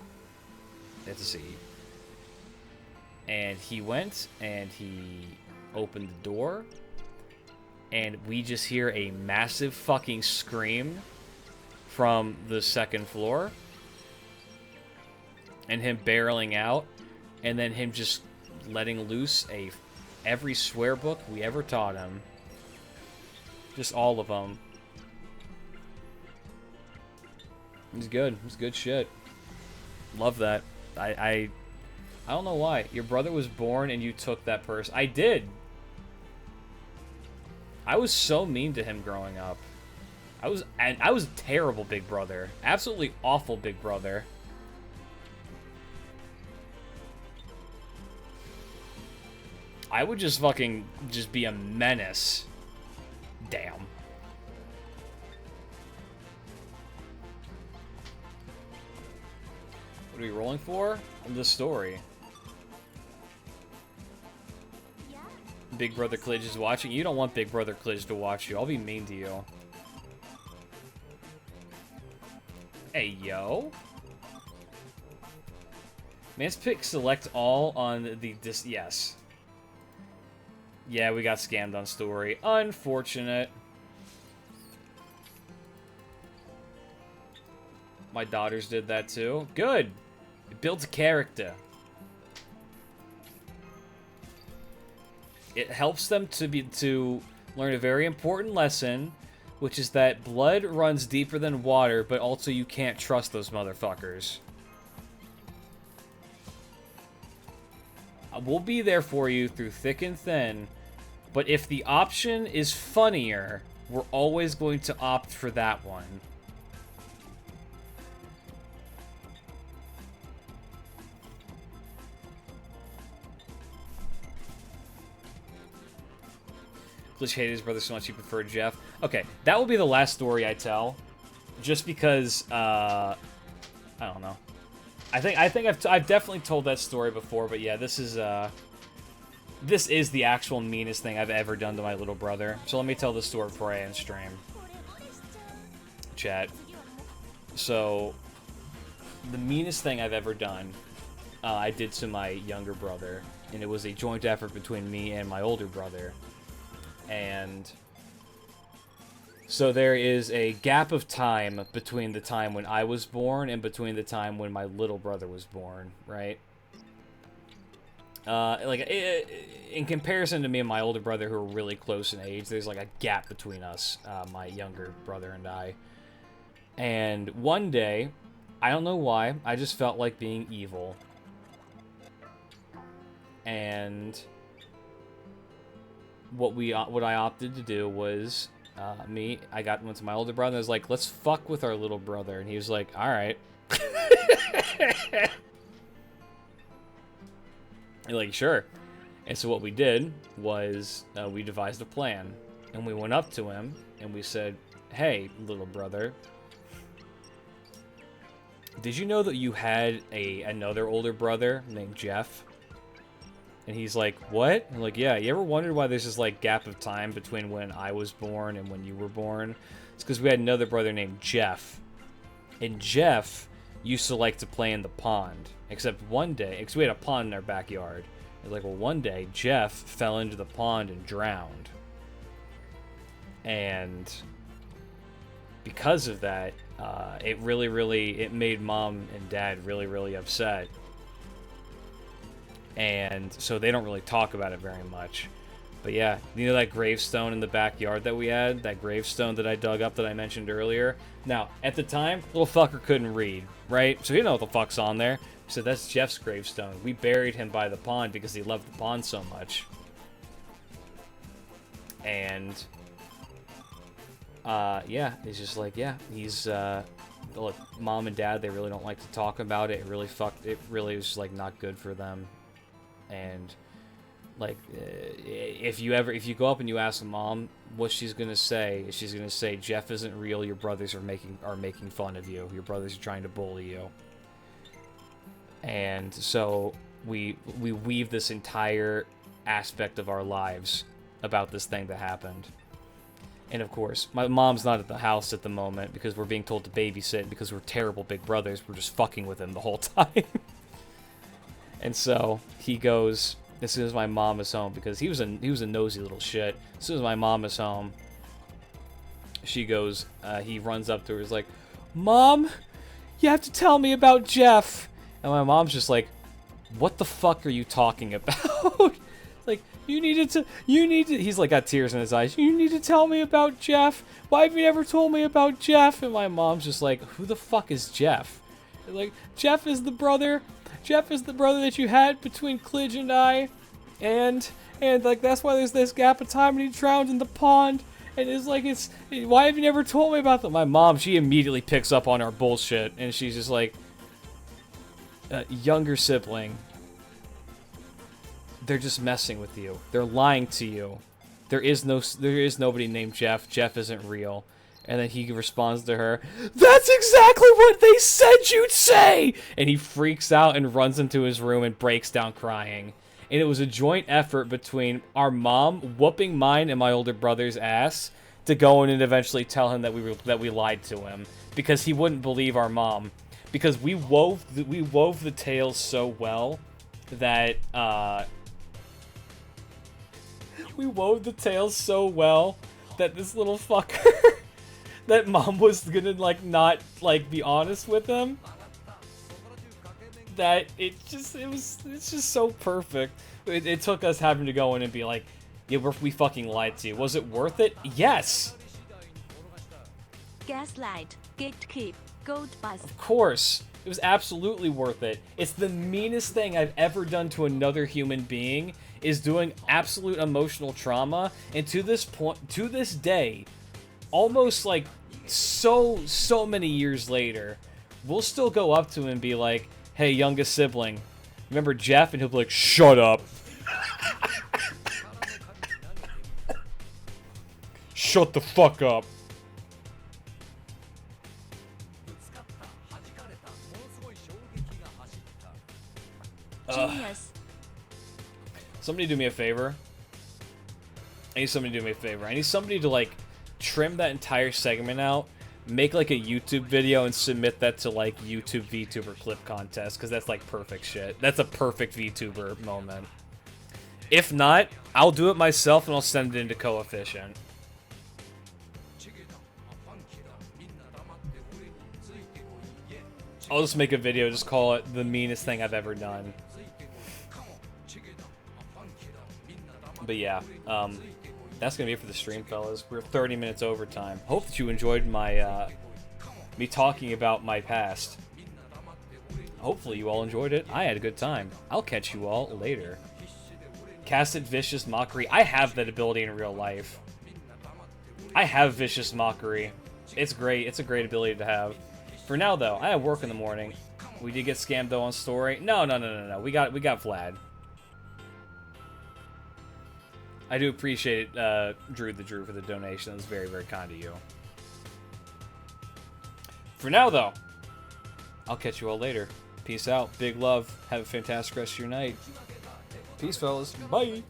It's a C. And he went and he opened the door. And we just hear a massive fucking scream from the second floor. And him barreling out. And then him just letting loose every swear book we ever taught him. Just all of them. It's good. It's good shit. Love that. I don't know why. Your brother was born and you took that person. I did. I was so mean to him growing up. I was a terrible big brother. Absolutely awful big brother. I would just fucking be a menace. Damn. What are we rolling for? The story. Big Brother Klidge is watching. You don't want Big Brother Klidge to watch you. I'll be mean to you. Hey, yo. Man's pick select all on the yes. Yeah, we got scammed on story. Unfortunate. My daughters did that too. Good. It builds a character. It helps them to learn a very important lesson, which is that blood runs deeper than water, but also you can't trust those motherfuckers. We'll be there for you through thick and thin, but if the option is funnier, we're always going to opt for that one. Glitch hated his brother so much he preferred Jeff. Okay, that will be the last story I tell, just because I don't know. I think I've definitely told that story before, but yeah, this is the actual meanest thing I've ever done to my little brother. So let me tell the story before I end stream. Chat. So the meanest thing I've ever done, I did to my younger brother, and it was a joint effort between me and my older brother. And so there is a gap of time between the time when I was born and between the time when my little brother was born, right? In comparison to me and my older brother, who are really close in age, there's like a gap between us, my younger brother and I. And one day, I don't know why, I just felt like being evil. And what I opted to do was, I went to my older brother and I was like, let's fuck with our little brother. And he was like, alright. Like, sure. And so what we did was, we devised a plan. And we went up to him and we said, hey, little brother, did you know that you had another older brother named Jeff? And he's like, what? I'm like, yeah, you ever wondered why there's this, like, gap of time between when I was born and when you were born? It's because we had another brother named Jeff. And Jeff used to like to play in the pond. Except one day, because we had a pond in our backyard. It's like, well, one day, Jeff fell into the pond and drowned. And because of that, it really made Mom and Dad really upset. And so they don't really talk about it very much. But yeah, you know that gravestone in the backyard that we had? That gravestone that I dug up that I mentioned earlier? Now, at the time, little fucker couldn't read, right? So he didn't know what the fuck's on there. So that's Jeff's gravestone. We buried him by the pond because he loved the pond so much. And yeah, he's just like, yeah, he's look, Mom and Dad, they really don't like to talk about it. It really was like not good for them. And Like, if you go up and you ask mom what she's gonna say, she's gonna say Jeff isn't real. Your brothers are making fun of you. Your brothers are trying to bully you. And so we weave this entire aspect of our lives about this thing that happened. And of course, my mom's not at the house at the moment because we're being told to babysit because we're terrible big brothers. We're just fucking with him the whole time. And so he goes as soon as my mom is home, because he was a nosy little shit. As soon as my mom is home, she goes, he runs up to her, is like, Mom, you have to tell me about Jeff. And my mom's just like, what the fuck are you talking about? Like, you need to, he's like got tears in his eyes. You need to tell me about Jeff. Why have you never told me about Jeff? And my mom's just like, who the fuck is Jeff? And like, Jeff is the brother that you had between Klidge and I. And like, that's why there's this gap of time and he drowned in the pond. And it's like, why have you never told me about that? My mom, she immediately picks up on our bullshit. And she's just like, younger sibling, they're just messing with you. They're lying to you. There is nobody named Jeff. Jeff isn't real. And then he responds to her, that's exactly what they said you'd say! And he freaks out and runs into his room and breaks down crying. And it was a joint effort between our mom whooping mine and my older brother's ass to go in and eventually tell him that we lied to him, because he wouldn't believe our mom. Because we wove the tales so well that this little fucker that mom was gonna like not like be honest with him. That it's just so perfect. It took us having to go in and be like, yeah, we fucking lied to you. Was it worth it? Yes. Gaslight, gatekeep, gold buzz. Of course. It was absolutely worth it. It's the meanest thing I've ever done to another human being, is doing absolute emotional trauma. And to this point, to this day, almost like so many years later, we'll still go up to him and be like, hey, youngest sibling, remember Jeff? And he'll be like, shut up. Shut the fuck up. Genius. Somebody do me a favor. I need somebody to do me a favor. I need somebody to, like, trim that entire segment out, make, like, a YouTube video, and submit that to, like, YouTube VTuber clip contest, because that's, like, perfect shit. That's a perfect VTuber moment. If not, I'll do it myself, and I'll send it into Coefficient. I'll just make a video, just call it the meanest thing I've ever done. But yeah, that's gonna be it for the stream, fellas. We're 30 minutes overtime. Hope that you enjoyed my me talking about my past. Hopefully you all enjoyed it. I had a good time. I'll catch you all later. Cast it Vicious Mockery. I have that ability in real life. I have Vicious Mockery. It's great. It's a great ability to have. For now, though, I have work in the morning. We did get scammed, though, on story. No. We got Vlad. I do appreciate Drew the Drew for the donation. That was very, very kind of you. For now, though, I'll catch you all later. Peace out. Big love. Have a fantastic rest of your night. Peace, fellas. Bye.